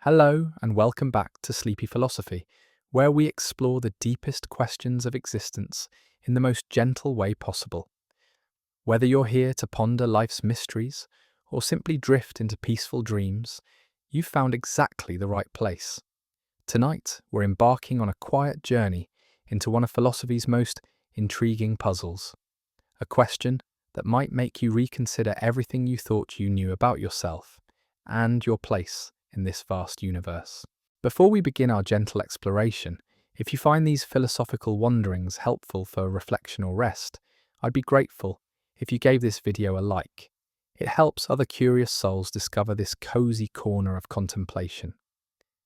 Hello, and welcome back to Sleepy Philosophy, where we explore the deepest questions of existence in the most gentle way possible. Whether you're here to ponder life's mysteries or simply drift into peaceful dreams, you've found exactly the right place. Tonight, we're embarking on a quiet journey into one of philosophy's most intriguing puzzles, a question that might make you reconsider everything you thought you knew about yourself and your place in this vast universe. Before we begin our gentle exploration, if you find these philosophical wanderings helpful for reflection or rest, I'd be grateful if you gave this video a like. It helps other curious souls discover this cozy corner of contemplation.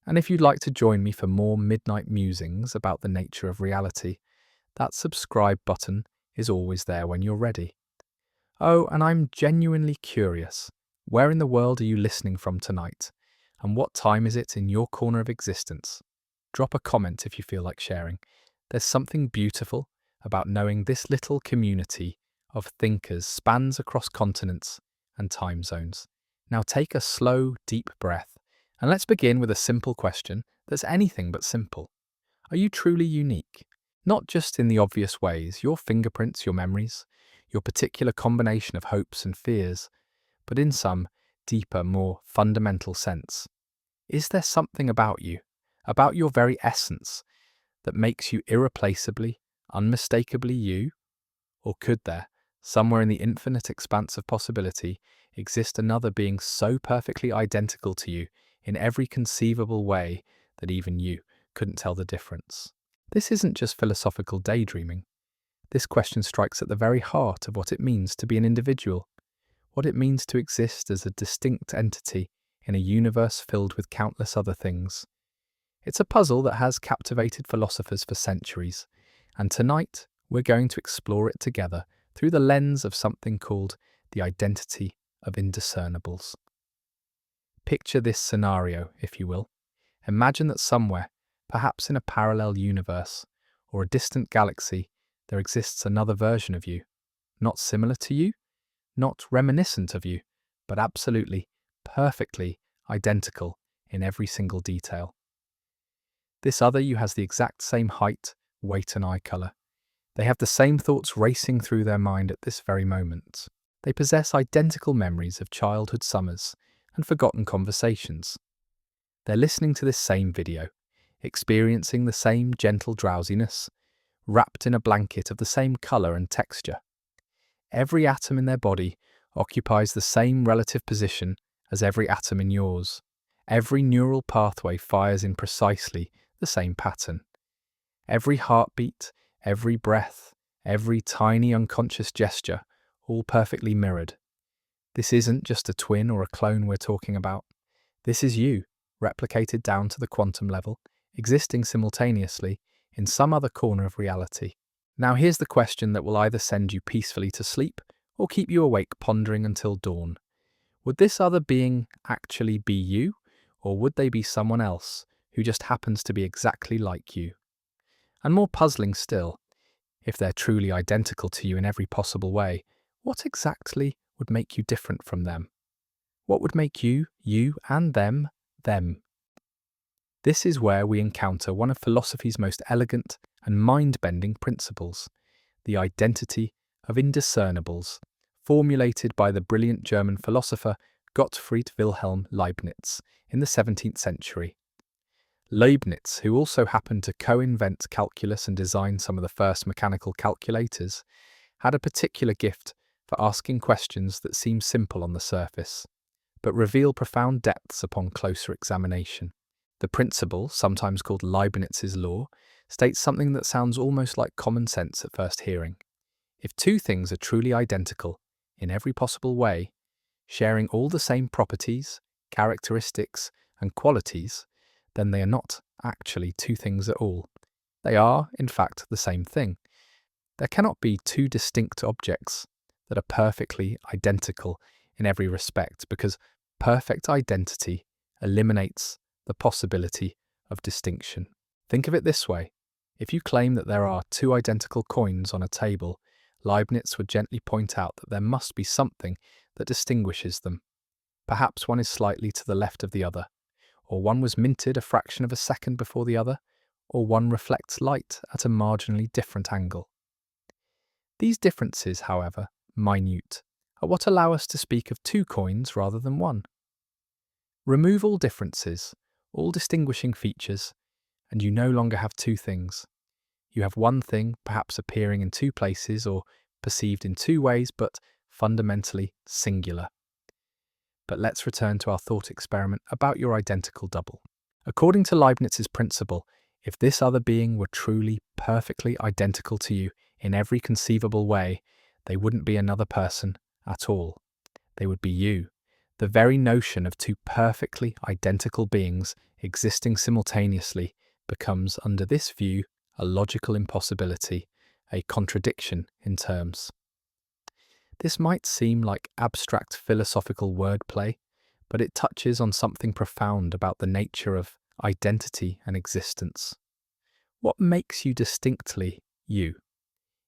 And if you'd like to join me for more midnight musings about the nature of reality, that subscribe button is always there when you're ready. Oh, and I'm genuinely curious. Where in the world are you listening from tonight? And what time is it in your corner of existence? Drop a comment if you feel like sharing. There's something beautiful about knowing this little community of thinkers spans across continents and time zones. Now take a slow, deep breath, and let's begin with a simple question that's anything but simple. Are you truly unique? Not just in the obvious ways, your fingerprints, your memories, your particular combination of hopes and fears, but in some deeper, more fundamental sense. Is there something about you, about your very essence, that makes you irreplaceably, unmistakably you? Or could there, somewhere in the infinite expanse of possibility, exist another being so perfectly identical to you in every conceivable way that even you couldn't tell the difference? This isn't just philosophical daydreaming. This question strikes at the very heart of what it means to be an individual, what it means to exist as a distinct entity in a universe filled with countless other things. It's a puzzle that has captivated philosophers for centuries, and tonight we're going to explore it together through the lens of something called the Identity of Indiscernibles. Picture this scenario, if you will. Imagine that somewhere, perhaps in a parallel universe or a distant galaxy, there exists another version of you, not similar to you, not reminiscent of you, but absolutely, perfectly identical in every single detail. This other you has the exact same height, weight and eye colour. They have the same thoughts racing through their mind at this very moment. They possess identical memories of childhood summers and forgotten conversations. They're listening to this same video, experiencing the same gentle drowsiness, wrapped in a blanket of the same colour and texture. Every atom in their body occupies the same relative position as every atom in yours. Every neural pathway fires in precisely the same pattern. Every heartbeat, every breath, every tiny unconscious gesture, all perfectly mirrored. This isn't just a twin or a clone we're talking about. This is you, replicated down to the quantum level, existing simultaneously in some other corner of reality. Now here's the question that will either send you peacefully to sleep or keep you awake pondering until dawn. Would this other being actually be you, or would they be someone else who just happens to be exactly like you? And more puzzling still, if they're truly identical to you in every possible way, what exactly would make you different from them? What would make you, you, and them, them? This is where we encounter one of philosophy's most elegant and mind-bending principles, the identity of indiscernibles, formulated by the brilliant German philosopher Gottfried Wilhelm Leibniz in the 17th century. Leibniz, who also happened to co-invent calculus and design some of the first mechanical calculators, had a particular gift for asking questions that seem simple on the surface, but reveal profound depths upon closer examination. The principle, sometimes called Leibniz's law, states something that sounds almost like common sense at first hearing. If two things are truly identical, in every possible way, sharing all the same properties, characteristics, and qualities, then they are not actually two things at all. They are, in fact, the same thing. There cannot be two distinct objects that are perfectly identical in every respect, because perfect identity eliminates the possibility of distinction. Think of it this way. If you claim that there are two identical coins on a table, Leibniz would gently point out that there must be something that distinguishes them. Perhaps one is slightly to the left of the other, or one was minted a fraction of a second before the other, or one reflects light at a marginally different angle. These differences, however, minute, are what allow us to speak of two coins rather than one. Remove all differences, all distinguishing features, and you no longer have two things. You have one thing, perhaps appearing in two places or perceived in two ways, but fundamentally singular. But let's return to our thought experiment about your identical double. According to Leibniz's principle, if this other being were truly, perfectly identical to you in every conceivable way, they wouldn't be another person at all. They would be you. The very notion of two perfectly identical beings existing simultaneously becomes, under this view, a logical impossibility, a contradiction in terms. This might seem like abstract philosophical wordplay, but it touches on something profound about the nature of identity and existence. What makes you distinctly you?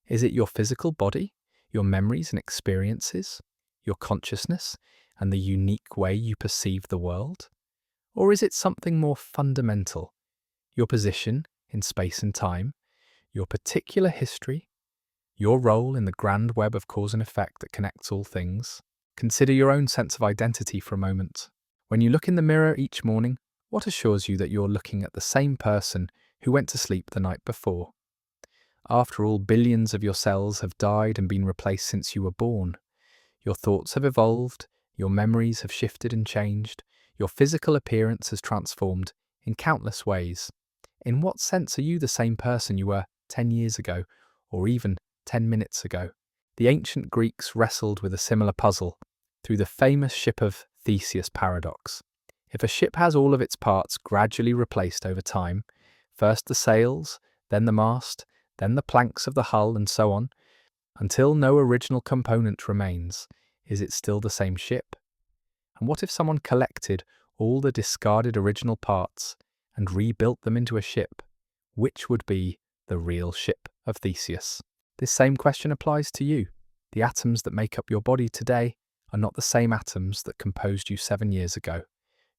Is it your physical body, your memories and experiences, your consciousness, and the unique way you perceive the world? Or is it something more fundamental, your position in space and time, your particular history, your role in the grand web of cause and effect that connects all things? Consider your own sense of identity for a moment. When you look in the mirror each morning, what assures you that you're looking at the same person who went to sleep the night before? After all, billions of your cells have died and been replaced since you were born. Your thoughts have evolved, your memories have shifted and changed, your physical appearance has transformed in countless ways. In what sense are you the same person you were 10 years ago, or even 10 minutes ago? The ancient Greeks wrestled with a similar puzzle through the famous ship of Theseus paradox. If a ship has all of its parts gradually replaced over time, first the sails, then the mast, then the planks of the hull, and so on, until no original component remains, is it still the same ship? And what if someone collected all the discarded original parts and rebuilt them into a ship? Which would be the real ship of Theseus? This same question applies to you. The atoms that make up your body today are not the same atoms that composed you 7 years ago.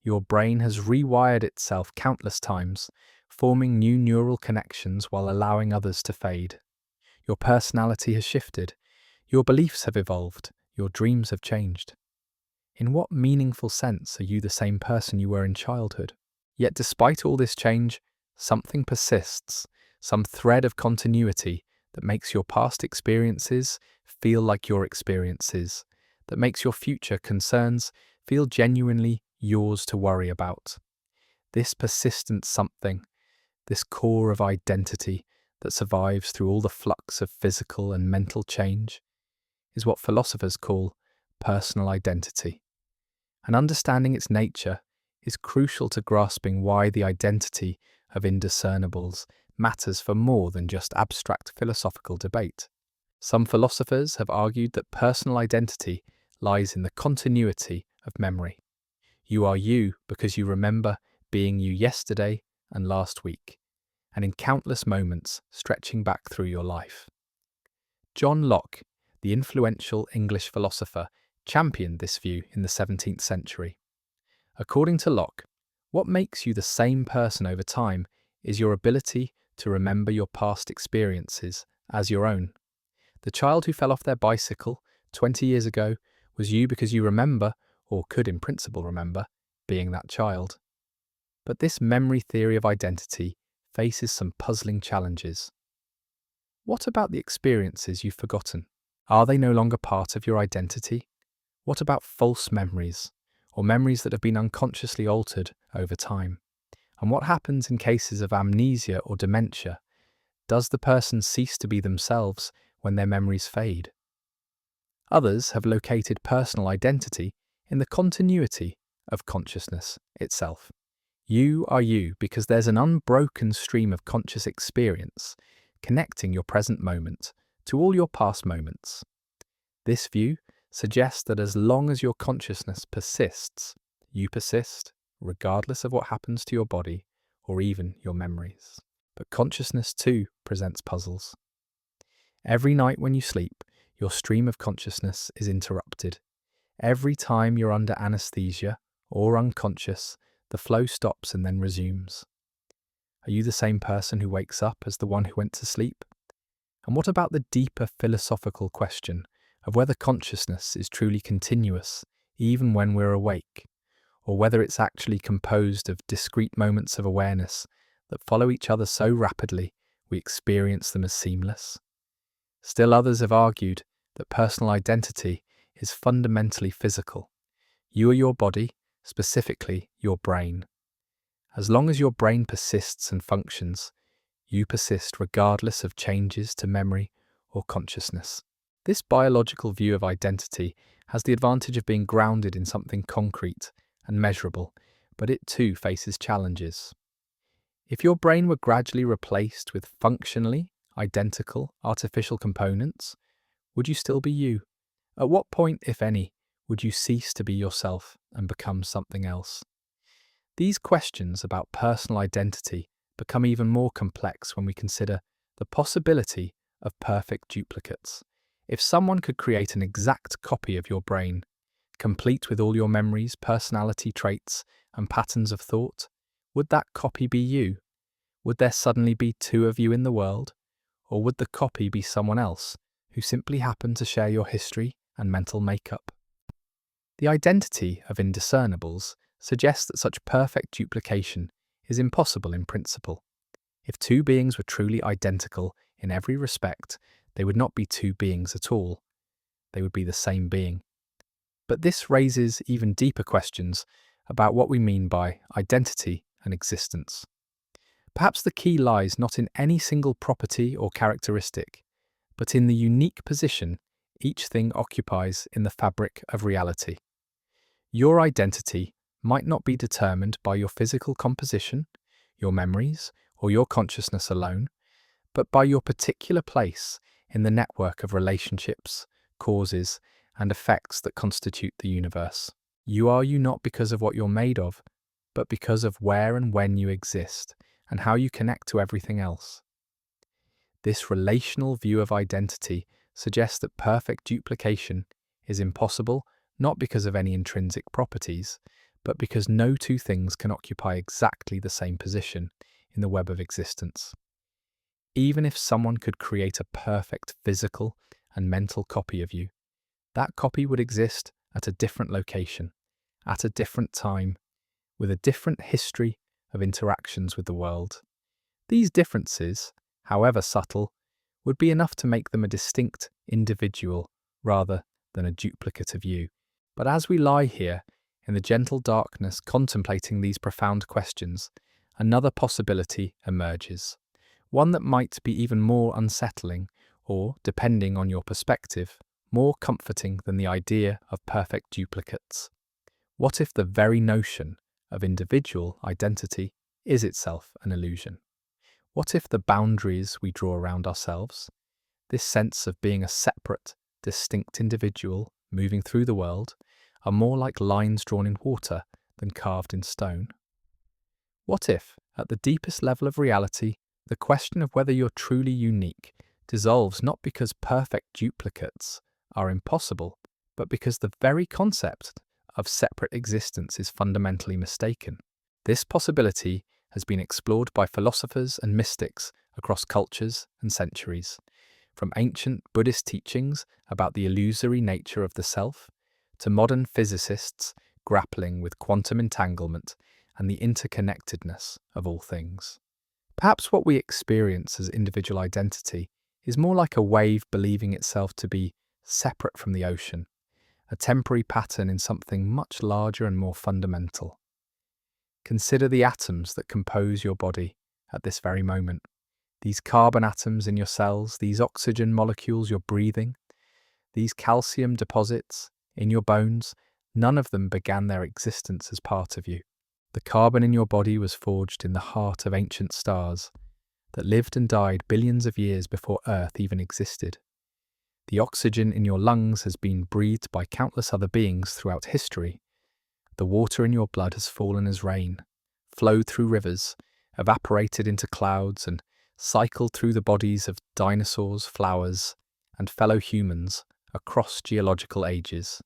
Your brain has rewired itself countless times, forming new neural connections while allowing others to fade. Your personality has shifted, your beliefs have evolved, your dreams have changed. In what meaningful sense are you the same person you were in childhood? Yet despite all this change, something persists, some thread of continuity that makes your past experiences feel like your experiences, that makes your future concerns feel genuinely yours to worry about. This persistent something, this core of identity that survives through all the flux of physical and mental change, is what philosophers call personal identity. And understanding its nature is crucial to grasping why the identity of indiscernibles matters for more than just abstract philosophical debate. Some philosophers have argued that personal identity lies in the continuity of memory. You are you because you remember being you yesterday and last week, and in countless moments stretching back through your life. John Locke, the influential English philosopher, championed this view in the 17th century. According to Locke, what makes you the same person over time is your ability to remember your past experiences as your own. The child who fell off their bicycle 20 years ago was you because you remember, or could in principle remember, being that child. But this memory theory of identity faces some puzzling challenges. What about the experiences you've forgotten? Are they no longer part of your identity? What about false memories, or memories that have been unconsciously altered over time? And what happens in cases of amnesia or dementia? Does the person cease to be themselves when their memories fade? Others have located personal identity in the continuity of consciousness itself. You are you because there's an unbroken stream of conscious experience connecting your present moment to all your past moments. This view suggests that as long as your consciousness persists, you persist, regardless of what happens to your body or even your memories. But consciousness too presents puzzles. Every night when you sleep, your stream of consciousness is interrupted. Every time you're under anesthesia or unconscious, The flow stops and then resumes. Are you the same person who wakes up as the one who went to sleep? And what about the deeper philosophical question of whether consciousness is truly continuous, even when we're awake, or whether it's actually composed of discrete moments of awareness that follow each other so rapidly we experience them as seamless? Still others have argued that personal identity is fundamentally physical. You are your body, specifically your brain. As long as your brain persists and functions, you persist regardless of changes to memory or consciousness. This biological view of identity has the advantage of being grounded in something concrete and measurable, but it too faces challenges. If your brain were gradually replaced with functionally identical artificial components, would you still be you? At what point, if any, would you cease to be yourself and become something else? These questions about personal identity become even more complex when we consider the possibility of perfect duplicates. If someone could create an exact copy of your brain, complete with all your memories, personality traits, and patterns of thought, would that copy be you? Would there suddenly be two of you in the world? Or would the copy be someone else who simply happened to share your history and mental makeup? The identity of indiscernibles suggests that such perfect duplication is impossible in principle. If two beings were truly identical in every respect, they would not be two beings at all. They would be the same being. But this raises even deeper questions about what we mean by identity and existence. Perhaps the key lies not in any single property or characteristic, but in the unique position each thing occupies in the fabric of reality. Your identity might not be determined by your physical composition, your memories, or your consciousness alone, but by your particular place in the network of relationships, causes, and effects that constitute the universe. You are you not because of what you're made of, but because of where and when you exist, and how you connect to everything else. This relational view of identity suggests that perfect duplication is impossible not because of any intrinsic properties, but because no two things can occupy exactly the same position in the web of existence. Even if someone could create a perfect physical and mental copy of you, that copy would exist at a different location, at a different time, with a different history of interactions with the world. These differences, however subtle, would be enough to make them a distinct individual rather than a duplicate of you. But as we lie here in the gentle darkness contemplating these profound questions, another possibility emerges, one that might be even more unsettling or, depending on your perspective, more comforting than the idea of perfect duplicates. What if the very notion of individual identity is itself an illusion? What if the boundaries we draw around ourselves, this sense of being a separate, distinct individual moving through the world, are more like lines drawn in water than carved in stone? What if, at the deepest level of reality, the question of whether you're truly unique dissolves not because perfect duplicates are impossible, but because the very concept of separate existence is fundamentally mistaken? This possibility has been explored by philosophers and mystics across cultures and centuries, from ancient Buddhist teachings about the illusory nature of the self, to modern physicists grappling with quantum entanglement and the interconnectedness of all things. Perhaps what we experience as individual identity is more like a wave believing itself to be separate from the ocean, a temporary pattern in something much larger and more fundamental. Consider the atoms that compose your body at this very moment. These carbon atoms in your cells, these oxygen molecules you're breathing, these calcium deposits in your bones, none of them began their existence as part of you. The carbon in your body was forged in the heart of ancient stars that lived and died billions of years before Earth even existed. The oxygen in your lungs has been breathed by countless other beings throughout history. The water in your blood has fallen as rain, flowed through rivers, evaporated into clouds, and cycled through the bodies of dinosaurs, flowers, and fellow humans across geological ages.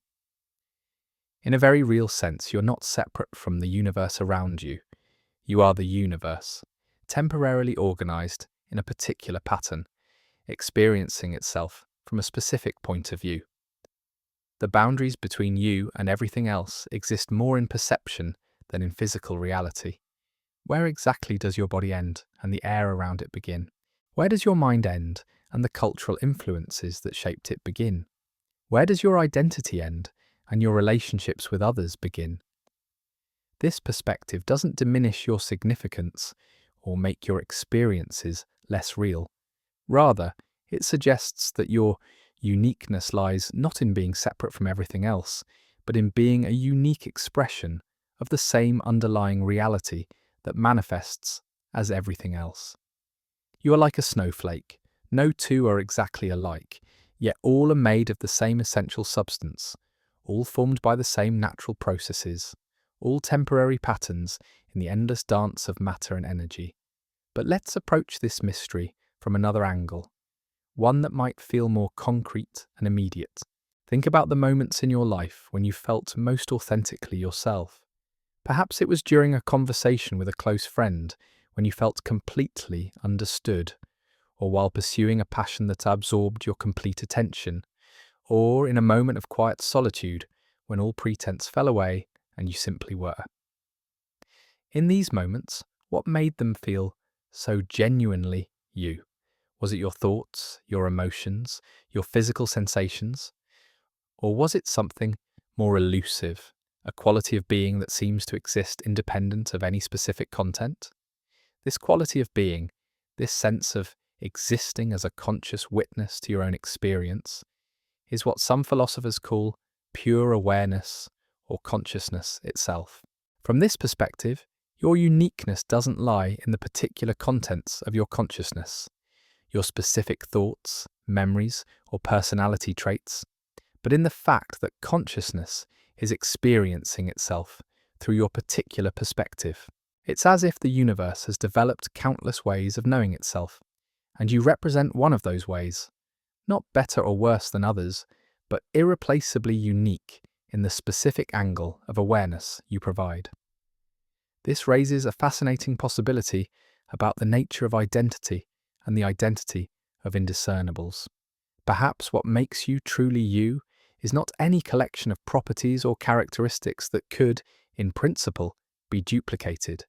In a very real sense, you're not separate from the universe around you. You are the universe, temporarily organized in a particular pattern, experiencing itself from a specific point of view. The boundaries between you and everything else exist more in perception than in physical reality. Where exactly does your body end and the air around it begin? Where does your mind end and the cultural influences that shaped it begin? Where does your identity end and your relationships with others begin? This perspective doesn't diminish your significance or make your experiences less real. Rather, it suggests that your uniqueness lies not in being separate from everything else, but in being a unique expression of the same underlying reality that manifests as everything else. You are like a snowflake. No two are exactly alike, yet all are made of the same essential substance, all formed by the same natural processes, all temporary patterns in the endless dance of matter and energy. But let's approach this mystery from another angle, one that might feel more concrete and immediate. Think about the moments in your life when you felt most authentically yourself. Perhaps it was during a conversation with a close friend when you felt completely understood, or while pursuing a passion that absorbed your complete attention, or in a moment of quiet solitude when all pretense fell away and you simply were. In these moments, what made them feel so genuinely you? Was it your thoughts, your emotions, your physical sensations? Or was it something more elusive, a quality of being that seems to exist independent of any specific content? This quality of being, this sense of existing as a conscious witness to your own experience, is what some philosophers call pure awareness or consciousness itself. From this perspective, your uniqueness doesn't lie in the particular contents of your consciousness, your specific thoughts, memories, or personality traits, but in the fact that consciousness is experiencing itself through your particular perspective. It's as if the universe has developed countless ways of knowing itself, and you represent one of those ways, not better or worse than others, but irreplaceably unique in the specific angle of awareness you provide. This raises a fascinating possibility about the nature of identity and the identity of indiscernibles. Perhaps what makes you truly you is not any collection of properties or characteristics that could, in principle, be duplicated.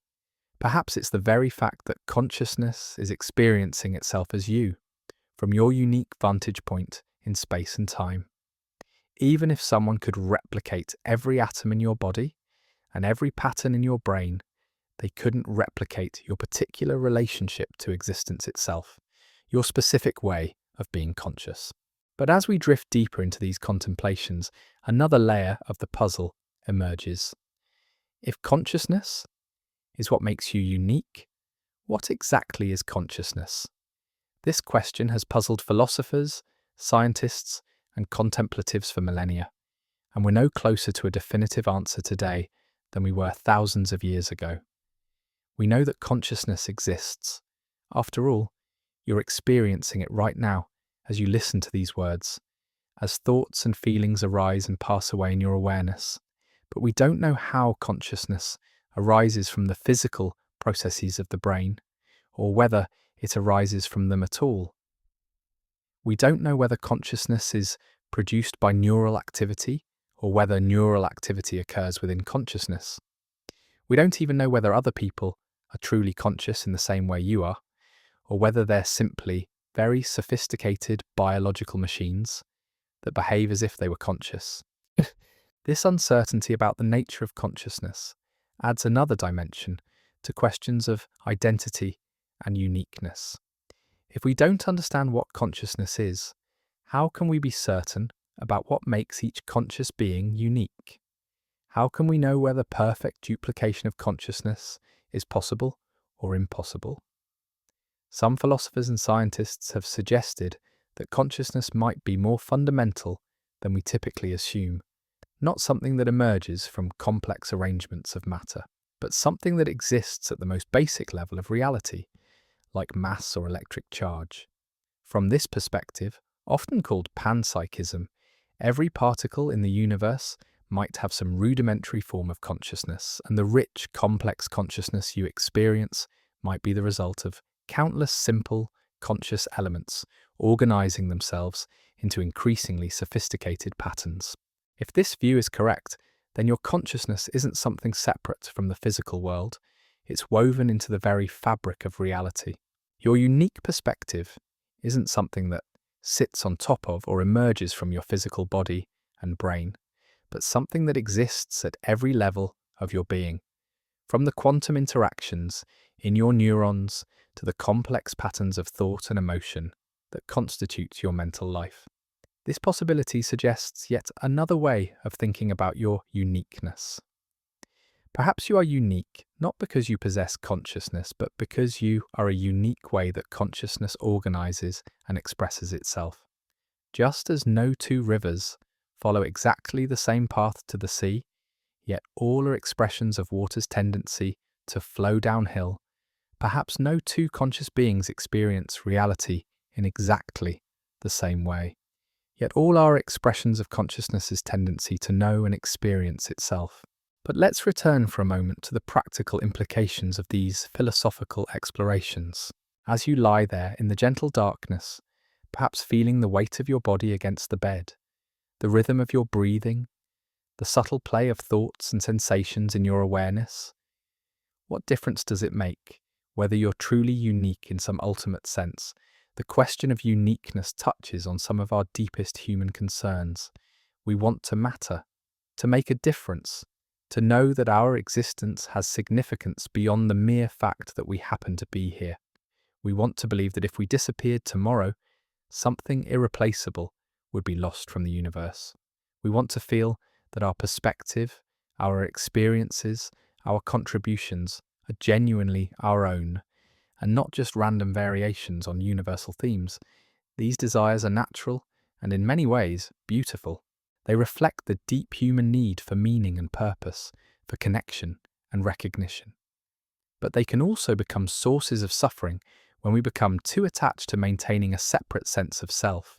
Perhaps it's the very fact that consciousness is experiencing itself as you, from your unique vantage point in space and time. Even if someone could replicate every atom in your body and every pattern in your brain, they couldn't replicate your particular relationship to existence itself, your specific way of being conscious. But as we drift deeper into these contemplations, another layer of the puzzle emerges. If consciousness is what makes you unique, what exactly is consciousness? This question has puzzled philosophers, scientists, and contemplatives for millennia, and we're no closer to a definitive answer today than we were thousands of years ago. We know that consciousness exists. After all, you're experiencing it right now as you listen to these words, as thoughts and feelings arise and pass away in your awareness. But we don't know how consciousness arises from the physical processes of the brain, or whether it arises from them at all. We don't know whether consciousness is produced by neural activity, or whether neural activity occurs within consciousness. We don't even know whether other people are truly conscious in the same way you are, or whether they're simply very sophisticated biological machines that behave as if they were conscious. This uncertainty about the nature of consciousness adds another dimension to questions of identity and uniqueness. If we don't understand what consciousness is, how can we be certain about what makes each conscious being unique? How can we know whether perfect duplication of consciousness is possible or impossible? Some philosophers and scientists have suggested that consciousness might be more fundamental than we typically assume, not something that emerges from complex arrangements of matter, but something that exists at the most basic level of reality, like mass or electric charge. From this perspective, often called panpsychism, every particle in the universe might have some rudimentary form of consciousness, and the rich, complex consciousness you experience might be the result of countless simple, conscious elements organizing themselves into increasingly sophisticated patterns. If this view is correct, then your consciousness isn't something separate from the physical world. It's woven into the very fabric of reality. Your unique perspective isn't something that sits on top of or emerges from your physical body and brain, but something that exists at every level of your being, from the quantum interactions in your neurons to the complex patterns of thought and emotion that constitute your mental life. This possibility suggests yet another way of thinking about your uniqueness. Perhaps you are unique not because you possess consciousness, but because you are a unique way that consciousness organizes and expresses itself. Just as no two rivers follow exactly the same path to the sea, yet all are expressions of water's tendency to flow downhill, perhaps no two conscious beings experience reality in exactly the same way, yet all are expressions of consciousness's tendency to know and experience itself. But let's return for a moment to the practical implications of these philosophical explorations. As you lie there in the gentle darkness, perhaps feeling the weight of your body against the bed, the rhythm of your breathing, the subtle play of thoughts and sensations in your awareness, what difference does it make whether you're truly unique in some ultimate sense? The question of uniqueness touches on some of our deepest human concerns. We want to matter, to make a difference, to know that our existence has significance beyond the mere fact that we happen to be here. We want to believe that if we disappeared tomorrow, something irreplaceable would be lost from the universe. We want to feel that our perspective, our experiences, our contributions are genuinely our own, and not just random variations on universal themes. These desires are natural and in many ways beautiful. They reflect the deep human need for meaning and purpose, for connection and recognition. But they can also become sources of suffering when we become too attached to maintaining a separate sense of self,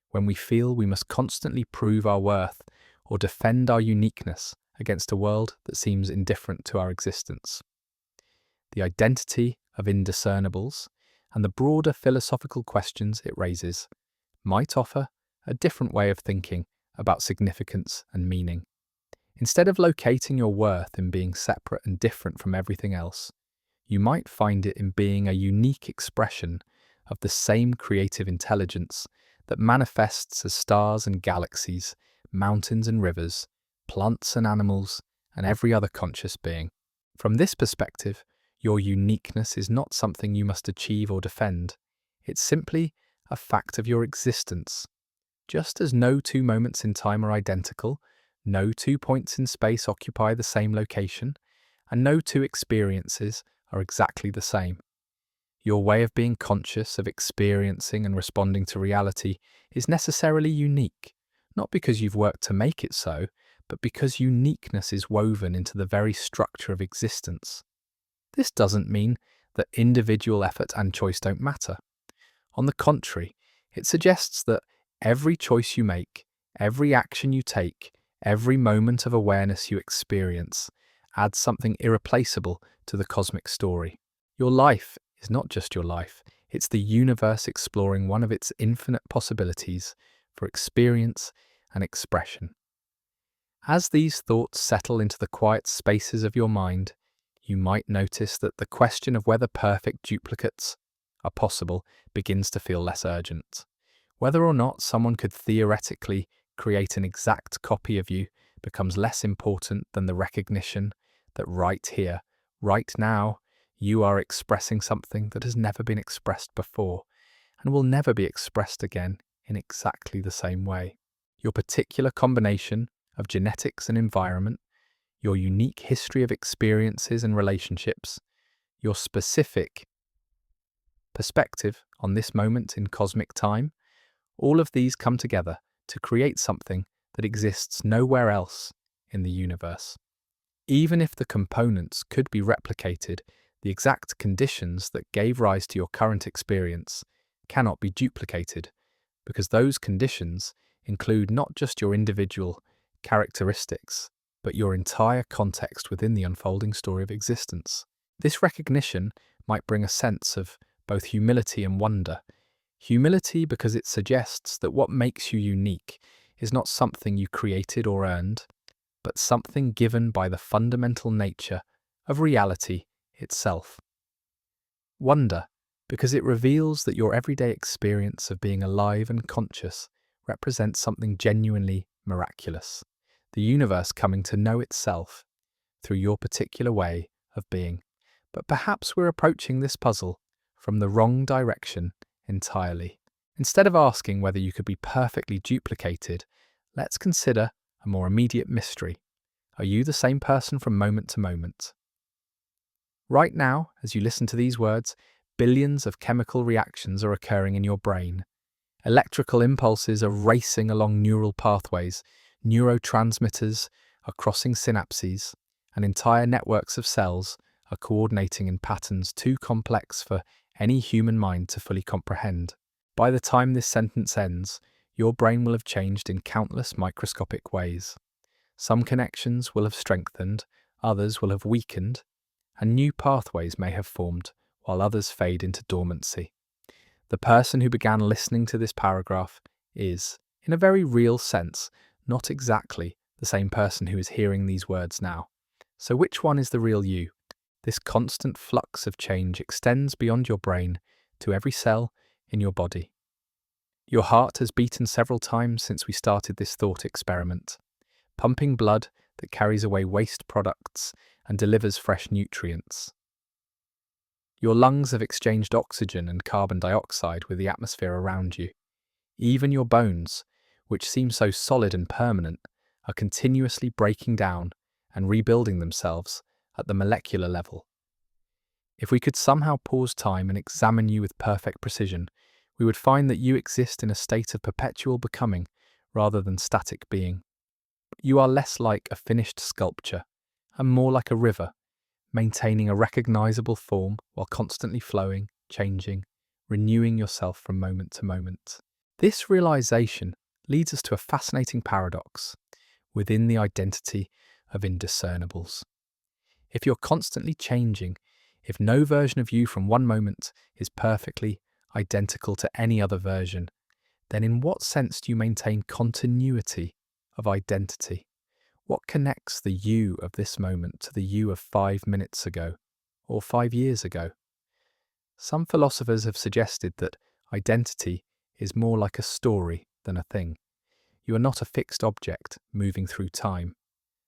when we feel we must constantly prove our worth or defend our uniqueness against a world that seems indifferent to our existence. The identity of indiscernibles and the broader philosophical questions it raises might offer a different way of thinking about significance and meaning. Instead of locating your worth in being separate and different from everything else, you might find it in being a unique expression of the same creative intelligence that manifests as stars and galaxies, mountains and rivers, plants and animals, and every other conscious being. From this perspective, your uniqueness is not something you must achieve or defend. It's simply a fact of your existence. Just as no two moments in time are identical, no 2 points in space occupy the same location, and no two experiences are exactly the same. Your way of being conscious, of experiencing and responding to reality is necessarily unique, not because you've worked to make it so, but because uniqueness is woven into the very structure of existence. This doesn't mean that individual effort and choice don't matter. On the contrary, it suggests that every choice you make, every action you take, every moment of awareness you experience adds something irreplaceable to the cosmic story. Your life is not just your life, it's the universe exploring one of its infinite possibilities for experience and expression. As these thoughts settle into the quiet spaces of your mind, you might notice that the question of whether perfect duplicates are possible begins to feel less urgent. Whether or not someone could theoretically create an exact copy of you becomes less important than the recognition that right here, right now, you are expressing something that has never been expressed before and will never be expressed again in exactly the same way. Your particular combination of genetics and environment, your unique history of experiences and relationships, your specific perspective on this moment in cosmic time, all of these come together to create something that exists nowhere else in the universe. Even if the components could be replicated, the exact conditions that gave rise to your current experience cannot be duplicated, because those conditions include not just your individual characteristics, but your entire context within the unfolding story of existence. This recognition might bring a sense of both humility and wonder. Humility because it suggests that what makes you unique is not something you created or earned, but something given by the fundamental nature of reality itself. Wonder because it reveals that your everyday experience of being alive and conscious represents something genuinely miraculous, the universe coming to know itself through your particular way of being. But perhaps we're approaching this puzzle from the wrong direction entirely. Instead of asking whether you could be perfectly duplicated, let's consider a more immediate mystery. Are you the same person from moment to moment? Right now, as you listen to these words, billions of chemical reactions are occurring in your brain. Electrical impulses are racing along neural pathways, neurotransmitters are crossing synapses, and entire networks of cells are coordinating in patterns too complex for any human mind to fully comprehend. By the time this sentence ends, your brain will have changed in countless microscopic ways. Some connections will have strengthened, others will have weakened, and new pathways may have formed, while others fade into dormancy. The person who began listening to this paragraph is, in a very real sense, not exactly the same person who is hearing these words now. So which one is the real you? This constant flux of change extends beyond your brain to every cell in your body. Your heart has beaten several times since we started this thought experiment, pumping blood that carries away waste products and delivers fresh nutrients. Your lungs have exchanged oxygen and carbon dioxide with the atmosphere around you. Even your bones, which seem so solid and permanent, are continuously breaking down and rebuilding themselves at the molecular level. If we could somehow pause time and examine you with perfect precision, we would find that you exist in a state of perpetual becoming rather than static being. You are less like a finished sculpture and more like a river, maintaining a recognizable form while constantly flowing, changing, renewing yourself from moment to moment. This realization leads us to a fascinating paradox within the identity of indiscernibles. If you're constantly changing, if no version of you from one moment is perfectly identical to any other version, then in what sense do you maintain continuity of identity? What connects the you of this moment to the you of 5 minutes ago or 5 years ago? Some philosophers have suggested that identity is more like a story than a thing. You are not a fixed object moving through time,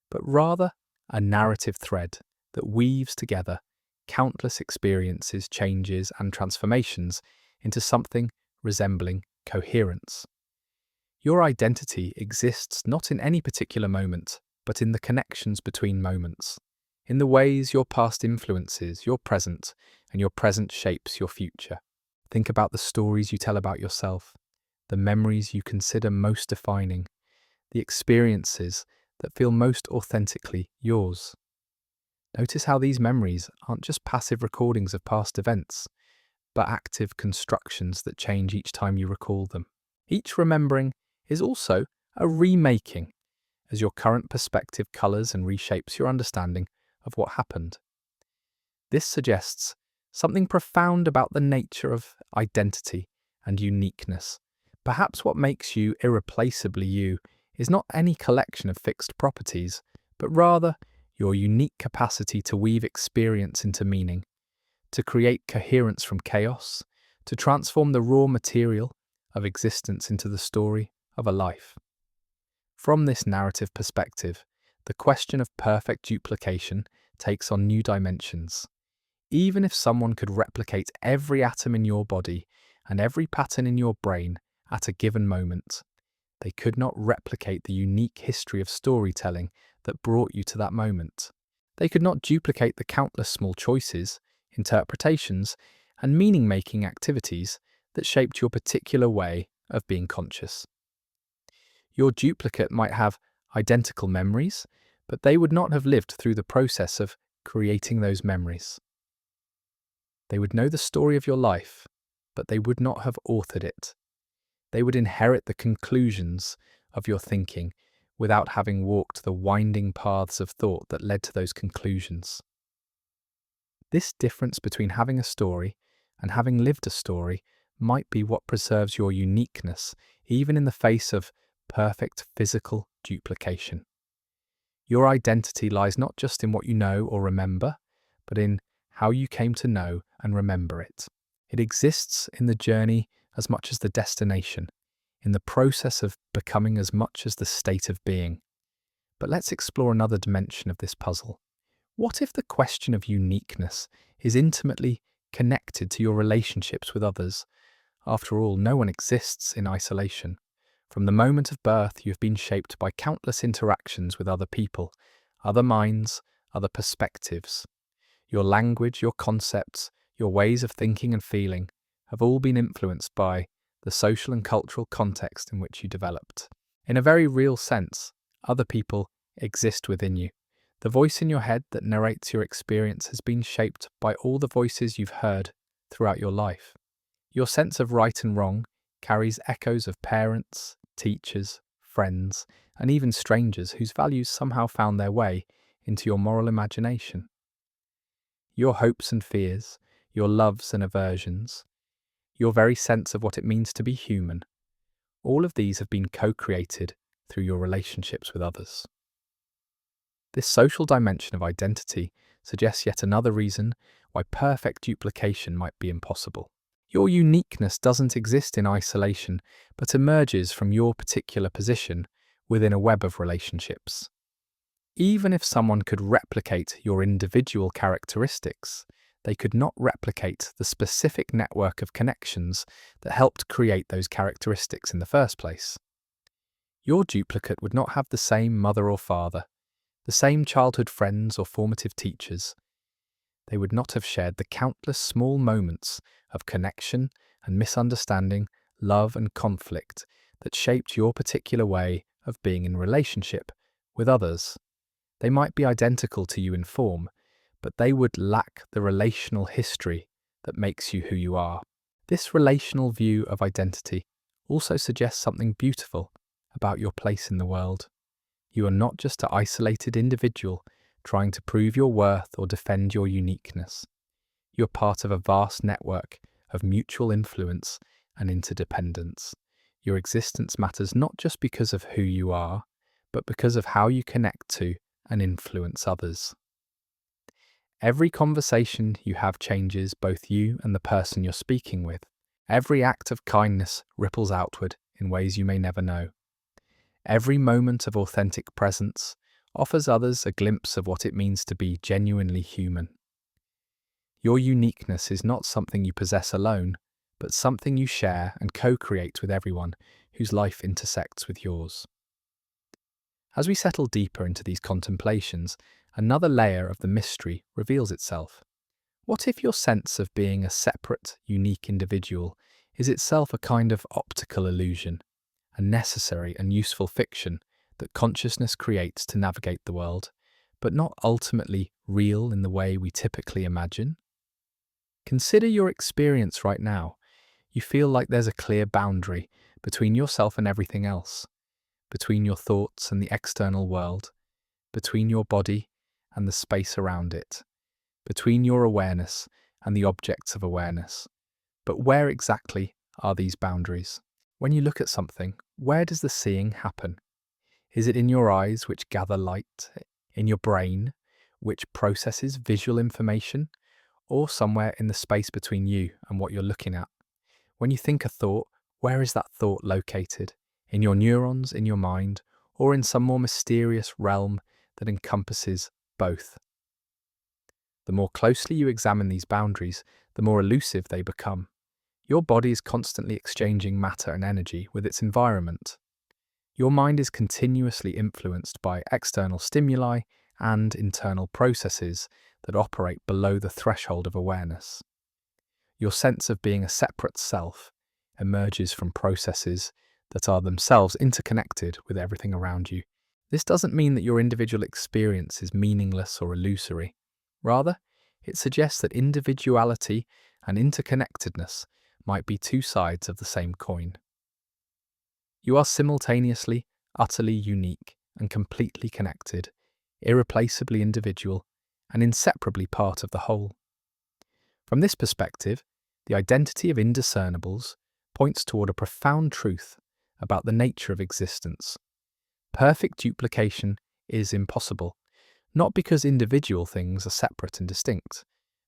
but rather a narrative thread that weaves together countless experiences, changes, and transformations into something resembling coherence. Your identity exists not in any particular moment, but in the connections between moments, in the ways your past influences your present and your present shapes your future. Think about the stories you tell about yourself, the memories you consider most defining, the experiences that feel most authentically yours. Notice how these memories aren't just passive recordings of past events, but active constructions that change each time you recall them. Each remembering is also a remaking, as your current perspective colours and reshapes your understanding of what happened. This suggests something profound about the nature of identity and uniqueness. Perhaps what makes you irreplaceably you is not any collection of fixed properties, but rather your unique capacity to weave experience into meaning, to create coherence from chaos, to transform the raw material of existence into the story of a life. From this narrative perspective, the question of perfect duplication takes on new dimensions. Even if someone could replicate every atom in your body and every pattern in your brain at a given moment, they could not replicate the unique history of storytelling that brought you to that moment. They could not duplicate the countless small choices, interpretations, and meaning-making activities that shaped your particular way of being conscious. Your duplicate might have identical memories, but they would not have lived through the process of creating those memories. They would know the story of your life, but they would not have authored it. They would inherit the conclusions of your thinking without having walked the winding paths of thought that led to those conclusions. This difference between having a story and having lived a story might be what preserves your uniqueness, even in the face of perfect physical duplication. Your identity lies not just in what you know or remember, but in how you came to know and remember it. It exists in the journey as much as the destination, in the process of becoming as much as the state of being. But let's explore another dimension of this puzzle. What if the question of uniqueness is intimately connected to your relationships with others? After all, no one exists in isolation. From the moment of birth, you have been shaped by countless interactions with other people, other minds, other perspectives. Your language, your concepts, your ways of thinking and feeling have all been influenced by the social and cultural context in which you developed. In a very real sense, other people exist within you. The voice in your head that narrates your experience has been shaped by all the voices you've heard throughout your life. Your sense of right and wrong carries echoes of parents, teachers, friends, and even strangers whose values somehow found their way into your moral imagination. Your hopes and fears, your loves and aversions, your very sense of what it means to be human, all of these have been co-created through your relationships with others. This social dimension of identity suggests yet another reason why perfect duplication might be impossible. Your uniqueness doesn't exist in isolation, but emerges from your particular position within a web of relationships. Even if someone could replicate your individual characteristics, they could not replicate the specific network of connections that helped create those characteristics in the first place. Your duplicate would not have the same mother or father, the same childhood friends or formative teachers. They would not have shared the countless small moments of connection and misunderstanding, love and conflict that shaped your particular way of being in relationship with others. They might be identical to you in form, but they would lack the relational history that makes you who you are. This relational view of identity also suggests something beautiful about your place in the world. You are not just an isolated individual trying to prove your worth or defend your uniqueness. You're part of a vast network of mutual influence and interdependence. Your existence matters not just because of who you are, but because of how you connect to and influence others. Every conversation you have changes both you and the person you're speaking with. Every act of kindness ripples outward in ways you may never know. Every moment of authentic presence offers others a glimpse of what it means to be genuinely human. Your uniqueness is not something you possess alone, but something you share and co-create with everyone whose life intersects with yours. As we settle deeper into these contemplations, another layer of the mystery reveals itself. What if your sense of being a separate, unique individual is itself a kind of optical illusion, a necessary and useful fiction that consciousness creates to navigate the world, but not ultimately real in the way we typically imagine? Consider your experience right now. You feel like there's a clear boundary between yourself and everything else, between your thoughts and the external world, between your body and the space around it, between your awareness and the objects of awareness. But where exactly are these boundaries? When you look at something, where does the seeing happen? Is it in your eyes, which gather light, in your brain, which processes visual information, or somewhere in the space between you and what you're looking at? When you think a thought, where is that thought located? In your neurons, in your mind, or in some more mysterious realm that encompasses both? The more closely you examine these boundaries, the more elusive they become. Your body is constantly exchanging matter and energy with its environment. Your mind is continuously influenced by external stimuli and internal processes that operate below the threshold of awareness. Your sense of being a separate self emerges from processes that are themselves interconnected with everything around you. This doesn't mean that your individual experience is meaningless or illusory. Rather, it suggests that individuality and interconnectedness might be two sides of the same coin. You are simultaneously utterly unique and completely connected, irreplaceably individual, and inseparably part of the whole. From this perspective, the identity of indiscernibles points toward a profound truth about the nature of existence. Perfect duplication is impossible, not because individual things are separate and distinct,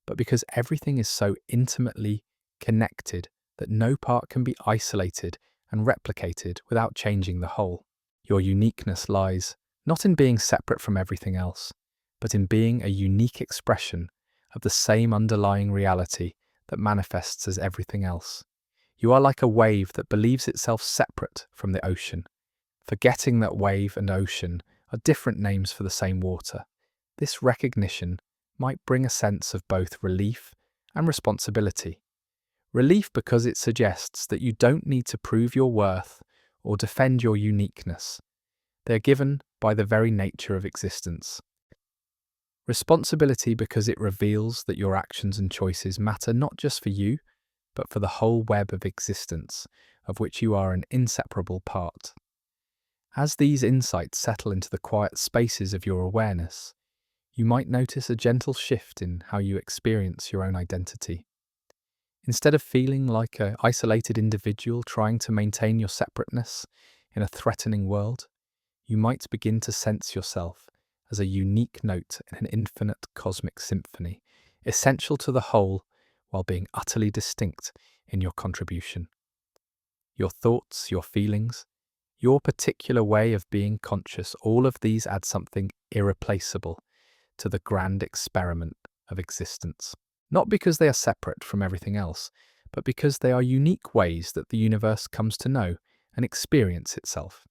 but because everything is so intimately connected that no part can be isolated and replicated without changing the whole. Your uniqueness lies not in being separate from everything else, but in being a unique expression of the same underlying reality that manifests as everything else. You are like a wave that believes itself separate from the ocean, forgetting that wave and ocean are different names for the same water. This recognition might bring a sense of both relief and responsibility. Relief because it suggests that you don't need to prove your worth or defend your uniqueness. They are given by the very nature of existence. Responsibility because it reveals that your actions and choices matter not just for you, but for the whole web of existence, of which you are an inseparable part. As these insights settle into the quiet spaces of your awareness, you might notice a gentle shift in how you experience your own identity. Instead of feeling like an isolated individual trying to maintain your separateness in a threatening world, you might begin to sense yourself as a unique note in an infinite cosmic symphony, essential to the whole while being utterly distinct in your contribution. Your thoughts, your feelings, your particular way of being conscious, all of these add something irreplaceable to the grand experiment of existence. Not because they are separate from everything else, but because they are unique ways that the universe comes to know and experience itself.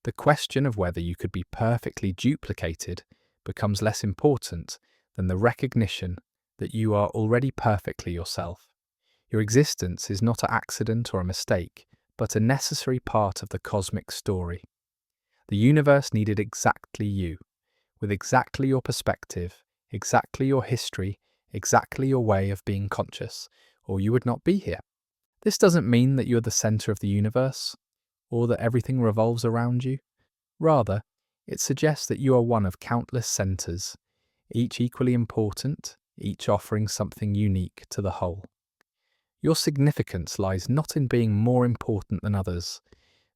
The question of whether you could be perfectly duplicated becomes less important than the recognition that you are already perfectly yourself. Your existence is not an accident or a mistake, but a necessary part of the cosmic story. The universe needed exactly you, with exactly your perspective, exactly your history, exactly your way of being conscious, or you would not be here. This doesn't mean that you're the center of the universe, or that everything revolves around you. Rather, it suggests that you are one of countless centers, each equally important, each offering something unique to the whole. Your significance lies not in being more important than others,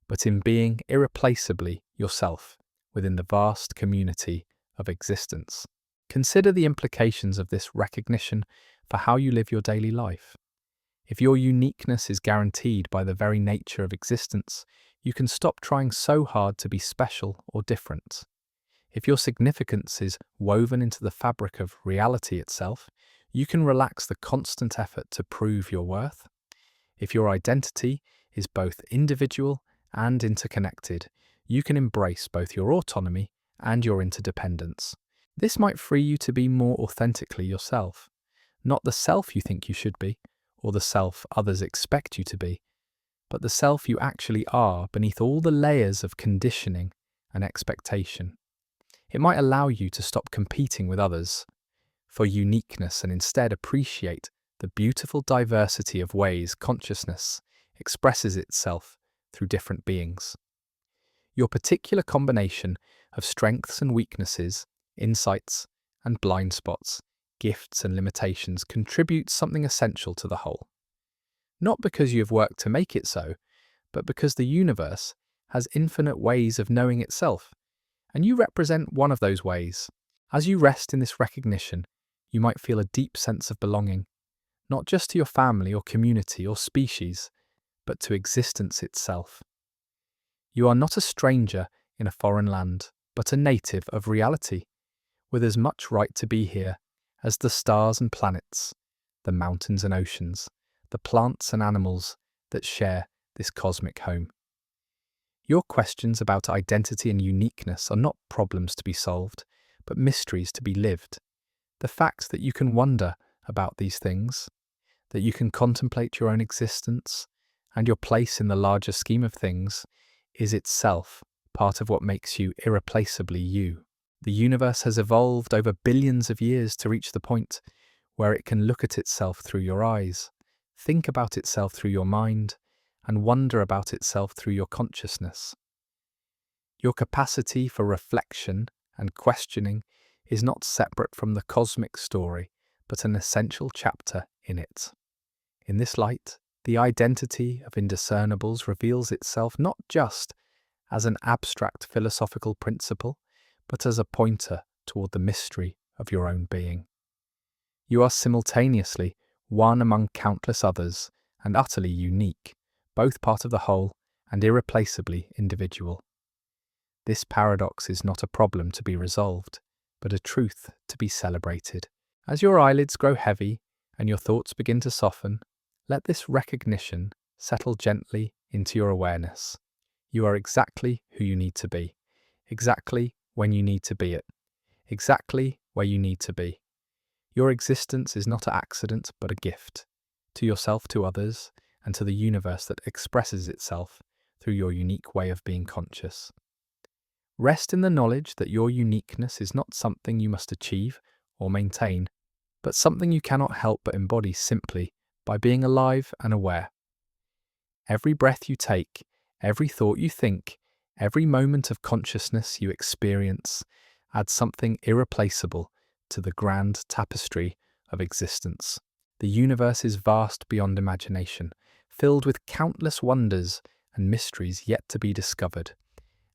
but in being irreplaceably yourself within the vast community of existence. Consider the implications of this recognition for how you live your daily life. If your uniqueness is guaranteed by the very nature of existence, you can stop trying so hard to be special or different. If your significance is woven into the fabric of reality itself, you can relax the constant effort to prove your worth. If your identity is both individual and interconnected, you can embrace both your autonomy and your interdependence. This might free you to be more authentically yourself, not the self you think you should be, or the self others expect you to be, but the self you actually are beneath all the layers of conditioning and expectation. It might allow you to stop competing with others for uniqueness and instead appreciate the beautiful diversity of ways consciousness expresses itself through different beings. Your particular combination of strengths and weaknesses, insights and blind spots, gifts and limitations contributes something essential to the whole. Not because you have worked to make it so, but because the universe has infinite ways of knowing itself, and you represent one of those ways. As you rest in this recognition, you might feel a deep sense of belonging, not just to your family or community or species, but to existence itself. You are not a stranger in a foreign land, but a native of reality, with as much right to be here as the stars and planets, the mountains and oceans, the plants and animals that share this cosmic home. Your questions about identity and uniqueness are not problems to be solved, but mysteries to be lived. The fact that you can wonder about these things, that you can contemplate your own existence and your place in the larger scheme of things, is itself part of what makes you irreplaceably you. The universe has evolved over billions of years to reach the point where it can look at itself through your eyes, think about itself through your mind, and wonder about itself through your consciousness. Your capacity for reflection and questioning is not separate from the cosmic story, but an essential chapter in it. In this light, the identity of indiscernibles reveals itself not just as an abstract philosophical principle, but as a pointer toward the mystery of your own being. You are simultaneously one among countless others and utterly unique, both part of the whole and irreplaceably individual. This paradox is not a problem to be resolved, but a truth to be celebrated. As your eyelids grow heavy and your thoughts begin to soften, let this recognition settle gently into your awareness. You are exactly who you need to be, exactly when you need to be it, exactly where you need to be. Your existence is not an accident, but a gift, to yourself, to others, and to the universe that expresses itself through your unique way of being conscious. Rest in the knowledge that your uniqueness is not something you must achieve or maintain, but something you cannot help but embody simply by being alive and aware. Every breath you take, every thought you think, every moment of consciousness you experience adds something irreplaceable to the grand tapestry of existence. The universe is vast beyond imagination, filled with countless wonders and mysteries yet to be discovered.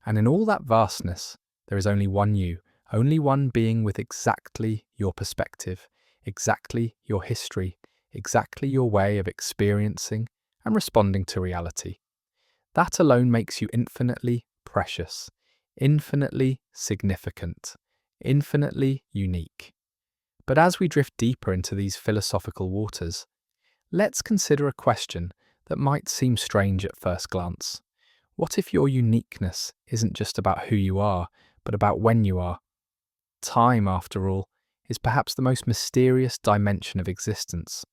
And in all that vastness, there is only one you, only one being with exactly your perspective, exactly your history, exactly your way of experiencing and responding to reality. That alone makes you infinitely precious, infinitely significant, infinitely unique. But as we drift deeper into these philosophical waters, let's consider a question that might seem strange at first glance. What if your uniqueness isn't just about who you are, but about when you are? Time, after all, is perhaps the most mysterious dimension of existence,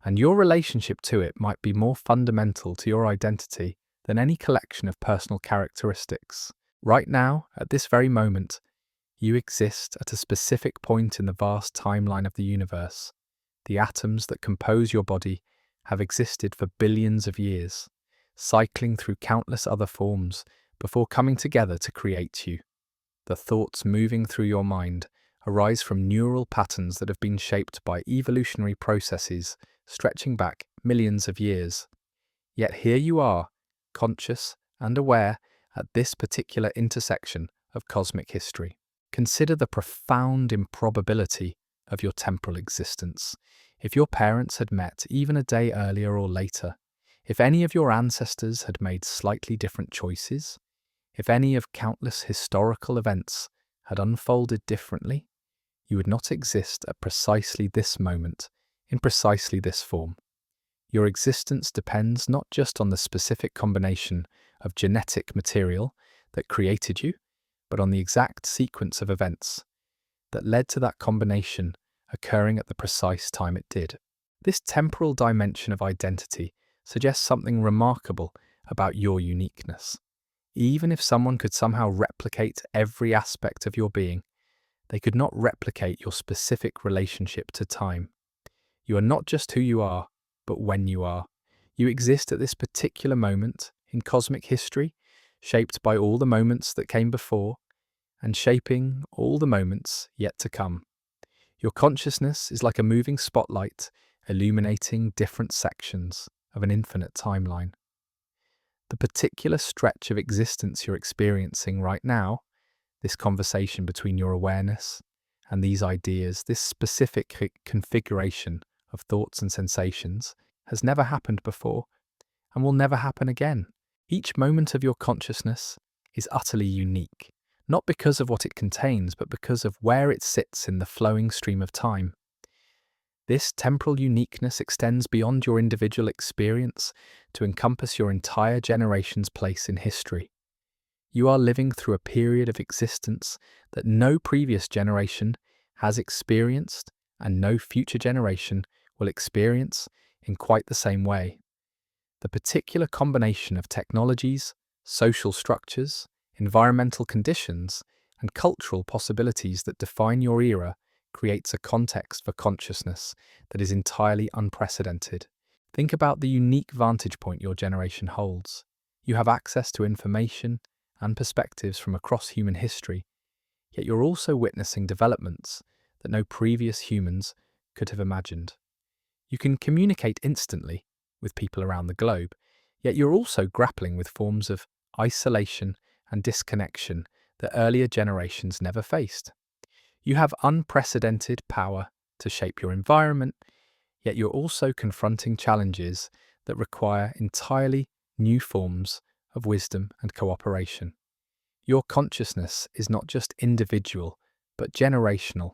and your relationship to it might be more fundamental to your identity than any collection of personal characteristics. Right now, at this very moment, you exist at a specific point in the vast timeline of the universe. The atoms that compose your body have existed for billions of years, cycling through countless other forms before coming together to create you. The thoughts moving through your mind arise from neural patterns that have been shaped by evolutionary processes stretching back millions of years. Yet here you are, conscious and aware at this particular intersection of cosmic history. Consider the profound improbability of your temporal existence. If your parents had met even a day earlier or later, if any of your ancestors had made slightly different choices, if any of countless historical events had unfolded differently, you would not exist at precisely this moment, in precisely this form. Your existence depends not just on the specific combination of genetic material that created you, but on the exact sequence of events that led to that combination occurring at the precise time it did. This temporal dimension of identity suggests something remarkable about your uniqueness. Even if someone could somehow replicate every aspect of your being, they could not replicate your specific relationship to time. You are not just who you are, but when you are. You exist at this particular moment in cosmic history, shaped by all the moments that came before, and shaping all the moments yet to come. Your consciousness is like a moving spotlight, illuminating different sections of an infinite timeline. The particular stretch of existence you're experiencing right now, this conversation between your awareness and these ideas, this specific configuration of thoughts and sensations, has never happened before and will never happen again. Each moment of your consciousness is utterly unique, not because of what it contains, but because of where it sits in the flowing stream of time. This temporal uniqueness extends beyond your individual experience to encompass your entire generation's place in history. You are living through a period of existence that no previous generation has experienced and no future generation will experience in quite the same way. The particular combination of technologies, social structures, environmental conditions, and cultural possibilities that define your era creates a context for consciousness that is entirely unprecedented. Think about the unique vantage point your generation holds. You have access to information and perspectives from across human history, yet you're also witnessing developments that no previous humans could have imagined. You can communicate instantly with people around the globe, yet you're also grappling with forms of isolation and disconnection that earlier generations never faced. You have unprecedented power to shape your environment, yet you're also confronting challenges that require entirely new forms of wisdom and cooperation. Your consciousness is not just individual, but generational,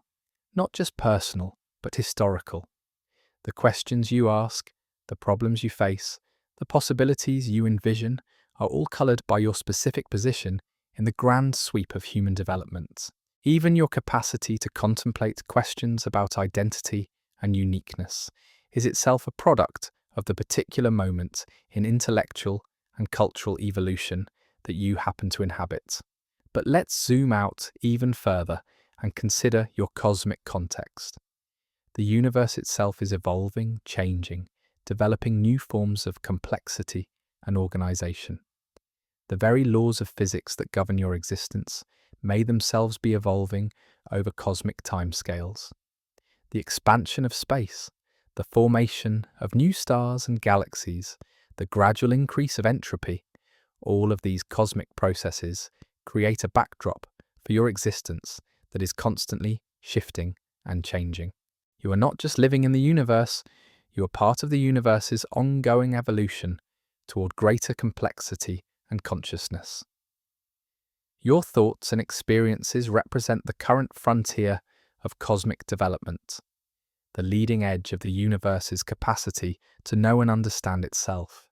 not just personal, but historical. The questions you ask, the problems you face, the possibilities you envision are all coloured by your specific position in the grand sweep of human development. Even your capacity to contemplate questions about identity and uniqueness is itself a product of the particular moment in intellectual and cultural evolution that you happen to inhabit. But let's zoom out even further and consider your cosmic context. The universe itself is evolving, changing, developing new forms of complexity and organization. The very laws of physics that govern your existence may themselves be evolving over cosmic timescales. The expansion of space, the formation of new stars and galaxies, the gradual increase of entropy, all of these cosmic processes create a backdrop for your existence that is constantly shifting and changing. You are not just living in the universe, you are part of the universe's ongoing evolution toward greater complexity and consciousness. Your thoughts and experiences represent the current frontier of cosmic development, the leading edge of the universe's capacity to know and understand itself.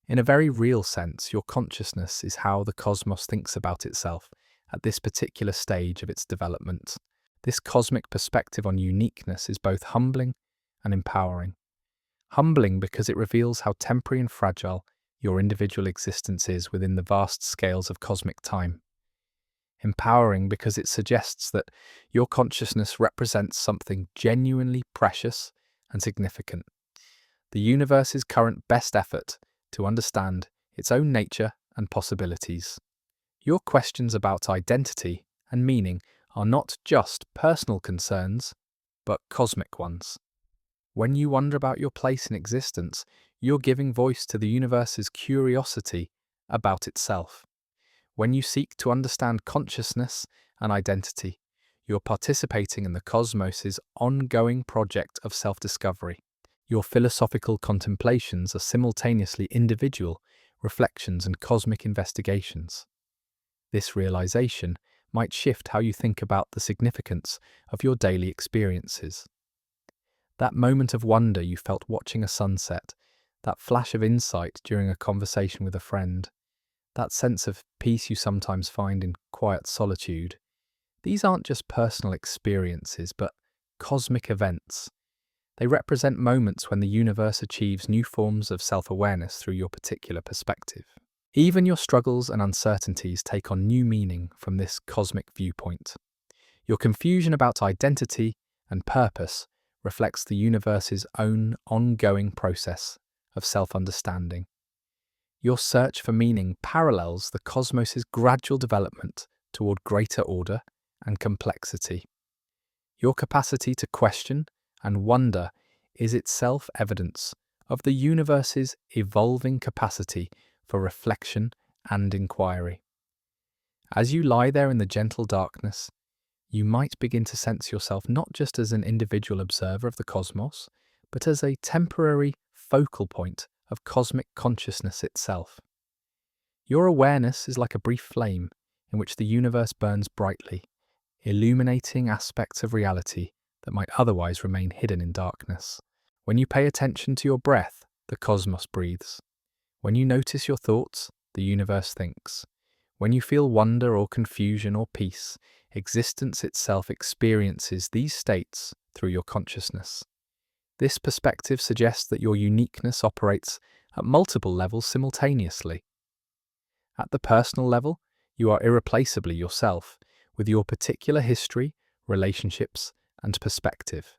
In a very real sense, your consciousness is how the cosmos thinks about itself at this particular stage of its development. This cosmic perspective on uniqueness is both humbling and empowering. Humbling because it reveals how temporary and fragile your individual existence is within the vast scales of cosmic time. Empowering because it suggests that your consciousness represents something genuinely precious and significant. The universe's current best effort to understand its own nature and possibilities. Your questions about identity and meaning are not just personal concerns, but cosmic ones. When you wonder about your place in existence, you're giving voice to the universe's curiosity about itself. When you seek to understand consciousness and identity, you're participating in the cosmos's ongoing project of self-discovery. Your philosophical contemplations are simultaneously individual reflections and cosmic investigations. This realization might shift how you think about the significance of your daily experiences. That moment of wonder you felt watching a sunset, that flash of insight during a conversation with a friend, that sense of peace you sometimes find in quiet solitude, these aren't just personal experiences, but cosmic events. They represent moments when the universe achieves new forms of self-awareness through your particular perspective. Even your struggles and uncertainties take on new meaning from this cosmic viewpoint. Your confusion about identity and purpose reflects the universe's own ongoing process of self-understanding. Your search for meaning parallels the cosmos's gradual development toward greater order and complexity. Your capacity to question and wonder is itself evidence of the universe's evolving capacity for reflection and inquiry. As you lie there in the gentle darkness, you might begin to sense yourself not just as an individual observer of the cosmos, but as a temporary focal point of cosmic consciousness itself. Your awareness is like a brief flame in which the universe burns brightly, illuminating aspects of reality that might otherwise remain hidden in darkness. When you pay attention to your breath, the cosmos breathes. When you notice your thoughts, the universe thinks. When you feel wonder or confusion or peace, existence itself experiences these states through your consciousness. This perspective suggests that your uniqueness operates at multiple levels simultaneously. At the personal level, you are irreplaceably yourself, with your particular history, relationships, and perspective.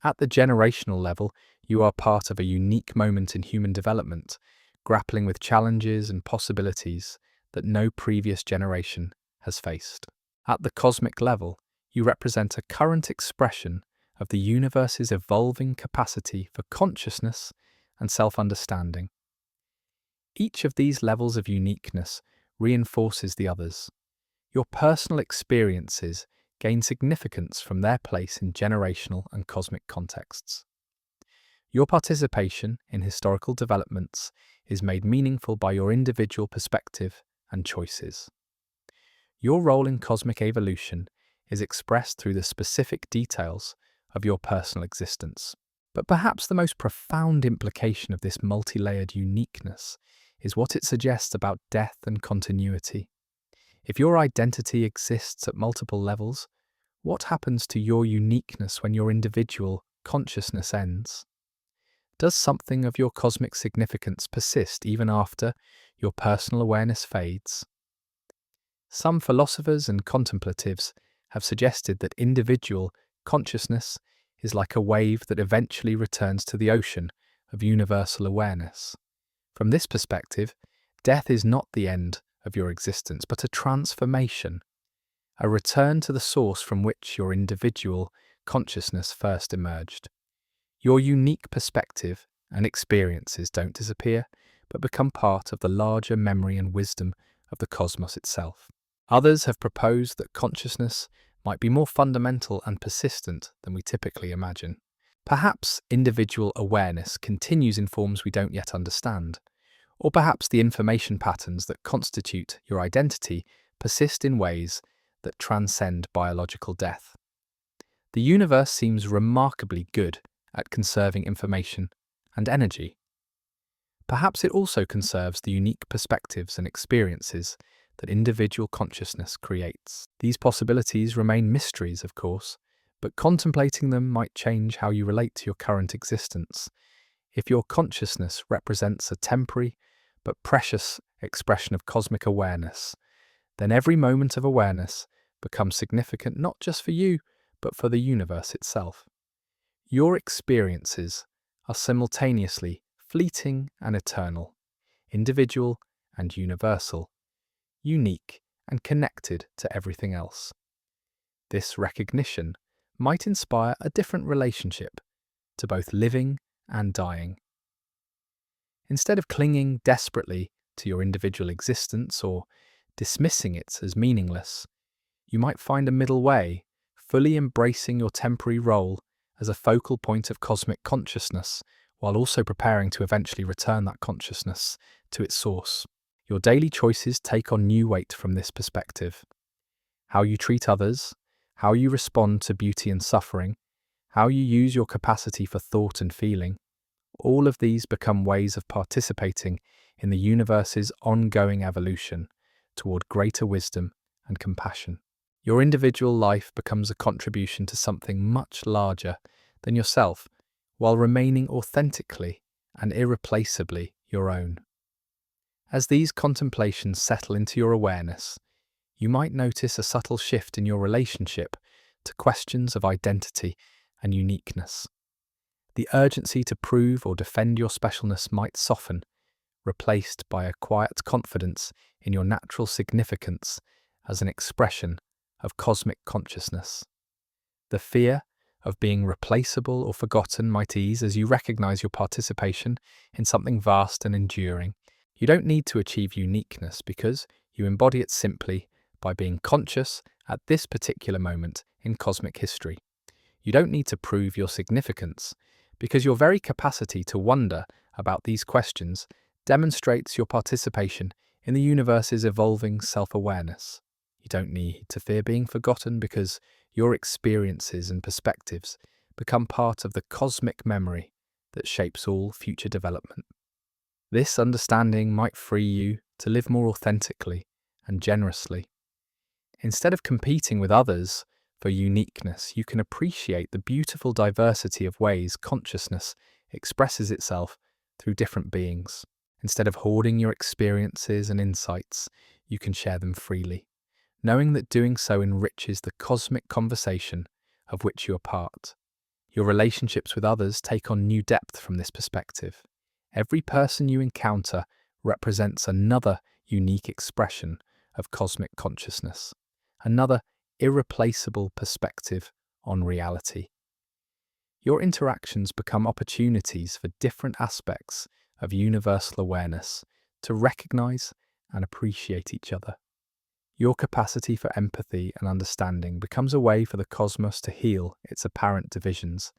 At the generational level, you are part of a unique moment in human development, grappling with challenges and possibilities that no previous generation has faced. At the cosmic level, you represent a current expression of the universe's evolving capacity for consciousness and self-understanding. Each of these levels of uniqueness reinforces the others. Your personal experiences gain significance from their place in generational and cosmic contexts. Your participation in historical developments is made meaningful by your individual perspective and choices. Your role in cosmic evolution is expressed through the specific details of your personal existence. But perhaps the most profound implication of this multi-layered uniqueness is what it suggests about death and continuity. If your identity exists at multiple levels, what happens to your uniqueness when your individual consciousness ends? Does something of your cosmic significance persist even after your personal awareness fades? Some philosophers and contemplatives have suggested that individual consciousness is like a wave that eventually returns to the ocean of universal awareness. From this perspective, death is not the end of your existence, but a transformation, a return to the source from which your individual consciousness first emerged. Your unique perspective and experiences don't disappear, but become part of the larger memory and wisdom of the cosmos itself. Others have proposed that consciousness might be more fundamental and persistent than we typically imagine. Perhaps individual awareness continues in forms we don't yet understand, or perhaps the information patterns that constitute your identity persist in ways that transcend biological death. The universe seems remarkably good at conserving information and energy. Perhaps it also conserves the unique perspectives and experiences that individual consciousness creates. These possibilities remain mysteries, of course, but contemplating them might change how you relate to your current existence. If your consciousness represents a temporary but precious expression of cosmic awareness, then every moment of awareness becomes significant not just for you, but for the universe itself. Your experiences are simultaneously fleeting and eternal, individual and universal, unique and connected to everything else. This recognition might inspire a different relationship to both living and dying. Instead of clinging desperately to your individual existence or dismissing it as meaningless, you might find a middle way, fully embracing your temporary role as a focal point of cosmic consciousness, while also preparing to eventually return that consciousness to its source. Your daily choices take on new weight from this perspective. How you treat others, how you respond to beauty and suffering, how you use your capacity for thought and feeling, all of these become ways of participating in the universe's ongoing evolution toward greater wisdom and compassion. Your individual life becomes a contribution to something much larger than yourself, while remaining authentically and irreplaceably your own. As these contemplations settle into your awareness, you might notice a subtle shift in your relationship to questions of identity and uniqueness. The urgency to prove or defend your specialness might soften, replaced by a quiet confidence in your natural significance as an expression of cosmic consciousness. The fear of being replaceable or forgotten might ease as you recognize your participation in something vast and enduring. You don't need to achieve uniqueness because you embody it simply by being conscious at this particular moment in cosmic history. You don't need to prove your significance because your very capacity to wonder about these questions demonstrates your participation in the universe's evolving self-awareness. You don't need to fear being forgotten because your experiences and perspectives become part of the cosmic memory that shapes all future development. This understanding might free you to live more authentically and generously. Instead of competing with others for uniqueness, you can appreciate the beautiful diversity of ways consciousness expresses itself through different beings. Instead of hoarding your experiences and insights, you can share them freely, knowing that doing so enriches the cosmic conversation of which you are part. Your relationships with others take on new depth from this perspective. Every person you encounter represents another unique expression of cosmic consciousness, another irreplaceable perspective on reality. Your interactions become opportunities for different aspects of universal awareness to recognize and appreciate each other. Your capacity for empathy and understanding becomes a way for the cosmos to heal its apparent divisions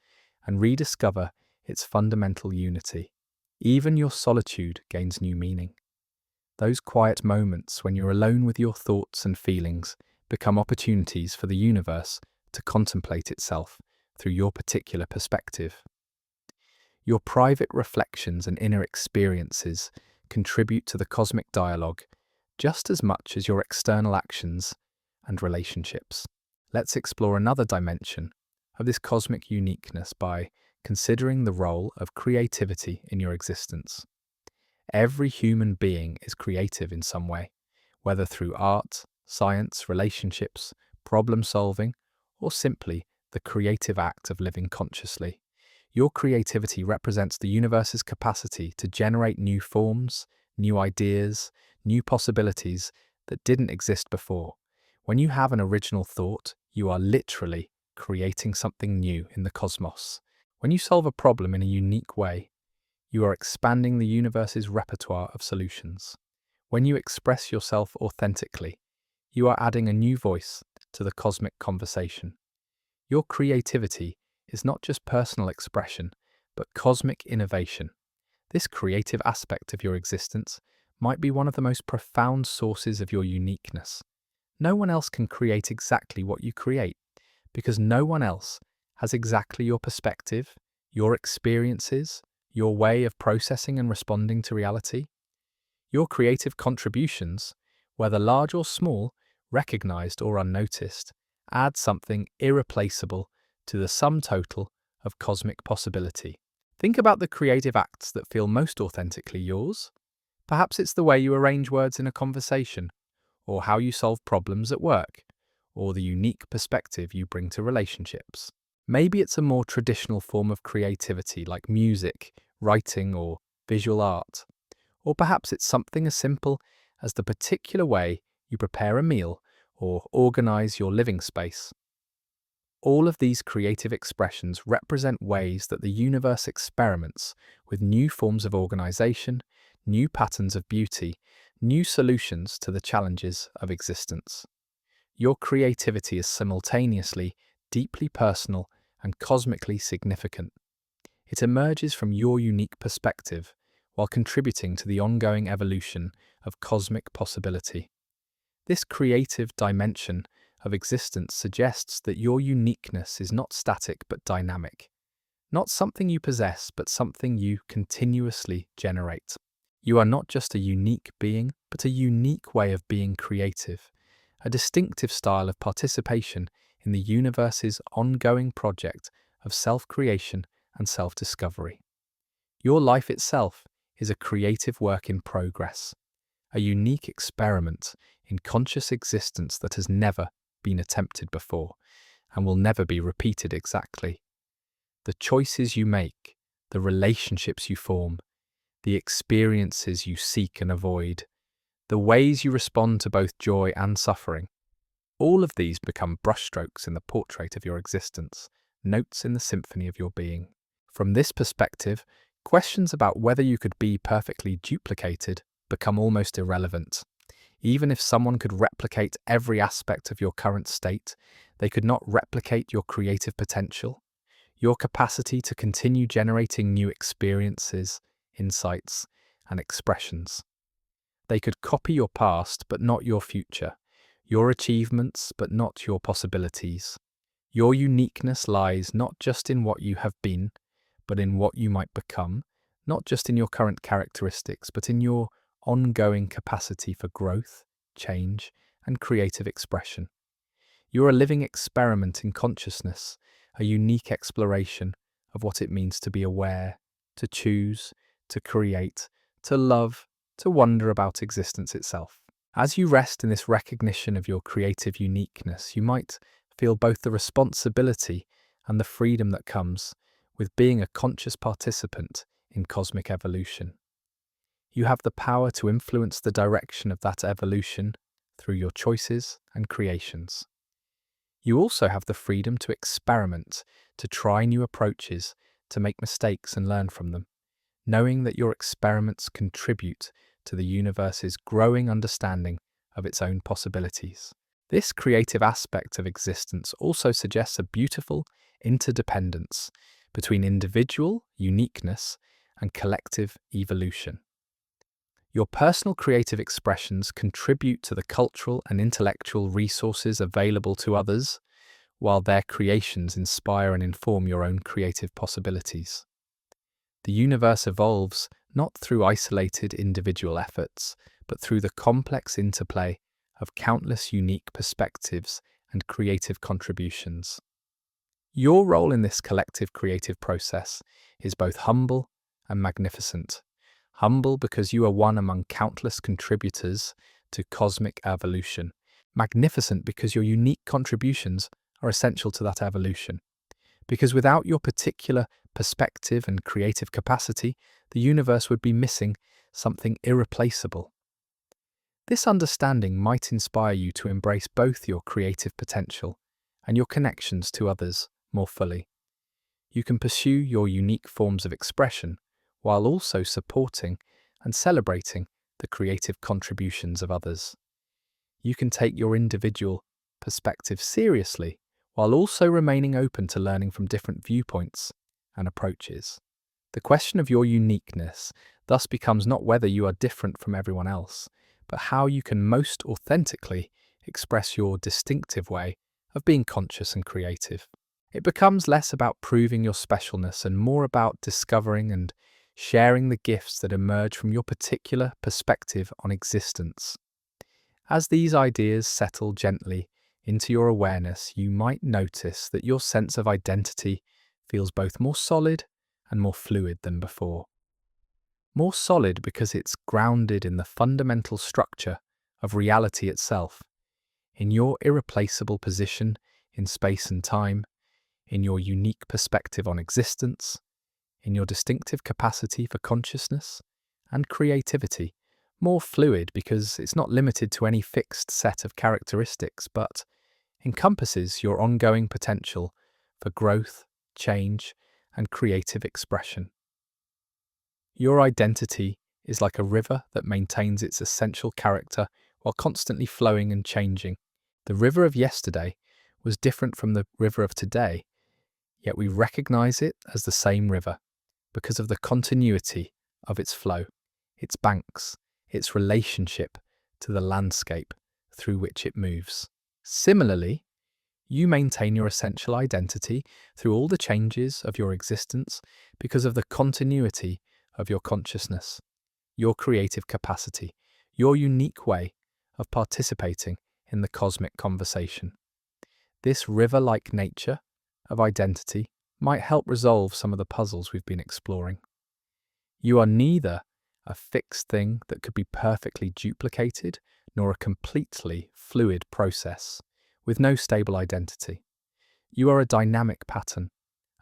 and rediscover its fundamental unity. Even your solitude gains new meaning. Those quiet moments when you're alone with your thoughts and feelings become opportunities for the universe to contemplate itself through your particular perspective. Your private reflections and inner experiences contribute to the cosmic dialogue just as much as your external actions and relationships. Let's explore another dimension of this cosmic uniqueness by considering the role of creativity in your existence. Every human being is creative in some way, whether through art, science, relationships, problem solving, or simply the creative act of living consciously. Your creativity represents the universe's capacity to generate new forms, new ideas, new possibilities that didn't exist before. When you have an original thought, you are literally creating something new in the cosmos. When you solve a problem in a unique way, you are expanding the universe's repertoire of solutions. When you express yourself authentically, you are adding a new voice to the cosmic conversation. Your creativity is not just personal expression, but cosmic innovation. This creative aspect of your existence might be one of the most profound sources of your uniqueness. No one else can create exactly what you create, because no one else has exactly your perspective, your experiences, your way of processing and responding to reality. Your creative contributions, whether large or small, recognized or unnoticed, add something irreplaceable to the sum total of cosmic possibility. Think about the creative acts that feel most authentically yours. Perhaps it's the way you arrange words in a conversation, or how you solve problems at work, or the unique perspective you bring to relationships. Maybe it's a more traditional form of creativity like music, writing, or visual art. Or perhaps it's something as simple as the particular way you prepare a meal or organize your living space. All of these creative expressions represent ways that the universe experiments with new forms of organization, new patterns of beauty, new solutions to the challenges of existence. Your creativity is simultaneously deeply personal and cosmically significant. It emerges from your unique perspective while contributing to the ongoing evolution of cosmic possibility. This creative dimension of existence suggests that your uniqueness is not static but dynamic, not something you possess but something you continuously generate. You are not just a unique being, but a unique way of being creative, a distinctive style of participation in the universe's ongoing project of self-creation and self-discovery. Your life itself is a creative work in progress, a unique experiment in conscious existence that has never been attempted before and will never be repeated exactly. The choices you make, the relationships you form, the experiences you seek and avoid, the ways you respond to both joy and suffering, all of these become brushstrokes in the portrait of your existence, notes in the symphony of your being. From this perspective, questions about whether you could be perfectly duplicated become almost irrelevant. Even if someone could replicate every aspect of your current state, they could not replicate your creative potential, your capacity to continue generating new experiences, insights, and expressions. They could copy your past but not your future, your achievements but not your possibilities. Your uniqueness lies not just in what you have been, but in what you might become, not just in your current characteristics, but in your ongoing capacity for growth, change, and creative expression. You're a living experiment in consciousness, a unique exploration of what it means to be aware, to choose, to create, to love, to wonder about existence itself. As you rest in this recognition of your creative uniqueness, you might feel both the responsibility and the freedom that comes with being a conscious participant in cosmic evolution. You have the power to influence the direction of that evolution through your choices and creations. You also have the freedom to experiment, to try new approaches, to make mistakes and learn from them, knowing that your experiments contribute to the universe's growing understanding of its own possibilities. This creative aspect of existence also suggests a beautiful interdependence between individual uniqueness and collective evolution. Your personal creative expressions contribute to the cultural and intellectual resources available to others, while their creations inspire and inform your own creative possibilities. The universe evolves not through isolated individual efforts, but through the complex interplay of countless unique perspectives and creative contributions. Your role in this collective creative process is both humble and magnificent. Humble because you are one among countless contributors to cosmic evolution. Magnificent because your unique contributions are essential to that evolution. Because without your particular perspective and creative capacity, the universe would be missing something irreplaceable. This understanding might inspire you to embrace both your creative potential and your connections to others more fully. You can pursue your unique forms of expression while also supporting and celebrating the creative contributions of others. You can take your individual perspective seriously while also remaining open to learning from different viewpoints and approaches. The question of your uniqueness thus becomes not whether you are different from everyone else, but how you can most authentically express your distinctive way of being conscious and creative. It becomes less about proving your specialness and more about discovering and sharing the gifts that emerge from your particular perspective on existence. As these ideas settle gently into your awareness, you might notice that your sense of identity feels both more solid and more fluid than before. More solid because it's grounded in the fundamental structure of reality itself, in your irreplaceable position in space and time, in your unique perspective on existence, in your distinctive capacity for consciousness and creativity. More fluid because it's not limited to any fixed set of characteristics, but encompasses your ongoing potential for growth, change, and creative expression. Your identity is like a river that maintains its essential character while constantly flowing and changing. The river of yesterday was different from the river of today, yet we recognize it as the same river because of the continuity of its flow, its banks, its relationship to the landscape through which it moves. Similarly, you maintain your essential identity through all the changes of your existence because of the continuity of your consciousness, your creative capacity, your unique way of participating in the cosmic conversation. This river-like nature of identity might help resolve some of the puzzles we've been exploring. You are neither a fixed thing that could be perfectly duplicated, nor a completely fluid process with no stable identity. You are a dynamic pattern,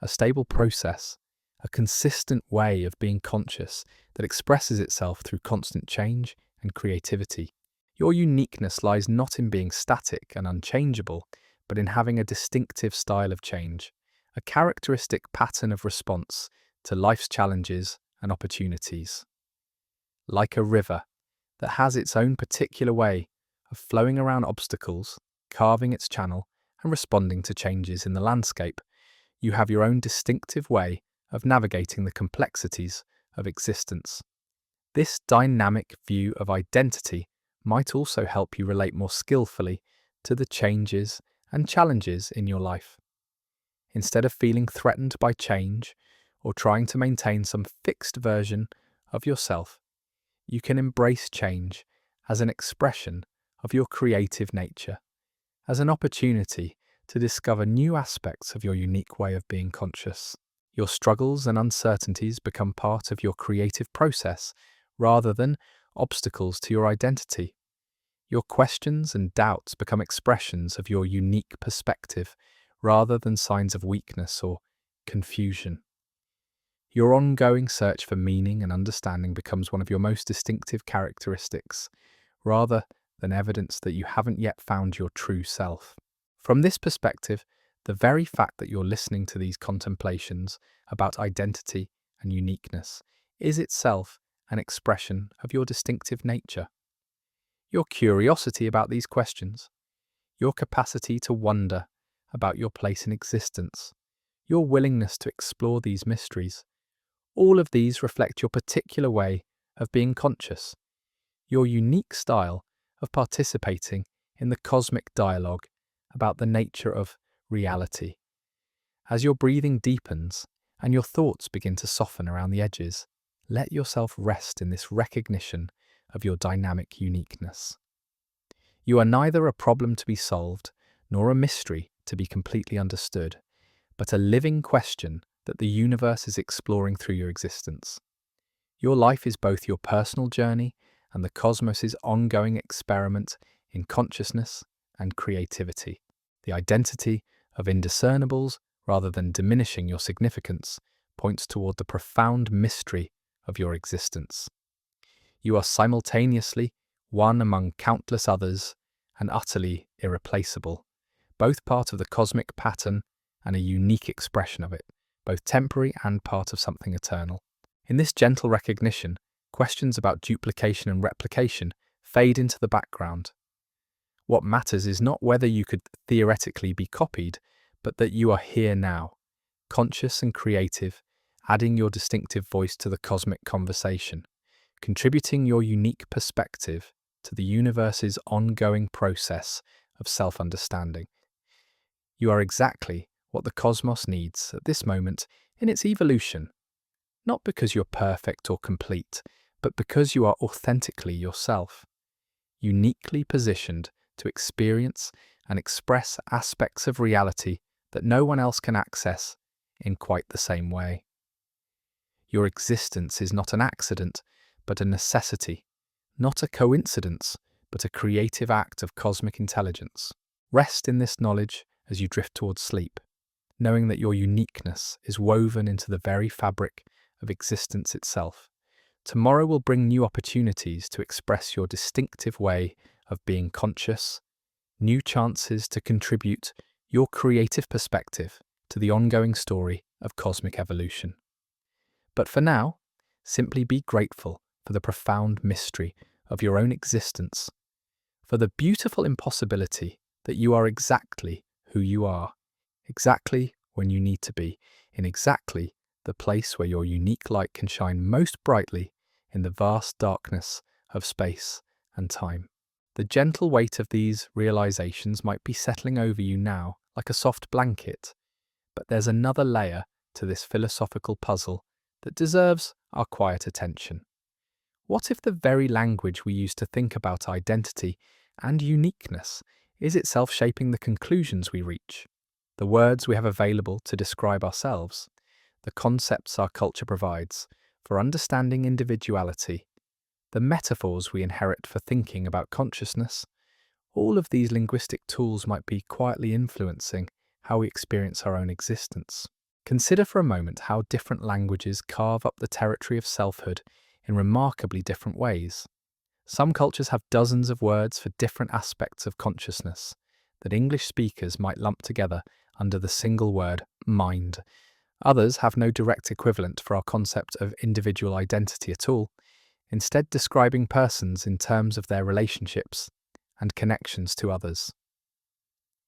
a stable process, a consistent way of being conscious that expresses itself through constant change and creativity. Your uniqueness lies not in being static and unchangeable, but in having a distinctive style of change, a characteristic pattern of response to life's challenges and opportunities. Like a river that has its own particular way of flowing around obstacles, carving its channel, and responding to changes in the landscape, you have your own distinctive way of navigating the complexities of existence. This dynamic view of identity might also help you relate more skillfully to the changes and challenges in your life. Instead of feeling threatened by change or trying to maintain some fixed version of yourself, you can embrace change as an expression of your creative nature, as an opportunity to discover new aspects of your unique way of being conscious. Your struggles and uncertainties become part of your creative process rather than obstacles to your identity. Your questions and doubts become expressions of your unique perspective rather than signs of weakness or confusion. Your ongoing search for meaning and understanding becomes one of your most distinctive characteristics, rather than evidence that you haven't yet found your true self. From this perspective, the very fact that you're listening to these contemplations about identity and uniqueness is itself an expression of your distinctive nature. Your curiosity about these questions, your capacity to wonder about your place in existence, your willingness to explore these mysteries, all of these reflect your particular way of being conscious, your unique style of participating in the cosmic dialogue about the nature of reality. As your breathing deepens and your thoughts begin to soften around the edges, let yourself rest in this recognition of your dynamic uniqueness. You are neither a problem to be solved nor a mystery to be completely understood, but a living question that the universe is exploring through your existence. Your life is both your personal journey and the cosmos's ongoing experiment in consciousness and creativity. The identity of indiscernibles, rather than diminishing your significance, points toward the profound mystery of your existence. You are simultaneously one among countless others and utterly irreplaceable, both part of the cosmic pattern and a unique expression of it, both temporary and part of something eternal. In this gentle recognition, questions about duplication and replication fade into the background. What matters is not whether you could theoretically be copied, but that you are here now, conscious and creative, adding your distinctive voice to the cosmic conversation, contributing your unique perspective to the universe's ongoing process of self-understanding. You are exactly what the cosmos needs at this moment in its evolution, not because you're perfect or complete, but because you are authentically yourself, uniquely positioned to experience and express aspects of reality that no one else can access in quite the same way. Your existence is not an accident, but a necessity, not a coincidence, but a creative act of cosmic intelligence. Rest in this knowledge as you drift towards sleep, knowing that your uniqueness is woven into the very fabric of existence itself. Tomorrow will bring new opportunities to express your distinctive way of being conscious, new chances to contribute your creative perspective to the ongoing story of cosmic evolution. But for now, simply be grateful for the profound mystery of your own existence, for the beautiful impossibility that you are exactly who you are, exactly when you need to be, in exactly the place where your unique light can shine most brightly in the vast darkness of space and time. The gentle weight of these realizations might be settling over you now like a soft blanket, but there's another layer to this philosophical puzzle that deserves our quiet attention. What if the very language we use to think about identity and uniqueness is itself shaping the conclusions we reach? The words we have available to describe ourselves, the concepts our culture provides for understanding individuality, the metaphors we inherit for thinking about consciousness, all of these linguistic tools might be quietly influencing how we experience our own existence. Consider for a moment how different languages carve up the territory of selfhood in remarkably different ways. Some cultures have dozens of words for different aspects of consciousness that English speakers might lump together under the single word mind. Others have no direct equivalent for our concept of individual identity at all, instead describing persons in terms of their relationships and connections to others.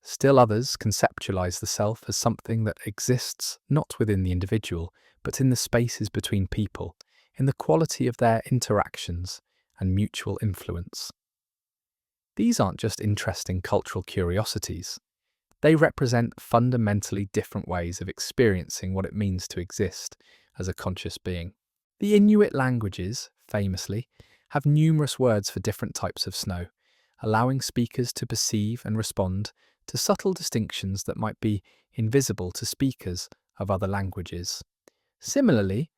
Still others conceptualize the self as something that exists not within the individual, but in the spaces between people, in the quality of their interactions and mutual influence. These aren't just interesting cultural curiosities. They represent fundamentally different ways of experiencing what it means to exist as a conscious being. The Inuit languages, famously, have numerous words for different types of snow, allowing speakers to perceive and respond to subtle distinctions that might be invisible to speakers of other languages. Similarly,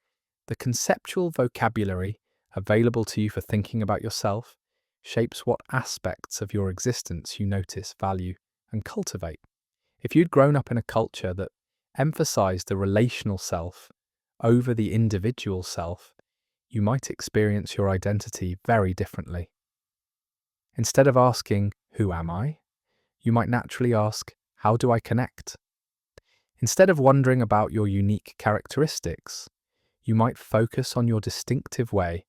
the conceptual vocabulary available to you for thinking about yourself shapes what aspects of your existence you notice, value, and cultivate. If you'd grown up in a culture that emphasized the relational self over the individual self, you might experience your identity very differently. Instead of asking, "Who am I?" you might naturally ask, "How do I connect?" Instead of wondering about your unique characteristics, you might focus on your distinctive way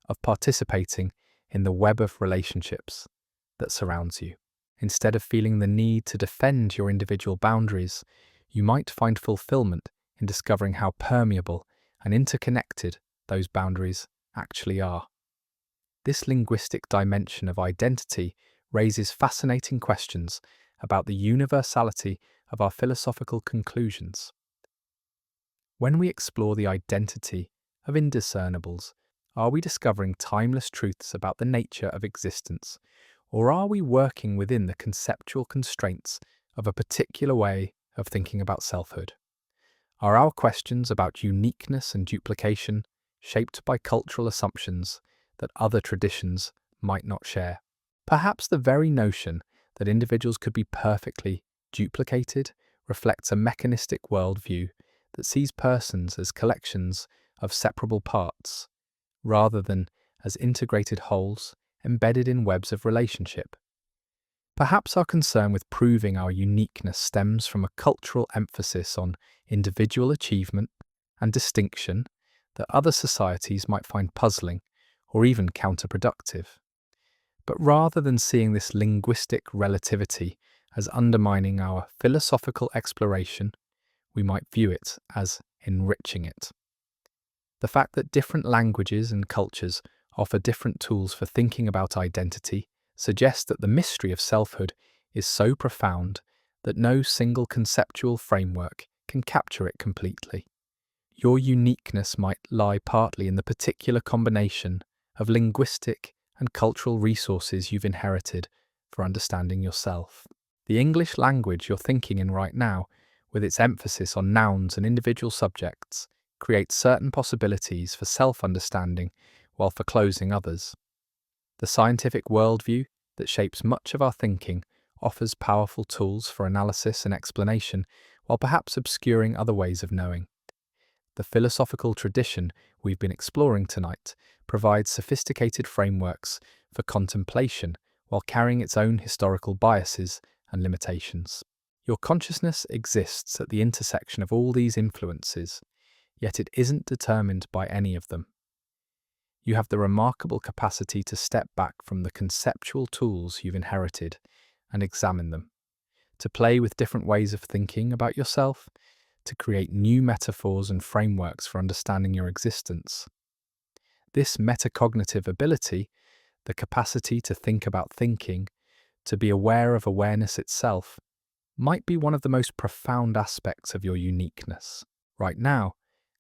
of participating in the web of relationships that surrounds you. Instead of feeling the need to defend your individual boundaries, you might find fulfillment in discovering how permeable and interconnected those boundaries actually are. This linguistic dimension of identity raises fascinating questions about the universality of our philosophical conclusions. When we explore the identity of indiscernibles, are we discovering timeless truths about the nature of existence, or are we working within the conceptual constraints of a particular way of thinking about selfhood? Are our questions about uniqueness and duplication shaped by cultural assumptions that other traditions might not share? Perhaps the very notion that individuals could be perfectly duplicated reflects a mechanistic worldview that sees persons as collections of separable parts, rather than as integrated wholes embedded in webs of relationship. Perhaps our concern with proving our uniqueness stems from a cultural emphasis on individual achievement and distinction that other societies might find puzzling or even counterproductive. But rather than seeing this linguistic relativity as undermining our philosophical exploration, we might view it as enriching it. The fact that different languages and cultures offer different tools for thinking about identity suggests that the mystery of selfhood is so profound that no single conceptual framework can capture it completely. Your uniqueness might lie partly in the particular combination of linguistic and cultural resources you've inherited for understanding yourself. The English language you're thinking in right now, with its emphasis on nouns and individual subjects, creates certain possibilities for self-understanding while foreclosing others. The scientific worldview that shapes much of our thinking offers powerful tools for analysis and explanation, while perhaps obscuring other ways of knowing. The philosophical tradition we've been exploring tonight provides sophisticated frameworks for contemplation while carrying its own historical biases and limitations. Your consciousness exists at the intersection of all these influences, yet it isn't determined by any of them. You have the remarkable capacity to step back from the conceptual tools you've inherited and examine them, to play with different ways of thinking about yourself, to create new metaphors and frameworks for understanding your existence. This metacognitive ability, the capacity to think about thinking, to be aware of awareness itself, might be one of the most profound aspects of your uniqueness. Right now,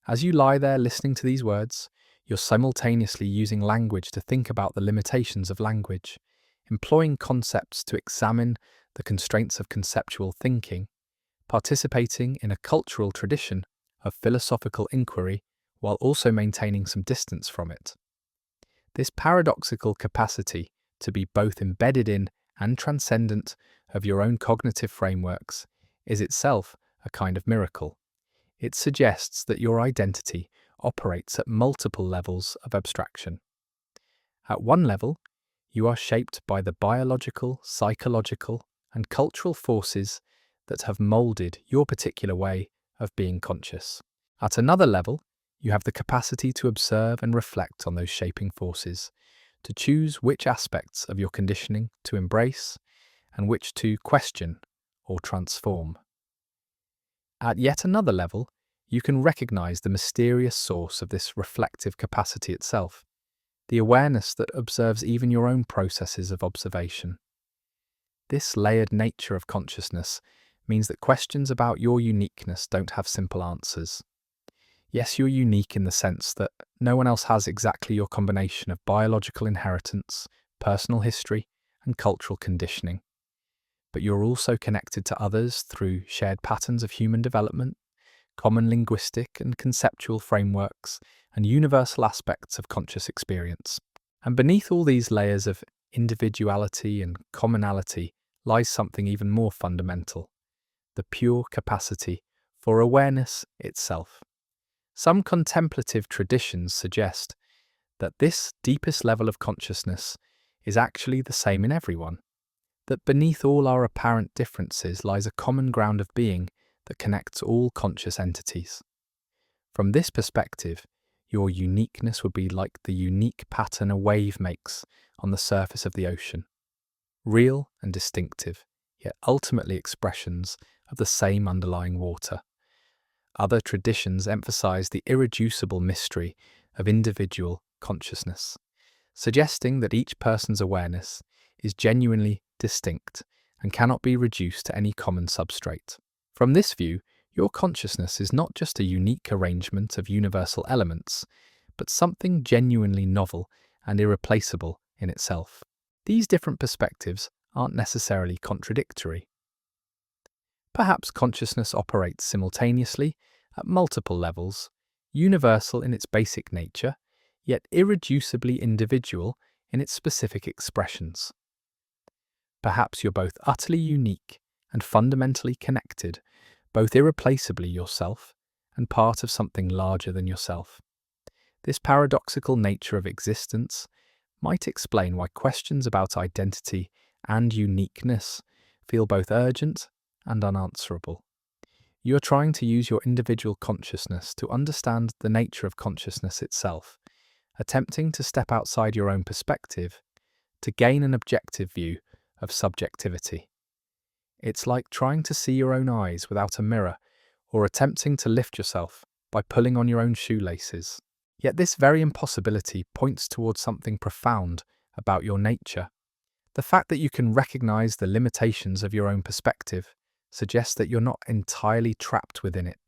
as you lie there listening to these words, you're simultaneously using language to think about the limitations of language, employing concepts to examine the constraints of conceptual thinking, participating in a cultural tradition of philosophical inquiry while also maintaining some distance from it. This paradoxical capacity to be both embedded in and transcendent of your own cognitive frameworks is itself a kind of miracle. It suggests that your identity operates at multiple levels of abstraction. At one level, you are shaped by the biological, psychological, and cultural forces that have molded your particular way of being conscious. At another level, you have the capacity to observe and reflect on those shaping forces, to choose which aspects of your conditioning to embrace and which to question or transform. At yet another level, you can recognize the mysterious source of this reflective capacity itself, the awareness that observes even your own processes of observation. This layered nature of consciousness means that questions about your uniqueness don't have simple answers. Yes, you're unique in the sense that no one else has exactly your combination of biological inheritance, personal history, and cultural conditioning. But you're also connected to others through shared patterns of human development, common linguistic and conceptual frameworks, and universal aspects of conscious experience. And beneath all these layers of individuality and commonality lies something even more fundamental: the pure capacity for awareness itself. Some contemplative traditions suggest that this deepest level of consciousness is actually the same in everyone, that beneath all our apparent differences lies a common ground of being that connects all conscious entities. From this perspective, your uniqueness would be like the unique pattern a wave makes on the surface of the ocean, real and distinctive, yet ultimately expressions of the same underlying water. Other traditions emphasize the irreducible mystery of individual consciousness, suggesting that each person's awareness is genuinely distinct and cannot be reduced to any common substrate. From this view, your consciousness is not just a unique arrangement of universal elements, but something genuinely novel and irreplaceable in itself. These different perspectives aren't necessarily contradictory. Perhaps consciousness operates simultaneously at multiple levels, universal in its basic nature, yet irreducibly individual in its specific expressions. Perhaps you're both utterly unique and fundamentally connected, both irreplaceably yourself and part of something larger than yourself. This paradoxical nature of existence might explain why questions about identity and uniqueness feel both urgent and unanswerable. You are trying to use your individual consciousness to understand the nature of consciousness itself, attempting to step outside your own perspective to gain an objective view of subjectivity. It's like trying to see your own eyes without a mirror, or attempting to lift yourself by pulling on your own shoelaces. Yet this very impossibility points towards something profound about your nature. The fact that you can recognize the limitations of your own perspective suggests that you're not entirely trapped within it.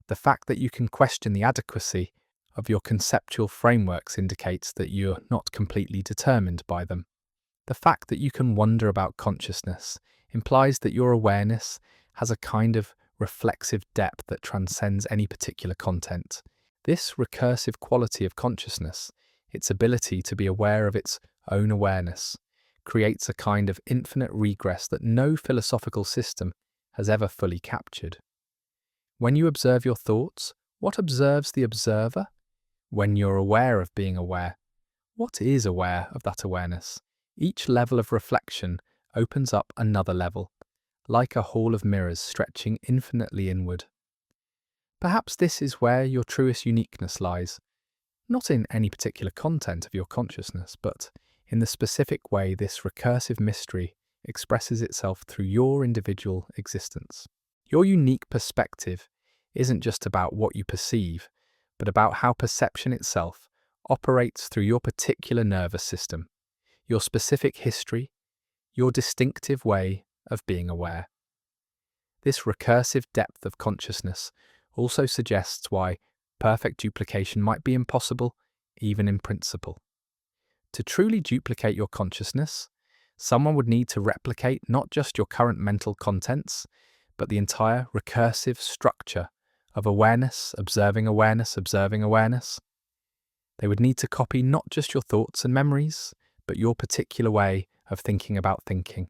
The fact that you can question the adequacy of your conceptual frameworks indicates that you're not completely determined by them. The fact that you can wonder about consciousness implies that your awareness has a kind of reflexive depth that transcends any particular content. This recursive quality of consciousness, its ability to be aware of its own awareness, creates a kind of infinite regress that no philosophical system has ever fully captured. When you observe your thoughts, what observes the observer? When you're aware of being aware, what is aware of that awareness? Each level of reflection opens up another level, like a hall of mirrors stretching infinitely inward. Perhaps this is where your truest uniqueness lies, not in any particular content of your consciousness, but in the specific way this recursive mystery expresses itself through your individual existence. Your unique perspective isn't just about what you perceive, but about how perception itself operates through your particular nervous system, your specific history, your distinctive way of being aware. This recursive depth of consciousness also suggests why perfect duplication might be impossible, even in principle. To truly duplicate your consciousness, someone would need to replicate not just your current mental contents, but the entire recursive structure of awareness, observing awareness, observing awareness. They would need to copy not just your thoughts and memories, but your particular way of thinking about thinking,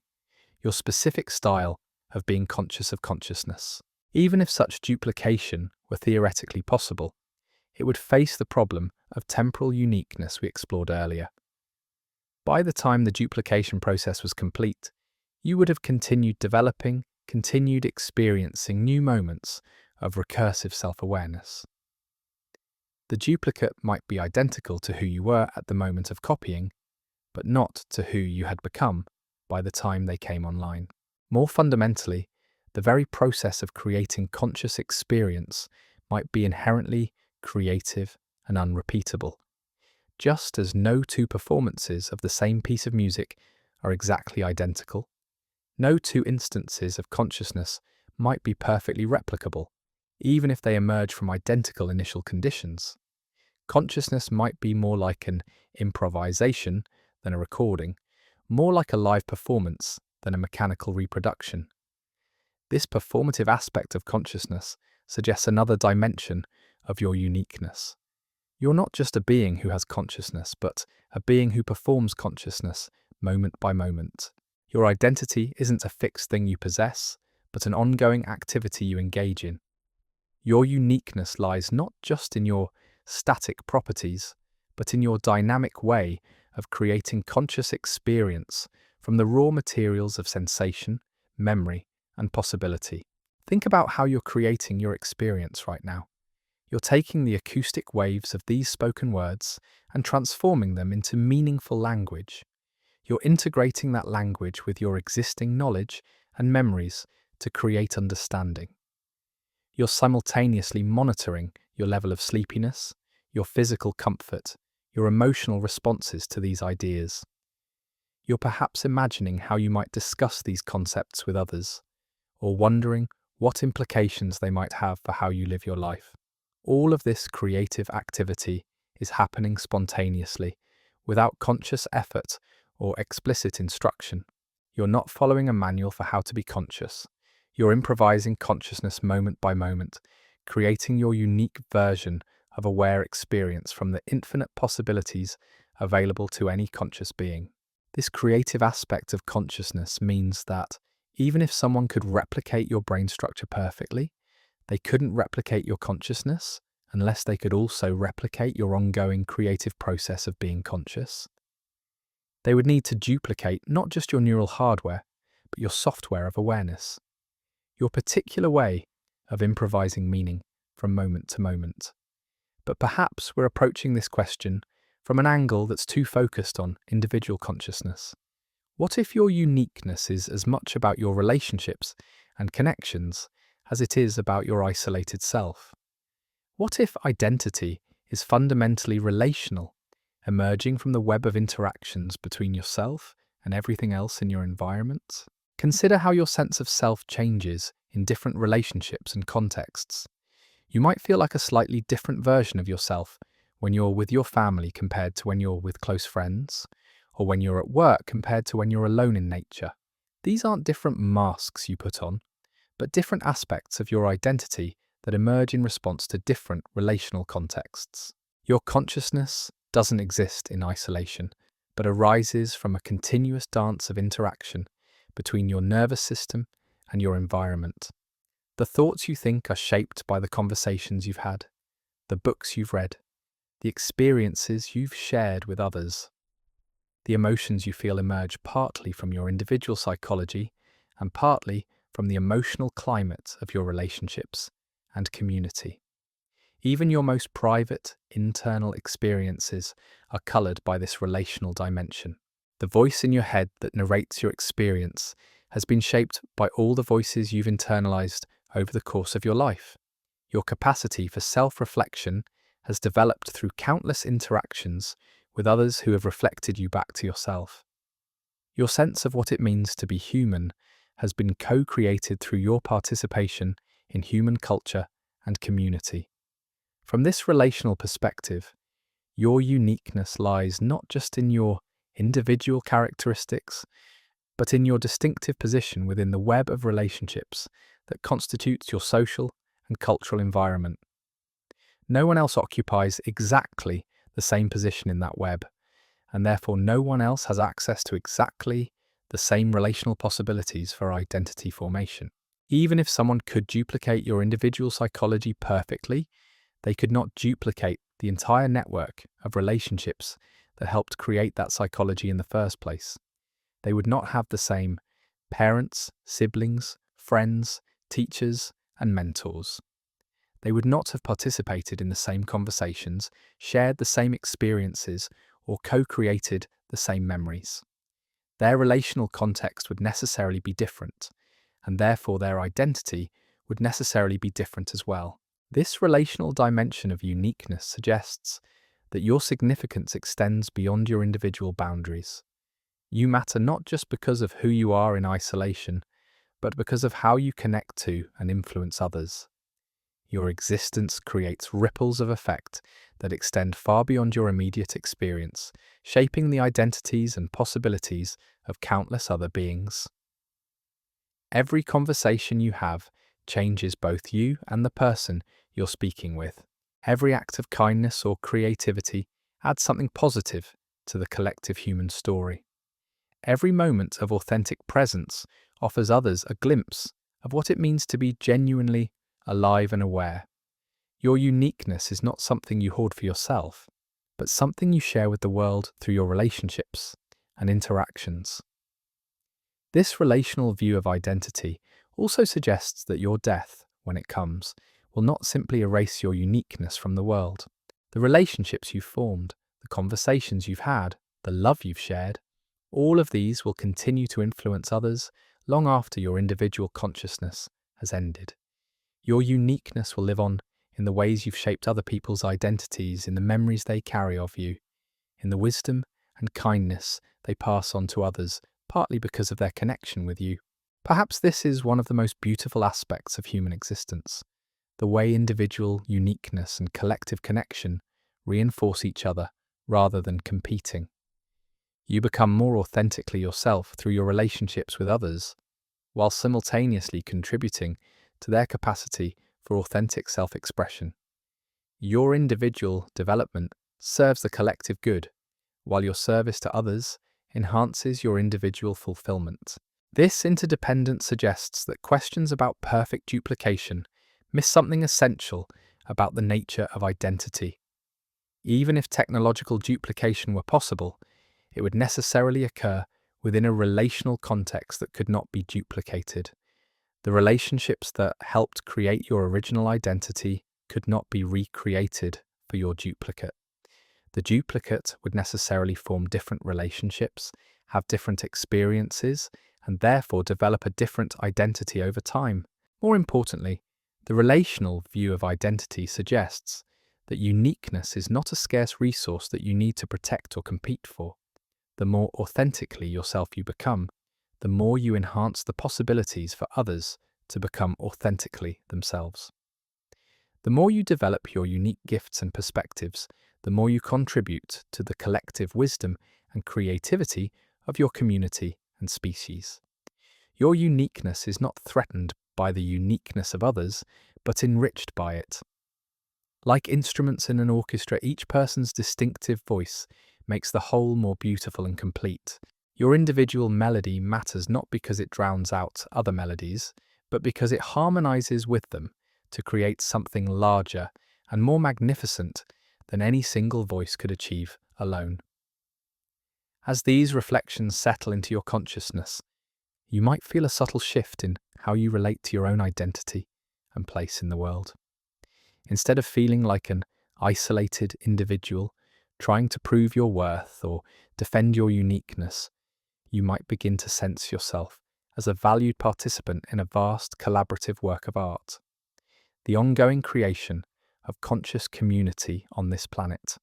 your specific style of being conscious of consciousness. Even if such duplication were theoretically possible, it would face the problem of temporal uniqueness we explored earlier. By the time the duplication process was complete, you would have continued developing, continued experiencing new moments of recursive self-awareness. The duplicate might be identical to who you were at the moment of copying, but not to who you had become by the time they came online. More fundamentally, the very process of creating conscious experience might be inherently creative and unrepeatable. Just as no two performances of the same piece of music are exactly identical, no two instances of consciousness might be perfectly replicable, even if they emerge from identical initial conditions. Consciousness might be more like an improvisation than a recording, more like a live performance than a mechanical reproduction. This performative aspect of consciousness suggests another dimension of your uniqueness. You're not just a being who has consciousness, but a being who performs consciousness moment by moment. Your identity isn't a fixed thing you possess, but an ongoing activity you engage in. Your uniqueness lies not just in your static properties, but in your dynamic way of creating conscious experience from the raw materials of sensation, memory, and possibility. Think about how you're creating your experience right now. You're taking the acoustic waves of these spoken words and transforming them into meaningful language. You're integrating that language with your existing knowledge and memories to create understanding. You're simultaneously monitoring your level of sleepiness, your physical comfort, your emotional responses to these ideas. You're perhaps imagining how you might discuss these concepts with others, or wondering what implications they might have for how you live your life. All of this creative activity is happening spontaneously, without conscious effort or explicit instruction. You're not following a manual for how to be conscious. You're improvising consciousness moment by moment, creating your unique version of aware experience from the infinite possibilities available to any conscious being. This creative aspect of consciousness means that even if someone could replicate your brain structure perfectly, they couldn't replicate your consciousness unless they could also replicate your ongoing creative process of being conscious. They would need to duplicate not just your neural hardware, but your software of awareness, your particular way of improvising meaning from moment to moment. But perhaps we're approaching this question from an angle that's too focused on individual consciousness. What if your uniqueness is as much about your relationships and connections as it is about your isolated self? What if identity is fundamentally relational, emerging from the web of interactions between yourself and everything else in your environment? Consider how your sense of self changes in different relationships and contexts. You might feel like a slightly different version of yourself when you're with your family compared to when you're with close friends, or when you're at work compared to when you're alone in nature. These aren't different masks you put on, but different aspects of your identity that emerge in response to different relational contexts. Your consciousness doesn't exist in isolation, but arises from a continuous dance of interaction between your nervous system and your environment. The thoughts you think are shaped by the conversations you've had, the books you've read, the experiences you've shared with others. The emotions you feel emerge partly from your individual psychology and partly from the emotional climate of your relationships and community. Even your most private, internal experiences are coloured by this relational dimension. The voice in your head that narrates your experience has been shaped by all the voices you've internalized over the course of your life. Your capacity for self-reflection has developed through countless interactions with others who have reflected you back to yourself. Your sense of what it means to be human has been co-created through your participation in human culture and community. From this relational perspective, your uniqueness lies not just in your individual characteristics, but in your distinctive position within the web of relationships that constitutes your social and cultural environment. No one else occupies exactly the same position in that web, and therefore no one else has access to exactly the same relational possibilities for identity formation. Even if someone could duplicate your individual psychology perfectly, they could not duplicate the entire network of relationships that helped create that psychology in the first place. They would not have the same parents, siblings, friends, teachers, and mentors. They would not have participated in the same conversations, shared the same experiences, or co-created the same memories. Their relational context would necessarily be different, and therefore their identity would necessarily be different as well. This relational dimension of uniqueness suggests that your significance extends beyond your individual boundaries. You matter not just because of who you are in isolation, but because of how you connect to and influence others. Your existence creates ripples of effect that extend far beyond your immediate experience, shaping the identities and possibilities of countless other beings. Every conversation you have changes both you and the person you're speaking with. Every act of kindness or creativity adds something positive to the collective human story. Every moment of authentic presence offers others a glimpse of what it means to be genuinely alive and aware. Your uniqueness is not something you hoard for yourself, but something you share with the world through your relationships and interactions. This relational view of identity also suggests that your death, when it comes, will not simply erase your uniqueness from the world. The relationships you've formed, the conversations you've had, the love you've shared, all of these will continue to influence others long after your individual consciousness has ended. Your uniqueness will live on in the ways you've shaped other people's identities, in the memories they carry of you, in the wisdom and kindness they pass on to others, partly because of their connection with you. Perhaps this is one of the most beautiful aspects of human existence, the way individual uniqueness and collective connection reinforce each other rather than competing. You become more authentically yourself through your relationships with others, while simultaneously contributing to their capacity for authentic self-expression. Your individual development serves the collective good, while your service to others enhances your individual fulfillment. This interdependence suggests that questions about perfect duplication miss something essential about the nature of identity. Even if technological duplication were possible, it would necessarily occur within a relational context that could not be duplicated. The relationships that helped create your original identity could not be recreated for your duplicate. The duplicate would necessarily form different relationships, have different experiences, and therefore develop a different identity over time. More importantly, the relational view of identity suggests that uniqueness is not a scarce resource that you need to protect or compete for. The more authentically yourself you become, the more you enhance the possibilities for others to become authentically themselves. The more you develop your unique gifts and perspectives, the more you contribute to the collective wisdom and creativity of your community and species. Your uniqueness is not threatened by the uniqueness of others, but enriched by it. Like instruments in an orchestra, each person's distinctive voice makes the whole more beautiful and complete. Your individual melody matters not because it drowns out other melodies, but because it harmonizes with them to create something larger and more magnificent than any single voice could achieve alone. As these reflections settle into your consciousness, you might feel a subtle shift in how you relate to your own identity and place in the world. Instead of feeling like an isolated individual trying to prove your worth or defend your uniqueness, you might begin to sense yourself as a valued participant in a vast collaborative work of art, the ongoing creation of conscious community on this planet.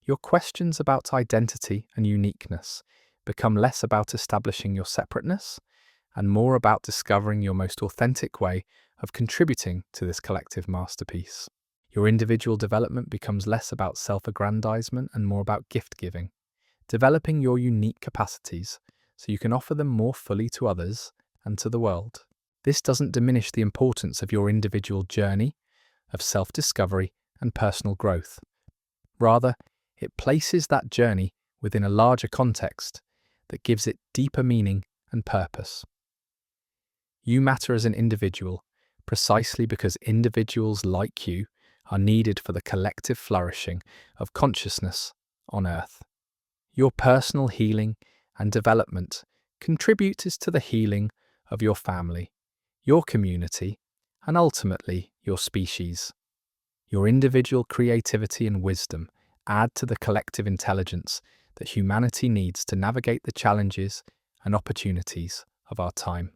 Your questions about identity and uniqueness become less about establishing your separateness and more about discovering your most authentic way of contributing to this collective masterpiece. Your individual development becomes less about self-aggrandizement and more about gift-giving, developing your unique capacities so you can offer them more fully to others and to the world. This doesn't diminish the importance of your individual journey of self-discovery and personal growth. Rather, it places that journey within a larger context that gives it deeper meaning and purpose. You matter as an individual precisely because individuals like you are needed for the collective flourishing of consciousness on Earth. Your personal healing and development contributes to the healing of your family, your community, and ultimately your species. Your individual creativity and wisdom add to the collective intelligence that humanity needs to navigate the challenges and opportunities of our time.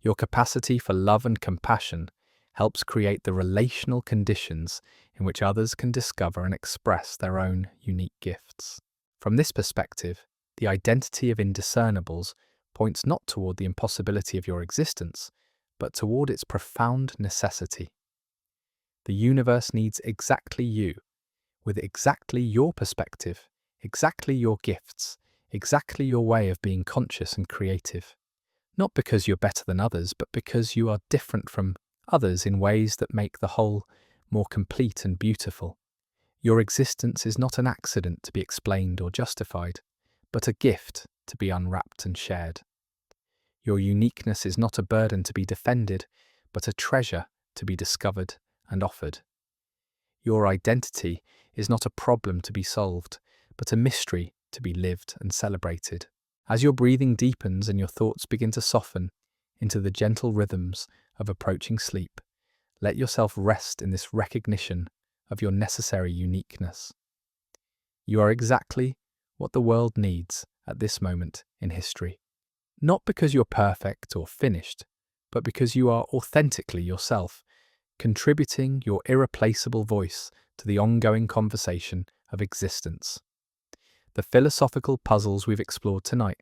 Your capacity for love and compassion helps create the relational conditions in which others can discover and express their own unique gifts. From this perspective, the identity of indiscernibles points not toward the impossibility of your existence, but toward its profound necessity. The universe needs exactly you, with exactly your perspective, exactly your gifts, exactly your way of being conscious and creative. Not because you're better than others, but because you are different from others in ways that make the whole more complete and beautiful. Your existence is not an accident to be explained or justified, but a gift to be unwrapped and shared. Your uniqueness is not a burden to be defended, but a treasure to be discovered and offered. Your identity is not a problem to be solved, but a mystery to be lived and celebrated. As your breathing deepens and your thoughts begin to soften into the gentle rhythms of approaching sleep, let yourself rest in this recognition of your necessary uniqueness. You are exactly what the world needs at this moment in history. Not because you're perfect or finished, but because you are authentically yourself, contributing your irreplaceable voice to the ongoing conversation of existence. The philosophical puzzles we've explored tonight,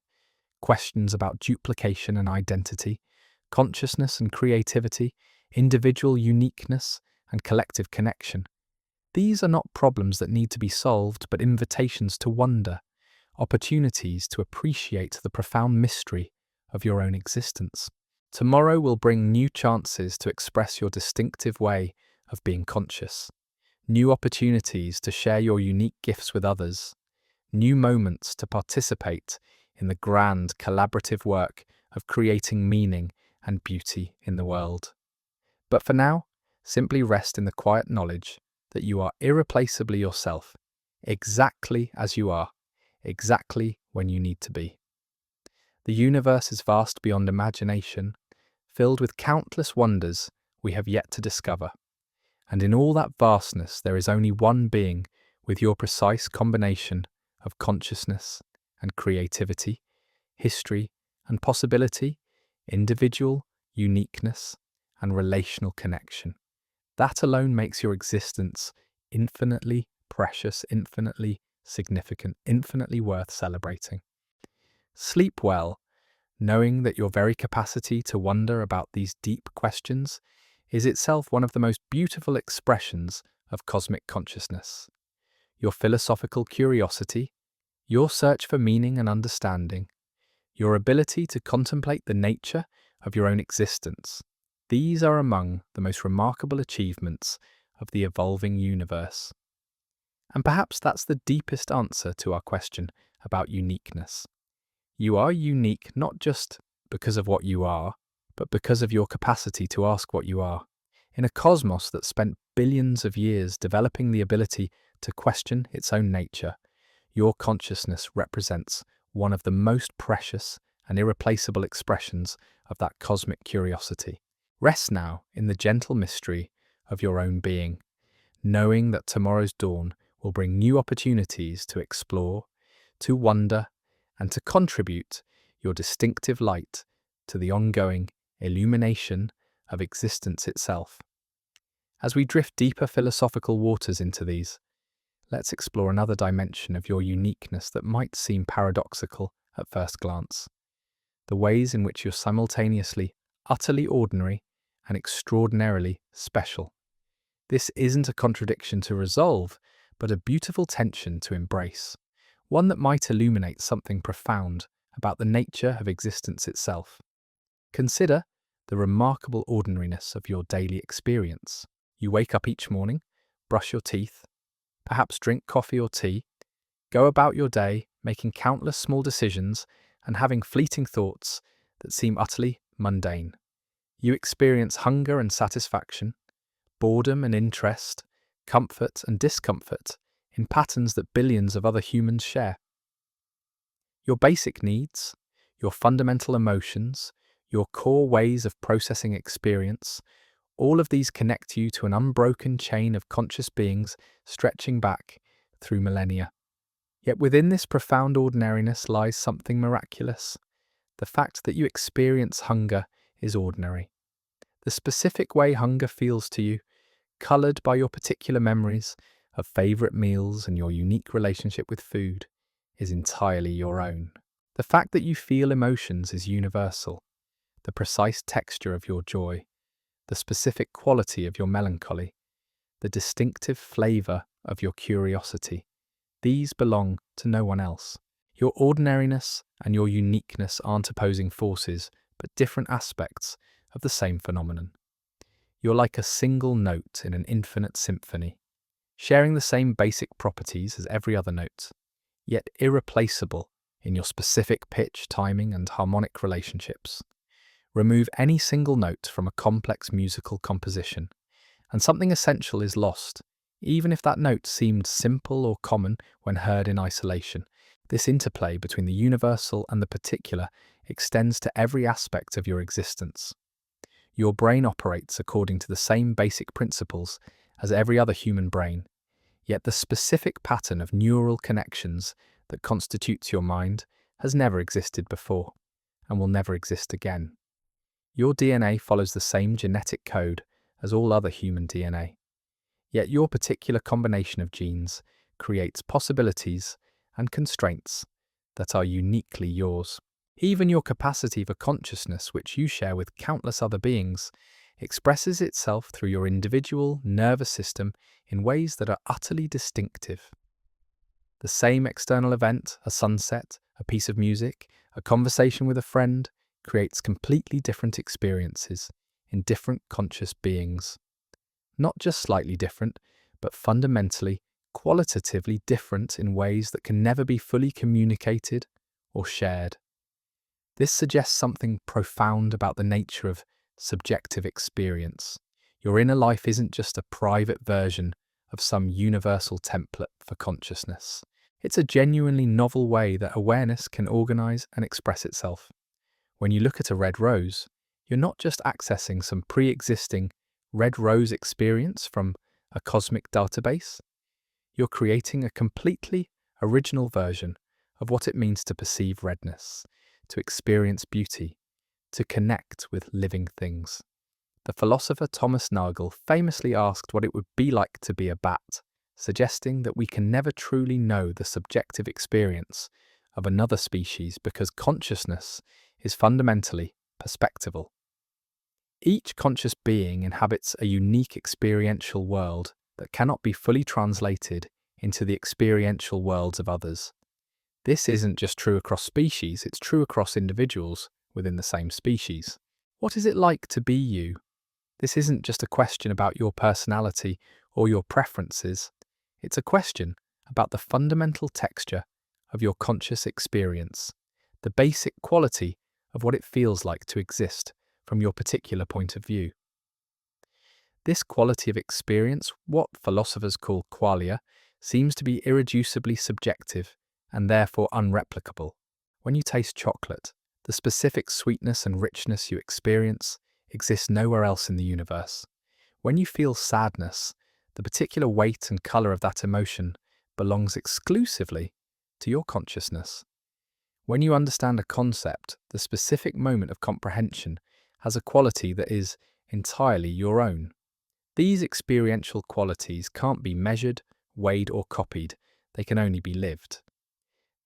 questions about duplication and identity, consciousness and creativity, individual uniqueness and collective connection. These are not problems that need to be solved, but invitations to wonder, opportunities to appreciate the profound mystery of your own existence. Tomorrow will bring new chances to express your distinctive way of being conscious, new opportunities to share your unique gifts with others, new moments to participate in the grand collaborative work of creating meaning and beauty in the world. But for now, simply rest in the quiet knowledge that you are irreplaceably yourself, exactly as you are, exactly when you need to be. The universe is vast beyond imagination, filled with countless wonders we have yet to discover. And in all that vastness, there is only one being with your precise combination of consciousness and creativity, history and possibility, individual uniqueness and relational connection. That alone makes your existence infinitely precious, infinitely significant, infinitely worth celebrating. Sleep well, knowing that your very capacity to wonder about these deep questions is itself one of the most beautiful expressions of cosmic consciousness. Your philosophical curiosity, your search for meaning and understanding, your ability to contemplate the nature of your own existence, these are among the most remarkable achievements of the evolving universe. And perhaps that's the deepest answer to our question about uniqueness. You are unique not just because of what you are, but because of your capacity to ask what you are. In a cosmos that spent billions of years developing the ability to question its own nature, your consciousness represents one of the most precious and irreplaceable expressions of that cosmic curiosity. Rest now in the gentle mystery of your own being, knowing that tomorrow's dawn will bring new opportunities to explore, to wonder, and to contribute your distinctive light to the ongoing illumination of existence itself. As we drift deeper philosophical waters into these, let's explore another dimension of your uniqueness that might seem paradoxical at first glance. The ways in which you're simultaneously utterly ordinary and extraordinarily special. This isn't a contradiction to resolve, but a beautiful tension to embrace, one that might illuminate something profound about the nature of existence itself. Consider the remarkable ordinariness of your daily experience. You wake up each morning, brush your teeth, perhaps drink coffee or tea, go about your day making countless small decisions and having fleeting thoughts that seem utterly mundane. You experience hunger and satisfaction, boredom and interest, comfort and discomfort in patterns that billions of other humans share. Your basic needs, your fundamental emotions, your core ways of processing experience, all of these connect you to an unbroken chain of conscious beings stretching back through millennia. Yet within this profound ordinariness lies something miraculous. The fact that you experience hunger is ordinary. The specific way hunger feels to you, coloured by your particular memories of favourite meals and your unique relationship with food, is entirely your own. The fact that you feel emotions is universal. The precise texture of your joy, the specific quality of your melancholy, the distinctive flavour of your curiosity, these belong to no one else. Your ordinariness and your uniqueness aren't opposing forces, but different aspects of the same phenomenon. You're like a single note in an infinite symphony, sharing the same basic properties as every other note, yet irreplaceable in your specific pitch, timing, and harmonic relationships. Remove any single note from a complex musical composition, and something essential is lost, even if that note seemed simple or common when heard in isolation. This interplay between the universal and the particular extends to every aspect of your existence. Your brain operates according to the same basic principles as every other human brain, yet the specific pattern of neural connections that constitutes your mind has never existed before and will never exist again. Your DNA follows the same genetic code as all other human DNA, yet your particular combination of genes creates possibilities and constraints that are uniquely yours. Even your capacity for consciousness, which you share with countless other beings, expresses itself through your individual nervous system in ways that are utterly distinctive. The same external event, a sunset, a piece of music, a conversation with a friend, creates completely different experiences in different conscious beings. Not just slightly different, but fundamentally, qualitatively different in ways that can never be fully communicated or shared. This suggests something profound about the nature of subjective experience. Your inner life isn't just a private version of some universal template for consciousness. It's a genuinely novel way that awareness can organize and express itself. When you look at a red rose, you're not just accessing some pre-existing red rose experience from a cosmic database. You're creating a completely original version of what it means to perceive redness, to experience beauty, to connect with living things. The philosopher Thomas Nagel famously asked what it would be like to be a bat, suggesting that we can never truly know the subjective experience of another species because consciousness is fundamentally perspectival. Each conscious being inhabits a unique experiential world that cannot be fully translated into the experiential worlds of others. This isn't just true across species, it's true across individuals within the same species. What is it like to be you? This isn't just a question about your personality or your preferences. It's a question about the fundamental texture of your conscious experience, the basic quality of what it feels like to exist from your particular point of view. This quality of experience, what philosophers call qualia, seems to be irreducibly subjective and therefore unreplicable. When you taste chocolate, the specific sweetness and richness you experience exists nowhere else in the universe. When you feel sadness, the particular weight and colour of that emotion belongs exclusively to your consciousness. When you understand a concept, the specific moment of comprehension has a quality that is entirely your own. These experiential qualities can't be measured, weighed, or copied. They can only be lived.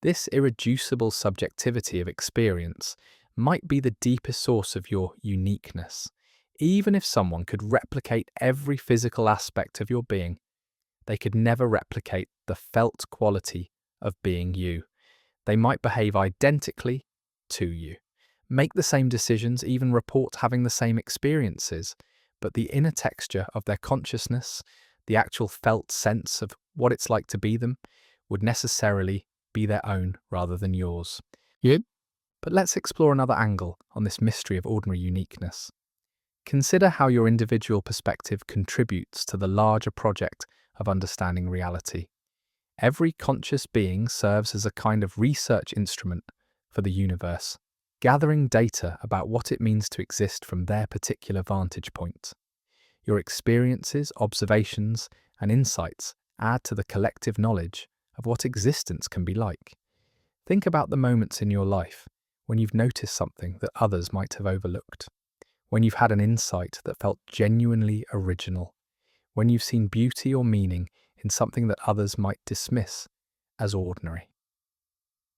This irreducible subjectivity of experience might be the deepest source of your uniqueness. Even if someone could replicate every physical aspect of your being, they could never replicate the felt quality of being you. They might behave identically to you, make the same decisions, even report having the same experiences, but the inner texture of their consciousness, the actual felt sense of what it's like to be them, would necessarily be their own rather than yours. But let's explore another angle on this mystery of ordinary uniqueness. Consider how your individual perspective contributes to the larger project of understanding reality. Every conscious being serves as a kind of research instrument for the universe, gathering data about what it means to exist from their particular vantage point. Your experiences, observations, and insights add to the collective knowledge of what existence can be like. Think about the moments in your life when you've noticed something that others might have overlooked, when you've had an insight that felt genuinely original, when you've seen beauty or meaning in something that others might dismiss as ordinary.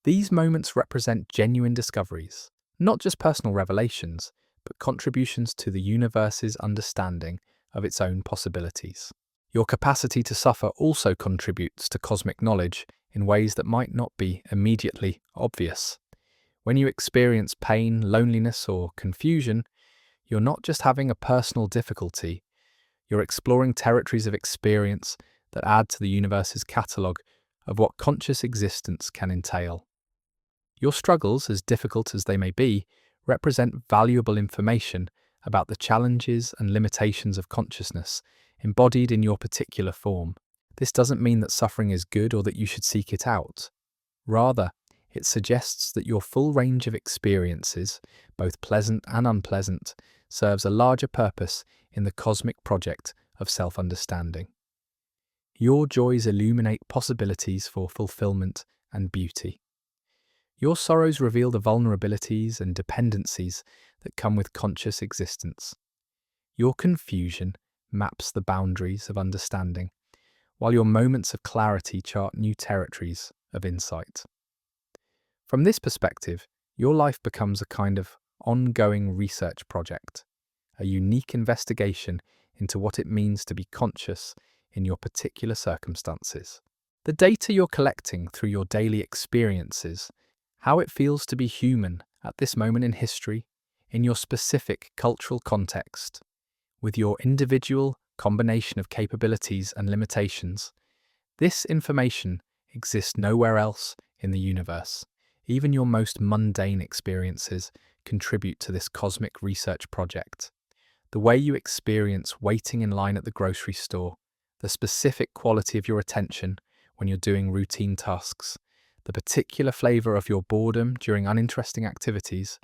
These moments represent genuine discoveries, not just personal revelations, but contributions to the universe's understanding of its own possibilities. Your capacity to suffer also contributes to cosmic knowledge in ways that might not be immediately obvious. When you experience pain, loneliness, or confusion, you're not just having a personal difficulty, you're exploring territories of experience that add to the universe's catalogue of what conscious existence can entail. Your struggles, as difficult as they may be, represent valuable information about the challenges and limitations of consciousness embodied in your particular form. This doesn't mean that suffering is good or that you should seek it out. Rather, it suggests that your full range of experiences, both pleasant and unpleasant, serves a larger purpose in the cosmic project of self-understanding. Your joys illuminate possibilities for fulfillment and beauty. Your sorrows reveal the vulnerabilities and dependencies that come with conscious existence. Your confusion maps the boundaries of understanding, while your moments of clarity chart new territories of insight. From this perspective, your life becomes a kind of ongoing research project, a unique investigation into what it means to be conscious in your particular circumstances. The data you're collecting through your daily experiences, how it feels to be human at this moment in history, in your specific cultural context, with your individual combination of capabilities and limitations, this information exists nowhere else in the universe. Even your most mundane experiences contribute to this cosmic research project. The way you experience waiting in line at the grocery store, the specific quality of your attention when you're doing routine tasks, the particular flavor of your boredom during uninteresting activities,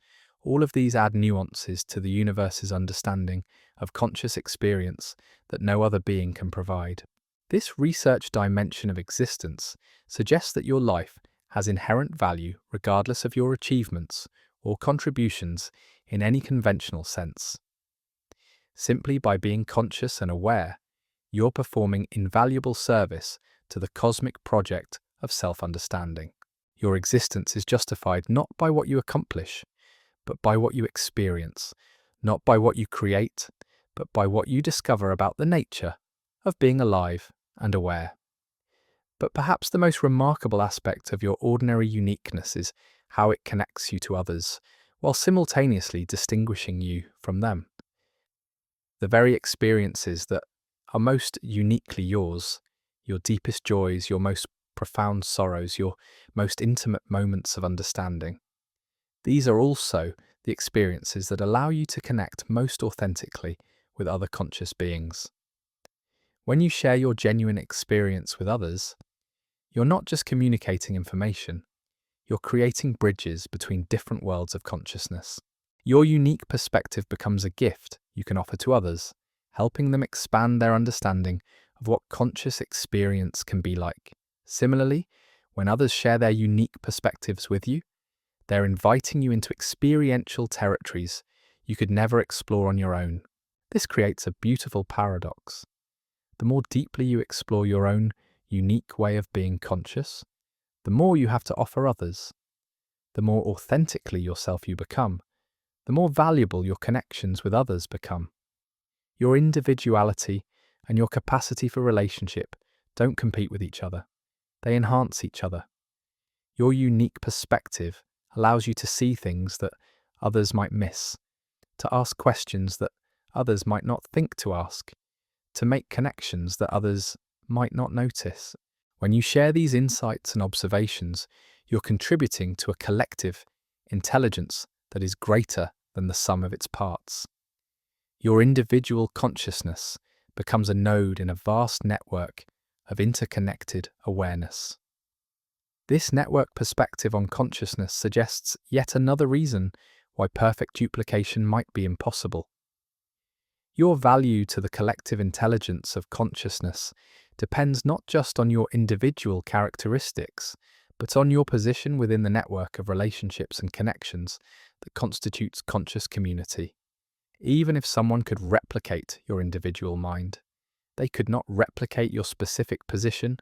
all of these add nuances to the universe's understanding of conscious experience that no other being can provide. This research dimension of existence suggests that your life has inherent value regardless of your achievements or contributions in any conventional sense. Simply by being conscious and aware, you're performing invaluable service to the cosmic project of self-understanding. Your existence is justified not by what you accomplish, but by what you experience, not by what you create, but by what you discover about the nature of being alive and aware. But perhaps the most remarkable aspect of your ordinary uniqueness is how it connects you to others, while simultaneously distinguishing you from them. The very experiences that are most uniquely yours, your deepest joys, your most profound sorrows, your most intimate moments of understanding, these are also the experiences that allow you to connect most authentically with other conscious beings. When you share your genuine experience with others, you're not just communicating information, you're creating bridges between different worlds of consciousness. Your unique perspective becomes a gift you can offer to others, helping them expand their understanding of what conscious experience can be like. Similarly, when others share their unique perspectives with you, they're inviting you into experiential territories you could never explore on your own. This creates a beautiful paradox. The more deeply you explore your own unique way of being conscious, the more you have to offer others. The more authentically yourself you become, the more valuable your connections with others become. Your individuality and your capacity for relationship don't compete with each other. They enhance each other. Your unique perspective allows you to see things that others might miss, to ask questions that others might not think to ask, to make connections that others might not notice. When you share these insights and observations, you're contributing to a collective intelligence that is greater than the sum of its parts. Your individual consciousness becomes a node in a vast network of interconnected awareness. This network perspective on consciousness suggests yet another reason why perfect duplication might be impossible. Your value to the collective intelligence of consciousness depends not just on your individual characteristics, but on your position within the network of relationships and connections that constitutes conscious community. Even if someone could replicate your individual mind, they could not replicate your specific position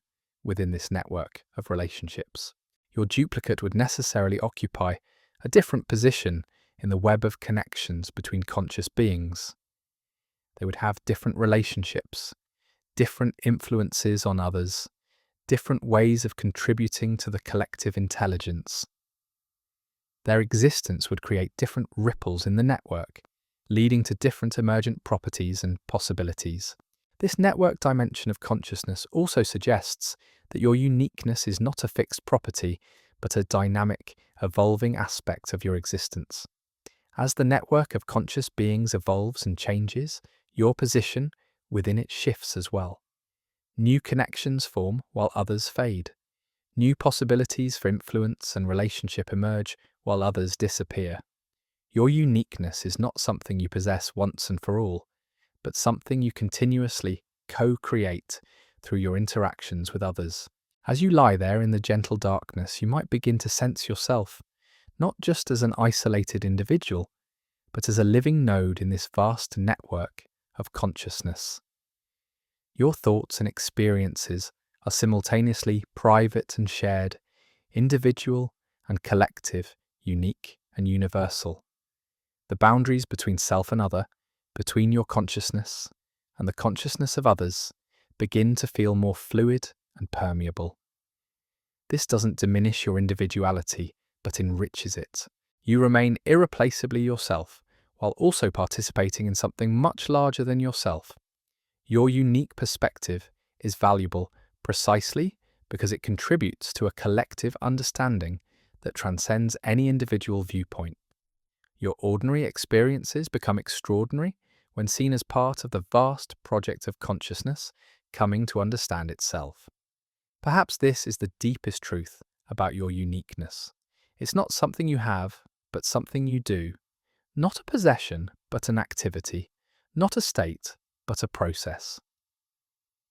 within this network of relationships. Your duplicate would necessarily occupy a different position in the web of connections between conscious beings. They would have different relationships, different influences on others, different ways of contributing to the collective intelligence. Their existence would create different ripples in the network, leading to different emergent properties and possibilities. This network dimension of consciousness also suggests that your uniqueness is not a fixed property, but a dynamic, evolving aspect of your existence. As the network of conscious beings evolves and changes, your position within it shifts as well. New connections form while others fade. New possibilities for influence and relationship emerge while others disappear. Your uniqueness is not something you possess once and for all, but something you continuously co-create through your interactions with others. As you lie there in the gentle darkness, you might begin to sense yourself, not just as an isolated individual, but as a living node in this vast network of consciousness. Your thoughts and experiences are simultaneously private and shared, individual and collective, unique and universal. The boundaries between self and other, between your consciousness and the consciousness of others, begin to feel more fluid and permeable. This doesn't diminish your individuality, but enriches it. You remain irreplaceably yourself, while also participating in something much larger than yourself. Your unique perspective is valuable precisely because it contributes to a collective understanding that transcends any individual viewpoint. Your ordinary experiences become extraordinary when seen as part of the vast project of consciousness coming to understand itself. Perhaps this is the deepest truth about your uniqueness. It's not something you have, but something you do. Not a possession, but an activity. Not a state, but a process.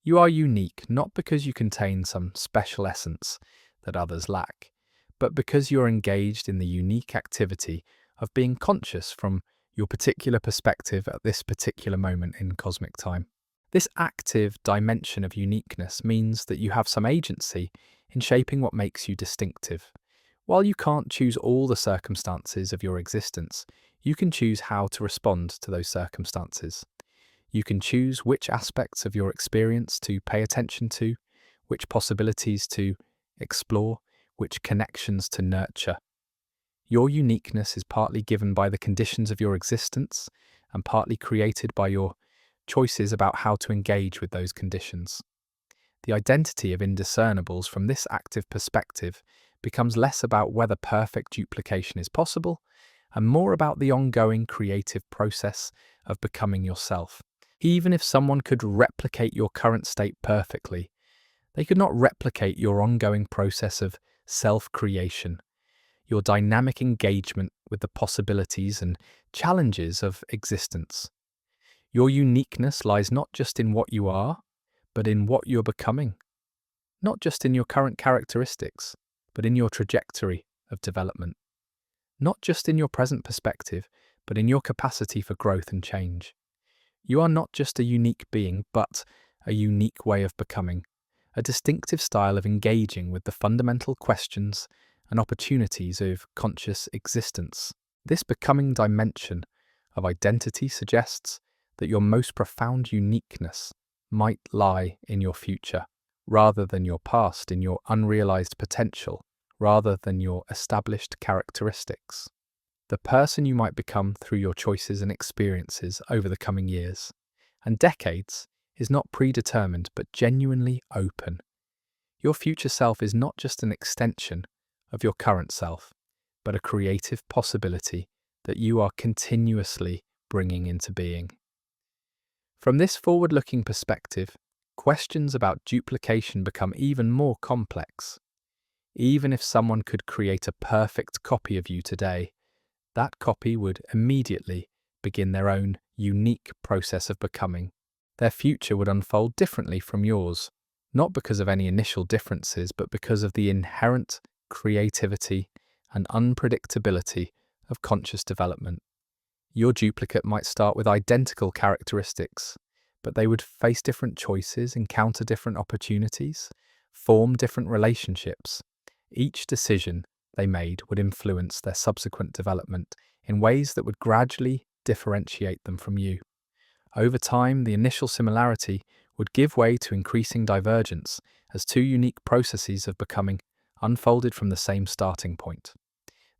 You are unique not because you contain some special essence that others lack, but because you're engaged in the unique activity of being conscious from your particular perspective at this particular moment in cosmic time. This active dimension of uniqueness means that you have some agency in shaping what makes you distinctive. While you can't choose all the circumstances of your existence, you can choose how to respond to those circumstances. You can choose which aspects of your experience to pay attention to, which possibilities to explore, which connections to nurture. Your uniqueness is partly given by the conditions of your existence and partly created by your choices about how to engage with those conditions. The identity of indiscernibles from this active perspective becomes less about whether perfect duplication is possible and more about the ongoing creative process of becoming yourself. Even if someone could replicate your current state perfectly, they could not replicate your ongoing process of self-creation, your dynamic engagement with the possibilities and challenges of existence. Your uniqueness lies not just in what you are, but in what you're becoming. Not just in your current characteristics, but in your trajectory of development. Not just in your present perspective, but in your capacity for growth and change. You are not just a unique being, but a unique way of becoming, a distinctive style of engaging with the fundamental questions and opportunities of conscious existence. This becoming dimension of identity suggests that your most profound uniqueness might lie in your future, rather than your past, in your unrealized potential, rather than your established characteristics. The person you might become through your choices and experiences over the coming years and decades is not predetermined but genuinely open. Your future self is not just an extension of your current self, but a creative possibility that you are continuously bringing into being. From this forward-looking perspective, questions about duplication become even more complex. Even if someone could create a perfect copy of you today, that copy would immediately begin their own unique process of becoming. Their future would unfold differently from yours, not because of any initial differences, but because of the inherent creativity and unpredictability of conscious development. Your duplicate might start with identical characteristics, but they would face different choices, encounter different opportunities, form different relationships. Each decision they made would influence their subsequent development in ways that would gradually differentiate them from you. Over time, the initial similarity would give way to increasing divergence as two unique processes of becoming unfolded from the same starting point.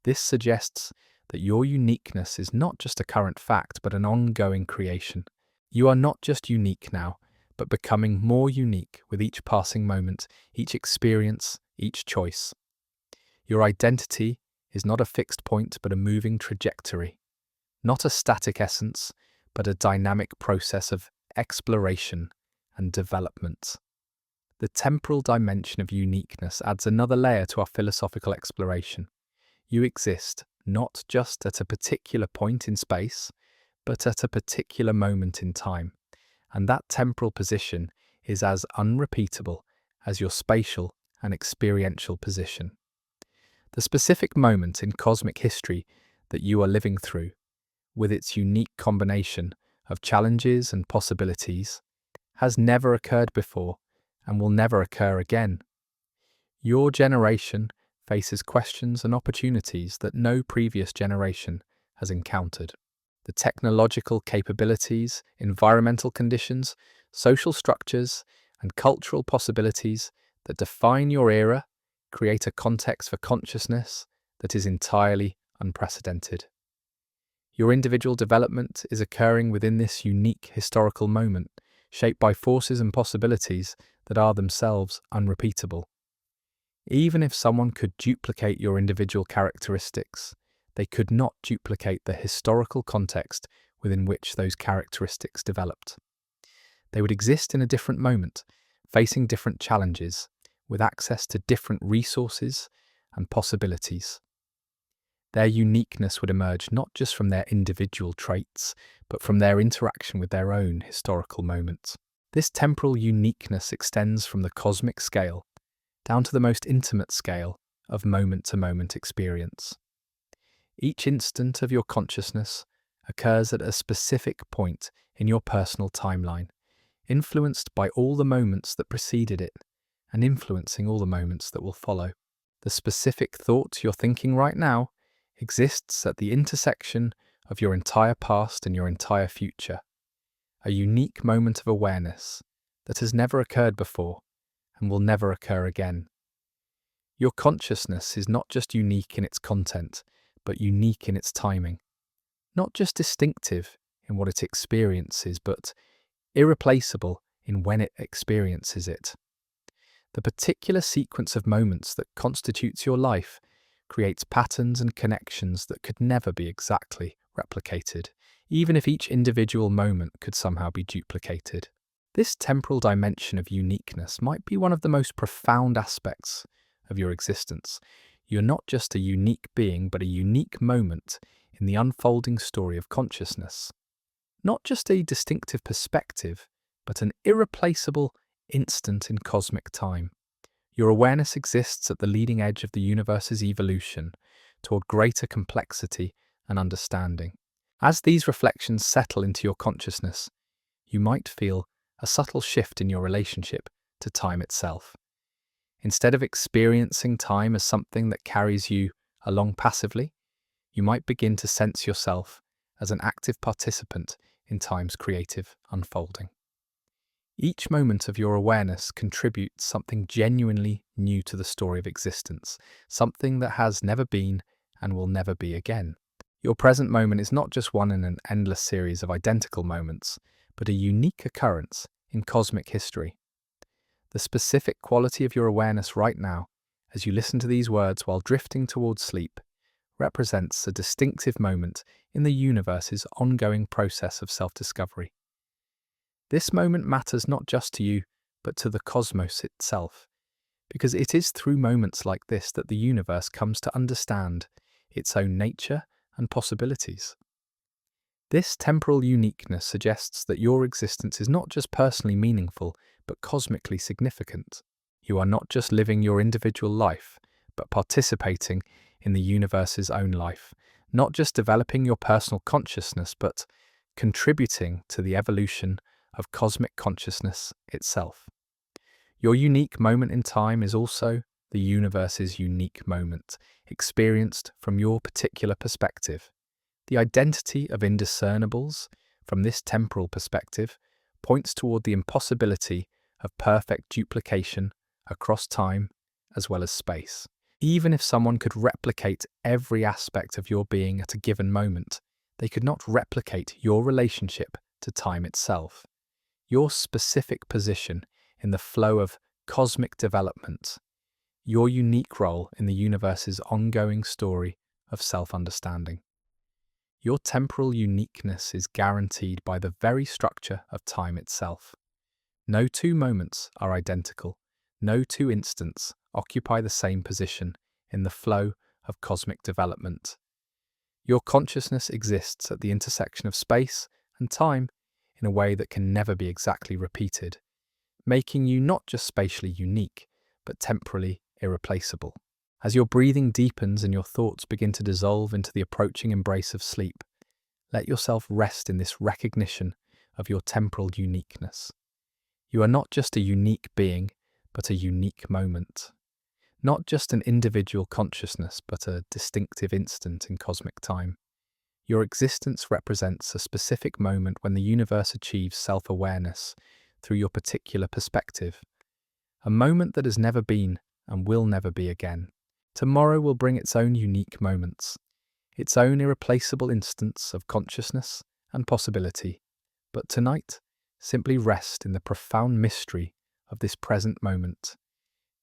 This suggests that your uniqueness is not just a current fact, but an ongoing creation. You are not just unique now, but becoming more unique with each passing moment, each experience, each choice. Your identity is not a fixed point, but a moving trajectory. Not a static essence, but a dynamic process of exploration and development. The temporal dimension of uniqueness adds another layer to our philosophical exploration. You exist not just at a particular point in space, but at a particular moment in time, and that temporal position is as unrepeatable as your spatial and experiential position. The specific moment in cosmic history that you are living through, with its unique combination of challenges and possibilities, has never occurred before and will never occur again. Your generation faces questions and opportunities that no previous generation has encountered. The technological capabilities, environmental conditions, social structures, and cultural possibilities that define your era create a context for consciousness that is entirely unprecedented. Your individual development is occurring within this unique historical moment, shaped by forces and possibilities that are themselves unrepeatable. Even if someone could duplicate your individual characteristics, they could not duplicate the historical context within which those characteristics developed. They would exist in a different moment, facing different challenges, with access to different resources and possibilities. Their uniqueness would emerge not just from their individual traits, but from their interaction with their own historical moments. This temporal uniqueness extends from the cosmic scale down to the most intimate scale of moment-to-moment experience. Each instant of your consciousness occurs at a specific point in your personal timeline, influenced by all the moments that preceded it and influencing all the moments that will follow. The specific thought you're thinking right now exists at the intersection of your entire past and your entire future, a unique moment of awareness that has never occurred before and will never occur again. Your consciousness is not just unique in its content, but unique in its timing. Not just distinctive in what it experiences, but irreplaceable in when it experiences it. The particular sequence of moments that constitutes your life creates patterns and connections that could never be exactly replicated, even if each individual moment could somehow be duplicated. This temporal dimension of uniqueness might be one of the most profound aspects of your existence. You're not just a unique being, but a unique moment in the unfolding story of consciousness. Not just a distinctive perspective, but an irreplaceable instant in cosmic time. Your awareness exists at the leading edge of the universe's evolution toward greater complexity and understanding. As these reflections settle into your consciousness, you might feel a subtle shift in your relationship to time itself. Instead of experiencing time as something that carries you along passively, you might begin to sense yourself as an active participant in time's creative unfolding. Each moment of your awareness contributes something genuinely new to the story of existence, something that has never been and will never be again. Your present moment is not just one in an endless series of identical moments, but a unique occurrence in cosmic history. The specific quality of your awareness right now, as you listen to these words while drifting towards sleep, represents a distinctive moment in the universe's ongoing process of self-discovery. This moment matters not just to you, but to the cosmos itself, because it is through moments like this that the universe comes to understand its own nature and possibilities. This temporal uniqueness suggests that your existence is not just personally meaningful, but cosmically significant. You are not just living your individual life, but participating in the universe's own life, not just developing your personal consciousness, but contributing to the evolution of cosmic consciousness itself. Your unique moment in time is also the universe's unique moment, experienced from your particular perspective. The identity of indiscernibles, from this temporal perspective, points toward the impossibility of perfect duplication across time as well as space. Even if someone could replicate every aspect of your being at a given moment, they could not replicate your relationship to time itself. Your specific position in the flow of cosmic development, your unique role in the universe's ongoing story of self-understanding. Your temporal uniqueness is guaranteed by the very structure of time itself. No two moments are identical, no two instants occupy the same position in the flow of cosmic development. Your consciousness exists at the intersection of space and time in a way that can never be exactly repeated, making you not just spatially unique, but temporally irreplaceable. As your breathing deepens and your thoughts begin to dissolve into the approaching embrace of sleep, let yourself rest in this recognition of your temporal uniqueness. You are not just a unique being, but a unique moment. Not just an individual consciousness, but a distinctive instant in cosmic time. Your existence represents a specific moment when the universe achieves self-awareness through your particular perspective. A moment that has never been and will never be again. Tomorrow will bring its own unique moments, its own irreplaceable instance of consciousness and possibility. But tonight, simply rest in the profound mystery of this present moment,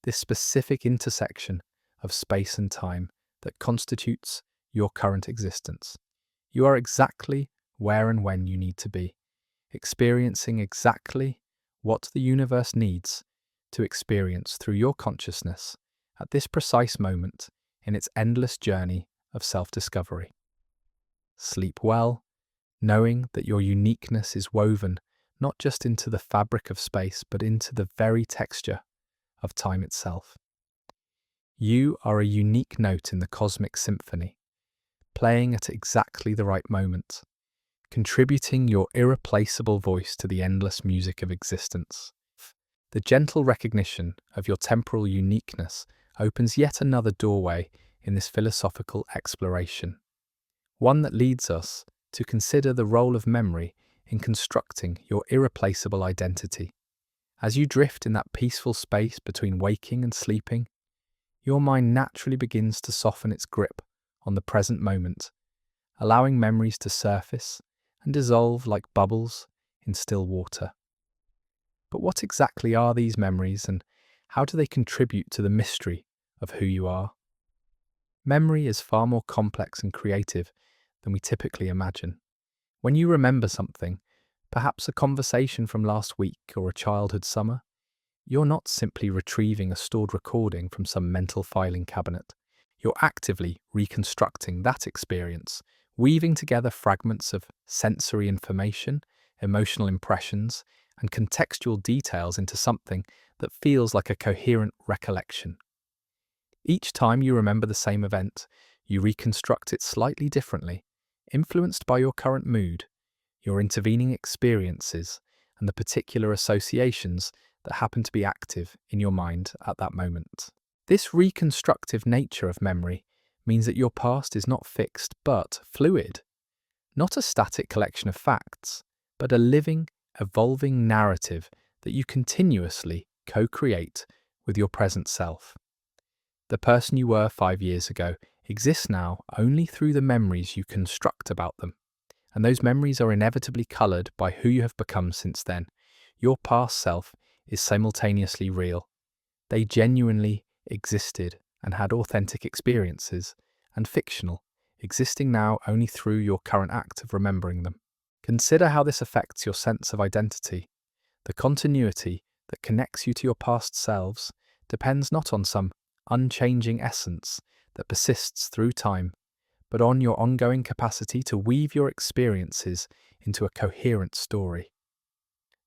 this specific intersection of space and time that constitutes your current existence. You are exactly where and when you need to be, experiencing exactly what the universe needs to experience through your consciousness at this precise moment in its endless journey of self-discovery. Sleep well, knowing that your uniqueness is woven not just into the fabric of space, but into the very texture of time itself. You are a unique note in the cosmic symphony, playing at exactly the right moment, contributing your irreplaceable voice to the endless music of existence. The gentle recognition of your temporal uniqueness opens yet another doorway in this philosophical exploration, one that leads us to consider the role of memory in constructing your irreplaceable identity. As you drift in that peaceful space between waking and sleeping, your mind naturally begins to soften its grip on the present moment, allowing memories to surface and dissolve like bubbles in still water. But what exactly are these memories, and how do they contribute to the mystery of who you are? Memory is far more complex and creative than we typically imagine. When you remember something, perhaps a conversation from last week or a childhood summer, you're not simply retrieving a stored recording from some mental filing cabinet. You're actively reconstructing that experience, weaving together fragments of sensory information, emotional impressions, and contextual details into something that feels like a coherent recollection. Each time you remember the same event, you reconstruct it slightly differently, influenced by your current mood, your intervening experiences, and the particular associations that happen to be active in your mind at that moment. This reconstructive nature of memory means that your past is not fixed but fluid, not a static collection of facts, but a living, evolving narrative that you continuously co-create with your present self. The person you were 5 years ago exists now only through the memories you construct about them, and those memories are inevitably coloured by who you have become since then. Your past self is simultaneously real. They genuinely existed and had authentic experiences, and fictional, existing now only through your current act of remembering them. Consider how this affects your sense of identity. The continuity that connects you to your past selves depends not on some unchanging essence that persists through time, but on your ongoing capacity to weave your experiences into a coherent story.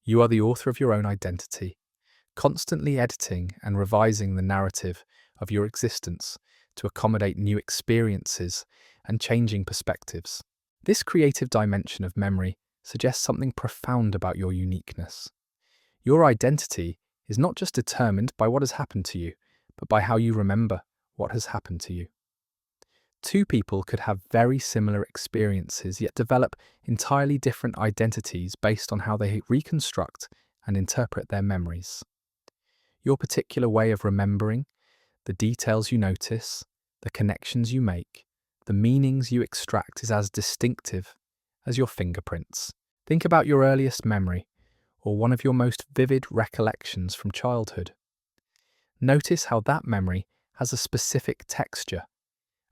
You are the author of your own identity, constantly editing and revising the narrative of your existence to accommodate new experiences and changing perspectives. This creative dimension of memory suggests something profound about your uniqueness. Your identity is not just determined by what has happened to you, but by how you remember what has happened to you. Two people could have very similar experiences, yet develop entirely different identities based on how they reconstruct and interpret their memories. Your particular way of remembering, the details you notice, the connections you make, the meanings you extract is as distinctive as your fingerprints. Think about your earliest memory, or one of your most vivid recollections from childhood. Notice how that memory has a specific texture,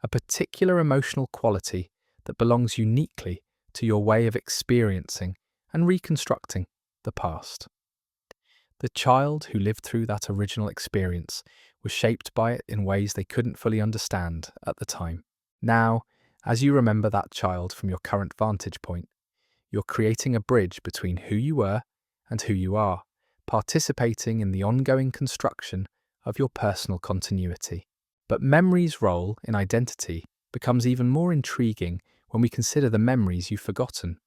a particular emotional quality that belongs uniquely to your way of experiencing and reconstructing the past. The child who lived through that original experience was shaped by it in ways they couldn't fully understand at the time. Now, as you remember that child from your current vantage point, you're creating a bridge between who you were and who you are, participating in the ongoing construction of your personal continuity. But memory's role in identity becomes even more intriguing when we consider the memories you've forgotten.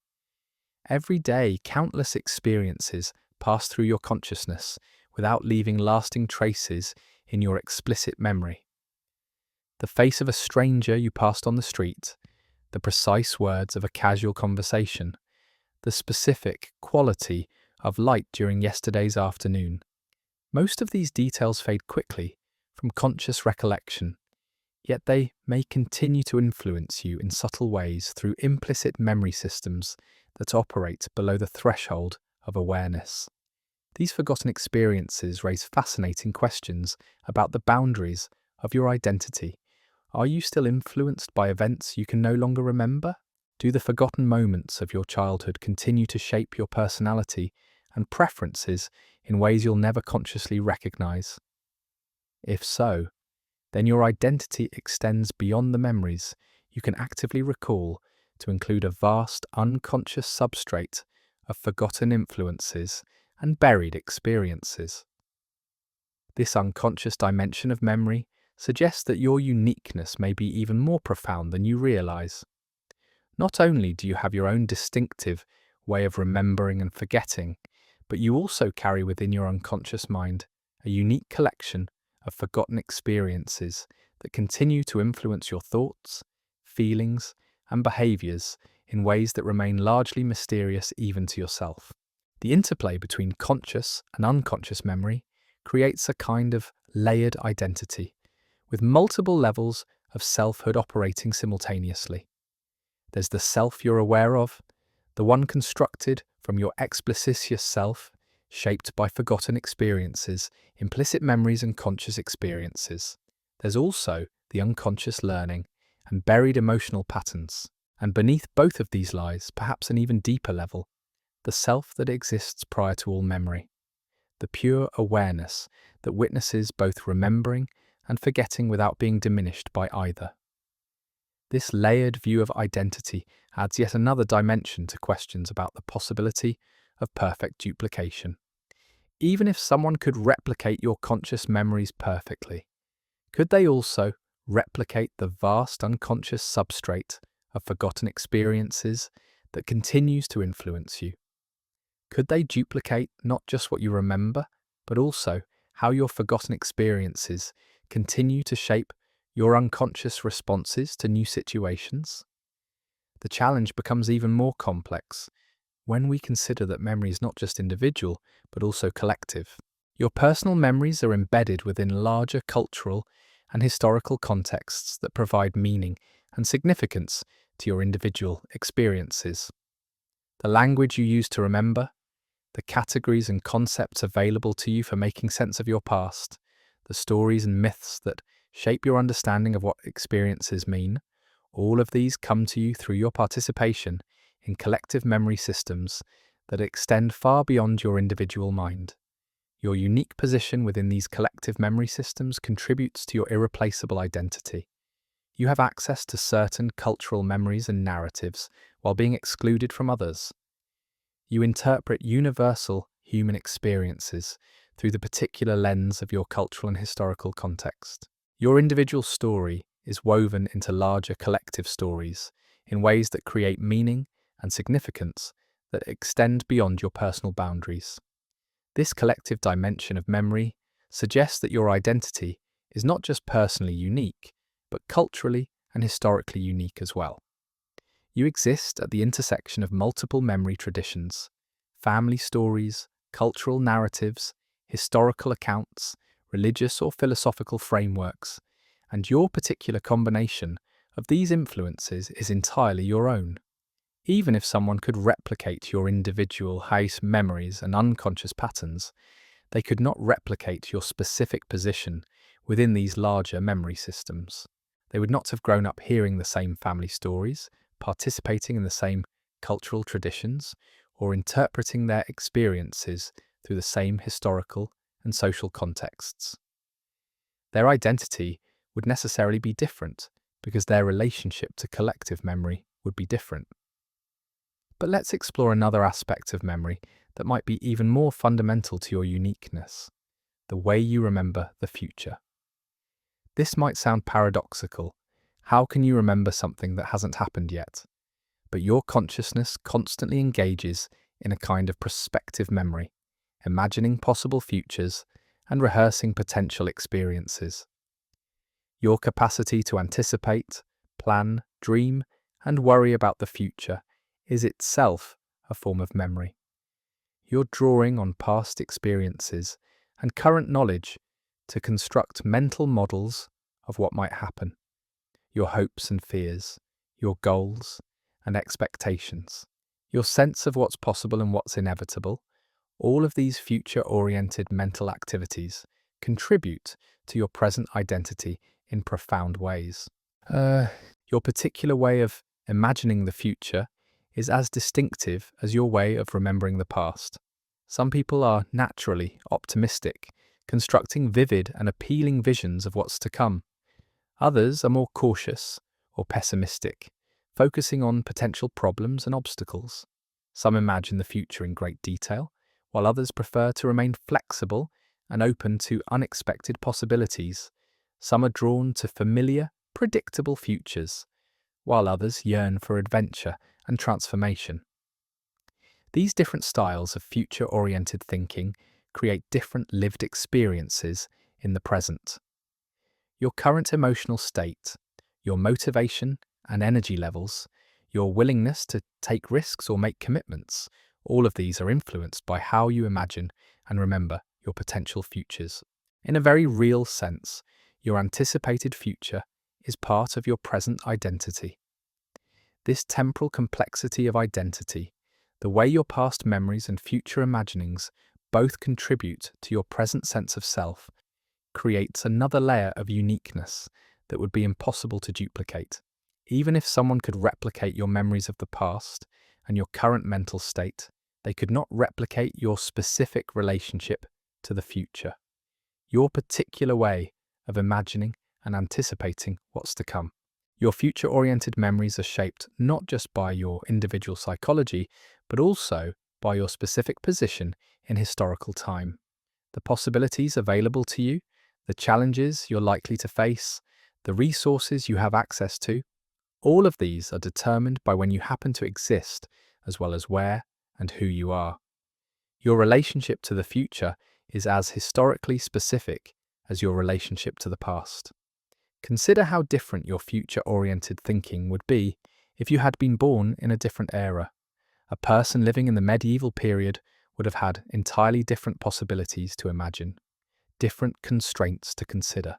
Every day, countless experiences pass through your consciousness without leaving lasting traces in your explicit memory. The face of a stranger you passed on the street, the precise words of a casual conversation, the specific quality of light during yesterday's afternoon. Most of these details fade quickly from conscious recollection, yet they may continue to influence you in subtle ways through implicit memory systems that operate below the threshold of awareness. These forgotten experiences raise fascinating questions about the boundaries of your identity. Are you still influenced by events you can no longer remember? Do the forgotten moments of your childhood continue to shape your personality and preferences in ways you'll never consciously recognize? If so, then your identity extends beyond the memories you can actively recall to include a vast unconscious substrate of forgotten influences and buried experiences. This unconscious dimension of memory suggests that your uniqueness may be even more profound than you realize. Not only do you have your own distinctive way of remembering and forgetting, but you also carry within your unconscious mind a unique collection of forgotten experiences that continue to influence your thoughts, feelings, and behaviors in ways that remain largely mysterious even to yourself. The interplay between conscious and unconscious memory creates a kind of layered identity, with multiple levels of selfhood operating simultaneously. There's the self you're aware of, the one constructed from your explicitious self, shaped by forgotten experiences, implicit memories, and conscious experiences. There's also the unconscious learning and buried emotional patterns. And beneath both of these lies, perhaps an even deeper level, the self that exists prior to all memory, the pure awareness that witnesses both remembering and forgetting without being diminished by either. This layered view of identity adds yet another dimension to questions about the possibility of perfect duplication. Even if someone could replicate your conscious memories perfectly, could they also replicate the vast unconscious substrate of forgotten experiences that continues to influence you? Could they duplicate not just what you remember, but also how your forgotten experiences continue to shape your unconscious responses to new situations? The challenge becomes even more complex when we consider that memory is not just individual, but also collective. Your personal memories are embedded within larger cultural and historical contexts that provide meaning and significance to your individual experiences. The language you use to remember, the categories and concepts available to you for making sense of your past, the stories and myths that shape your understanding of what experiences mean, all of these come to you through your participation in collective memory systems that extend far beyond your individual mind. Your unique position within these collective memory systems contributes to your irreplaceable identity. You have access to certain cultural memories and narratives while being excluded from others. You interpret universal human experiences through the particular lens of your cultural and historical context. Your individual story is woven into larger collective stories in ways that create meaning and significance that extend beyond your personal boundaries. This collective dimension of memory suggests that your identity is not just personally unique, but culturally and historically unique as well. You exist at the intersection of multiple memory traditions, family stories, cultural narratives, historical accounts, religious or philosophical frameworks, and your particular combination of these influences is entirely your own. Even if someone could replicate your individual house memories and unconscious patterns, they could not replicate your specific position within these larger memory systems. They would not have grown up hearing the same family stories, participating in the same cultural traditions, or interpreting their experiences through the same historical and social contexts. Their identity would necessarily be different because their relationship to collective memory would be different. But let's explore another aspect of memory that might be even more fundamental to your uniqueness: the way you remember the future. This might sound paradoxical. How can you remember something that hasn't happened yet? But your consciousness constantly engages in a kind of prospective memory, imagining possible futures and rehearsing potential experiences. Your capacity to anticipate, plan, dream, and worry about the future is itself a form of memory. You're drawing on past experiences and current knowledge to construct mental models of what might happen, your hopes and fears, your goals and expectations, your sense of what's possible and what's inevitable. All of these future-oriented mental activities contribute to your present identity in profound ways. Your particular way of imagining the future is as distinctive as your way of remembering the past. Some people are naturally optimistic, constructing vivid and appealing visions of what's to come. Others are more cautious or pessimistic, focusing on potential problems and obstacles. Some imagine the future in great detail, while others prefer to remain flexible and open to unexpected possibilities. Some are drawn to familiar, predictable futures, while others yearn for adventure and transformation. These different styles of future-oriented thinking create different lived experiences in the present. Your current emotional state, your motivation and energy levels, your willingness to take risks or make commitments, all of these are influenced by how you imagine and remember your potential futures. In a very real sense, your anticipated future is part of your present identity. This temporal complexity of identity, the way your past memories and future imaginings both contribute to your present sense of self, creates another layer of uniqueness that would be impossible to duplicate. Even if someone could replicate your memories of the past and your current mental state, they could not replicate your specific relationship to the future, your particular way of imagining and anticipating what's to come. Your future-oriented memories are shaped not just by your individual psychology, but also by your specific position in historical time. The possibilities available to you, the challenges you're likely to face, the resources you have access to, all of these are determined by when you happen to exist, as well as where and who you are. Your relationship to the future is as historically specific as your relationship to the past. Consider how different your future-oriented thinking would be if you had been born in a different era. A person living in the medieval period would have had entirely different possibilities to imagine, different constraints to consider,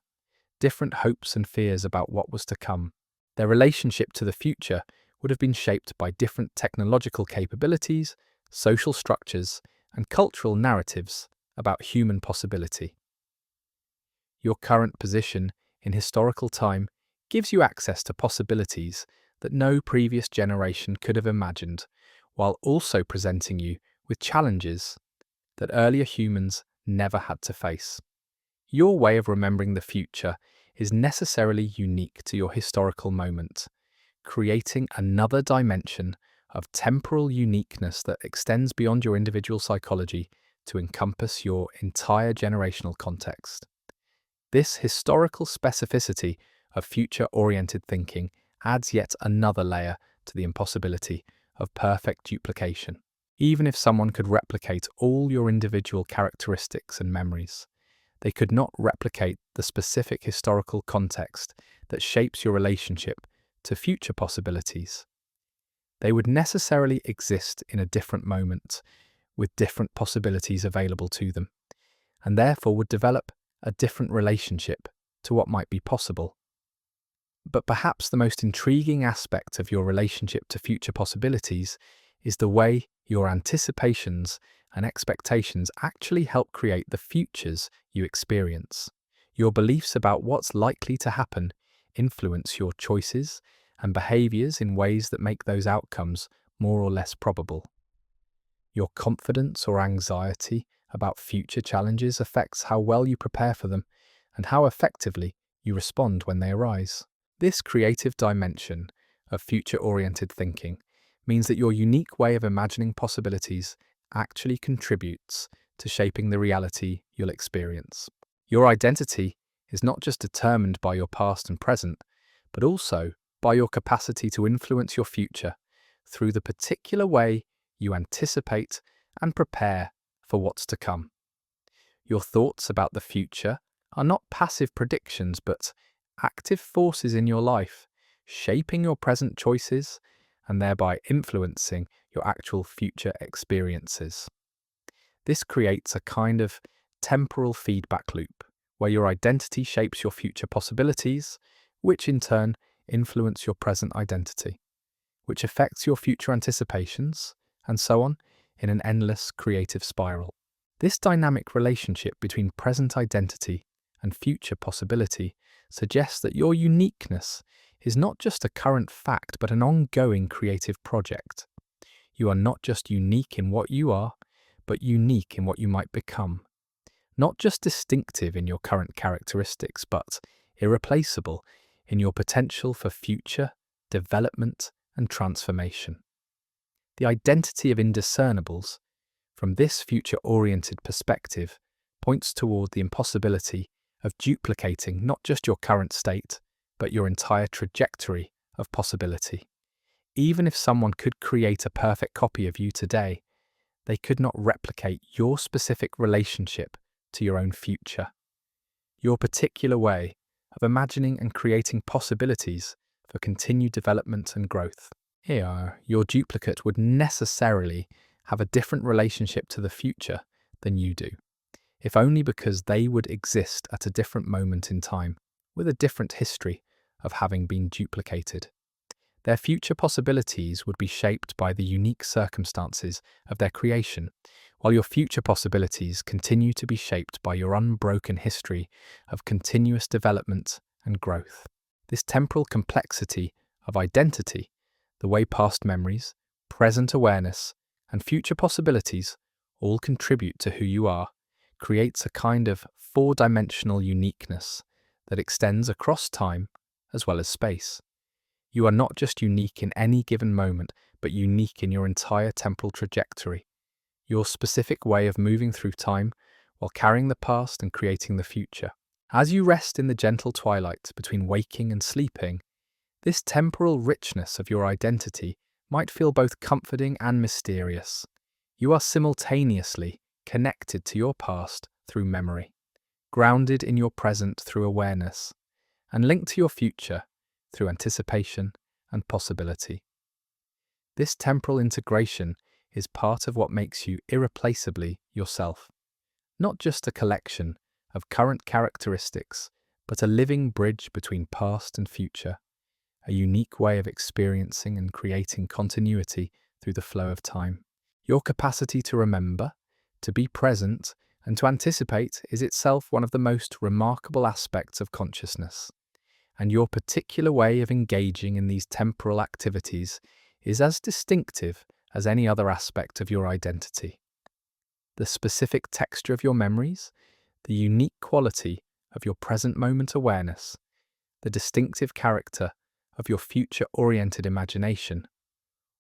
different hopes and fears about what was to come. Their relationship to the future would have been shaped by different technological capabilities, social structures, and cultural narratives about human possibility. Your current position in historical time gives you access to possibilities that no previous generation could have imagined, while also presenting you with challenges that earlier humans never had to face. Your way of remembering the future is necessarily unique to your historical moment, creating another dimension of temporal uniqueness that extends beyond your individual psychology to encompass your entire generational context. This historical specificity of future-oriented thinking adds yet another layer to the impossibility of perfect duplication. Even if someone could replicate all your individual characteristics and memories, they could not replicate the specific historical context that shapes your relationship to future possibilities. They would necessarily exist in a different moment, with different possibilities available to them, and therefore would develop a different relationship to what might be possible. But perhaps the most intriguing aspect of your relationship to future possibilities is the way your anticipations and expectations actually help create the futures you experience. Your beliefs about what's likely to happen influence your choices and behaviors in ways that make those outcomes more or less probable. Your confidence or anxiety about future challenges affects how well you prepare for them and how effectively you respond when they arise. This creative dimension of future-oriented thinking means that your unique way of imagining possibilities actually contributes to shaping the reality you'll experience. Your identity is not just determined by your past and present, but also by your capacity to influence your future through the particular way you anticipate and prepare for what's to come. Your thoughts about the future are not passive predictions, but active forces in your life, shaping your present choices and thereby influencing your actual future experiences. This creates a kind of temporal feedback loop where your identity shapes your future possibilities, which in turn influence your present identity, which affects your future anticipations, and so on in an endless creative spiral. This dynamic relationship between present identity and future possibility suggests that your uniqueness is not just a current fact, but an ongoing creative project. You are not just unique in what you are, but unique in what you might become. Not just distinctive in your current characteristics, but irreplaceable in your potential for future development and transformation. The identity of indiscernibles, from this future-oriented perspective, points toward the impossibility of duplicating not just your current state, but your entire trajectory of possibility. Even if someone could create a perfect copy of you today, they could not replicate your specific relationship to your own future. Your particular way of imagining and creating possibilities for continued development and growth. Here, your duplicate would necessarily have a different relationship to the future than you do, if only because they would exist at a different moment in time, with a different history of having been duplicated. Their future possibilities would be shaped by the unique circumstances of their creation, while your future possibilities continue to be shaped by your unbroken history of continuous development and growth. This temporal complexity of identity, the way past memories, present awareness, and future possibilities all contribute to who you are, creates a kind of four-dimensional uniqueness that extends across time as well as space. You are not just unique in any given moment, but unique in your entire temporal trajectory, your specific way of moving through time while carrying the past and creating the future. As you rest in the gentle twilight between waking and sleeping, this temporal richness of your identity might feel both comforting and mysterious. You are simultaneously connected to your past through memory, grounded in your present through awareness, and linked to your future through anticipation and possibility. This temporal integration is part of what makes you irreplaceably yourself, not just a collection of current characteristics, but a living bridge between past and future, a unique way of experiencing and creating continuity through the flow of time. Your capacity to remember, to be present, and to anticipate is itself one of the most remarkable aspects of consciousness. And your particular way of engaging in these temporal activities is as distinctive as any other aspect of your identity. The specific texture of your memories, the unique quality of your present moment awareness, the distinctive character of your future-oriented imagination,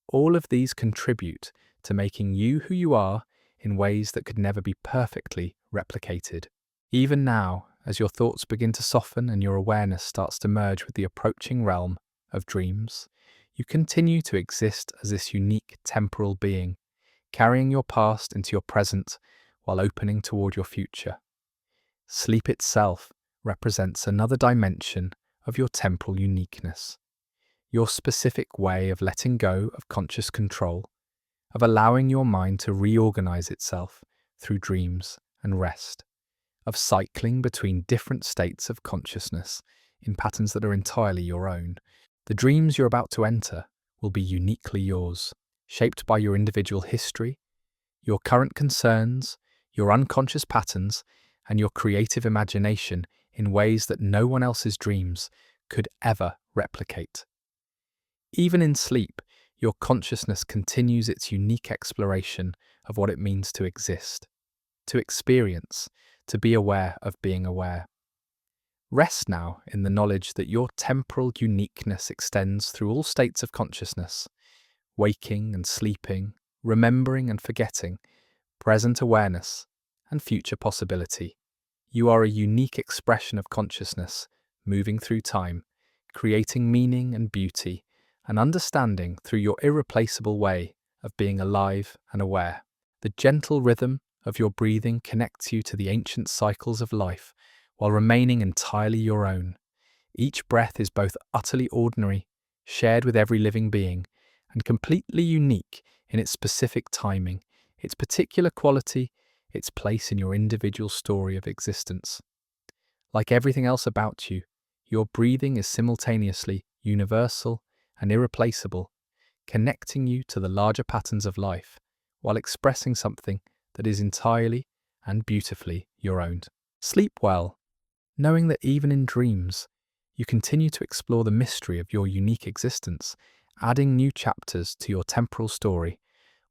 all of these contribute to making you who you are in ways that could never be perfectly replicated. Even now, as your thoughts begin to soften and your awareness starts to merge with the approaching realm of dreams, you continue to exist as this unique temporal being, carrying your past into your present while opening toward your future. Sleep itself represents another dimension of your temporal uniqueness, your specific way of letting go of conscious control, of allowing your mind to reorganize itself through dreams and rest, of cycling between different states of consciousness in patterns that are entirely your own. The dreams you're about to enter will be uniquely yours, shaped by your individual history, your current concerns, your unconscious patterns, and your creative imagination in ways that no one else's dreams could ever replicate. Even in sleep, your consciousness continues its unique exploration of what it means to exist. to experience, to be aware of being aware. Rest now in the knowledge that your temporal uniqueness extends through all states of consciousness, waking and sleeping, remembering and forgetting, present awareness, and future possibility. You are a unique expression of consciousness, moving through time, creating meaning and beauty, and understanding through your irreplaceable way of being alive and aware. The gentle rhythm of your breathing connects you to the ancient cycles of life while remaining entirely your own. Each breath is both utterly ordinary, shared with every living being, and completely unique in its specific timing, its particular quality, its place in your individual story of existence. Like everything else about you, your breathing is simultaneously universal and irreplaceable, connecting you to the larger patterns of life, while expressing something that is entirely and beautifully your own. Sleep well, knowing that even in dreams, you continue to explore the mystery of your unique existence, adding new chapters to your temporal story,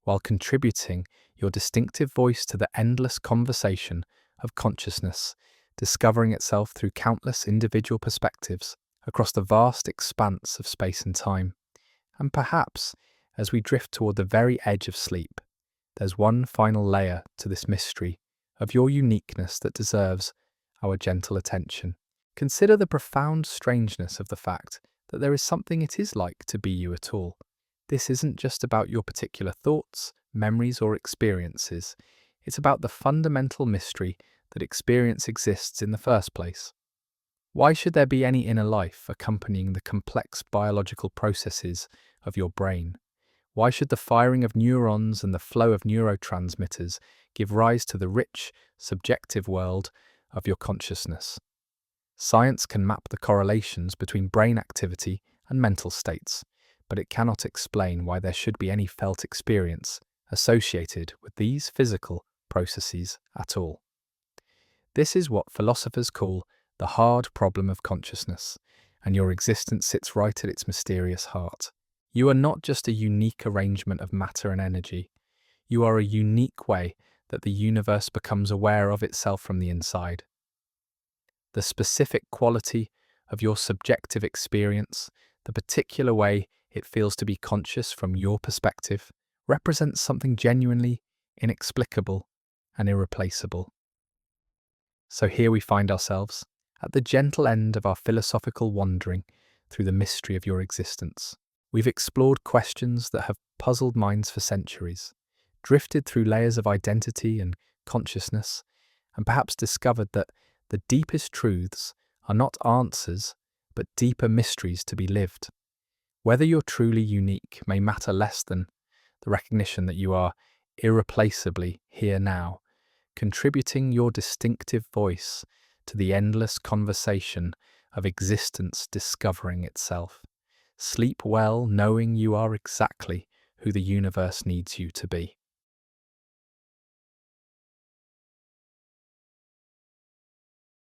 while contributing your distinctive voice to the endless conversation of consciousness, discovering itself through countless individual perspectives across the vast expanse of space and time. And perhaps, as we drift toward the very edge of sleep, there's one final layer to this mystery of your uniqueness that deserves our gentle attention. Consider the profound strangeness of the fact that there is something it is like to be you at all. This isn't just about your particular thoughts, memories, or experiences. It's about the fundamental mystery that experience exists in the first place. Why should there be any inner life accompanying the complex biological processes of your brain? Why should the firing of neurons and the flow of neurotransmitters give rise to the rich, subjective world of your consciousness? Science can map the correlations between brain activity and mental states, but it cannot explain why there should be any felt experience associated with these physical processes at all. This is what philosophers call the hard problem of consciousness, and your existence sits right at its mysterious heart. You are not just a unique arrangement of matter and energy. You are a unique way that the universe becomes aware of itself from the inside. The specific quality of your subjective experience, the particular way it feels to be conscious from your perspective, represents something genuinely inexplicable and irreplaceable. So here we find ourselves, at the gentle end of our philosophical wandering through the mystery of your existence. We've explored questions that have puzzled minds for centuries, drifted through layers of identity and consciousness, and perhaps discovered that the deepest truths are not answers, but deeper mysteries to be lived. Whether you're truly unique may matter less than the recognition that you are irreplaceably here now, contributing your distinctive voice to the endless conversation of existence discovering itself. Sleep well, knowing you are exactly who the universe needs you to be.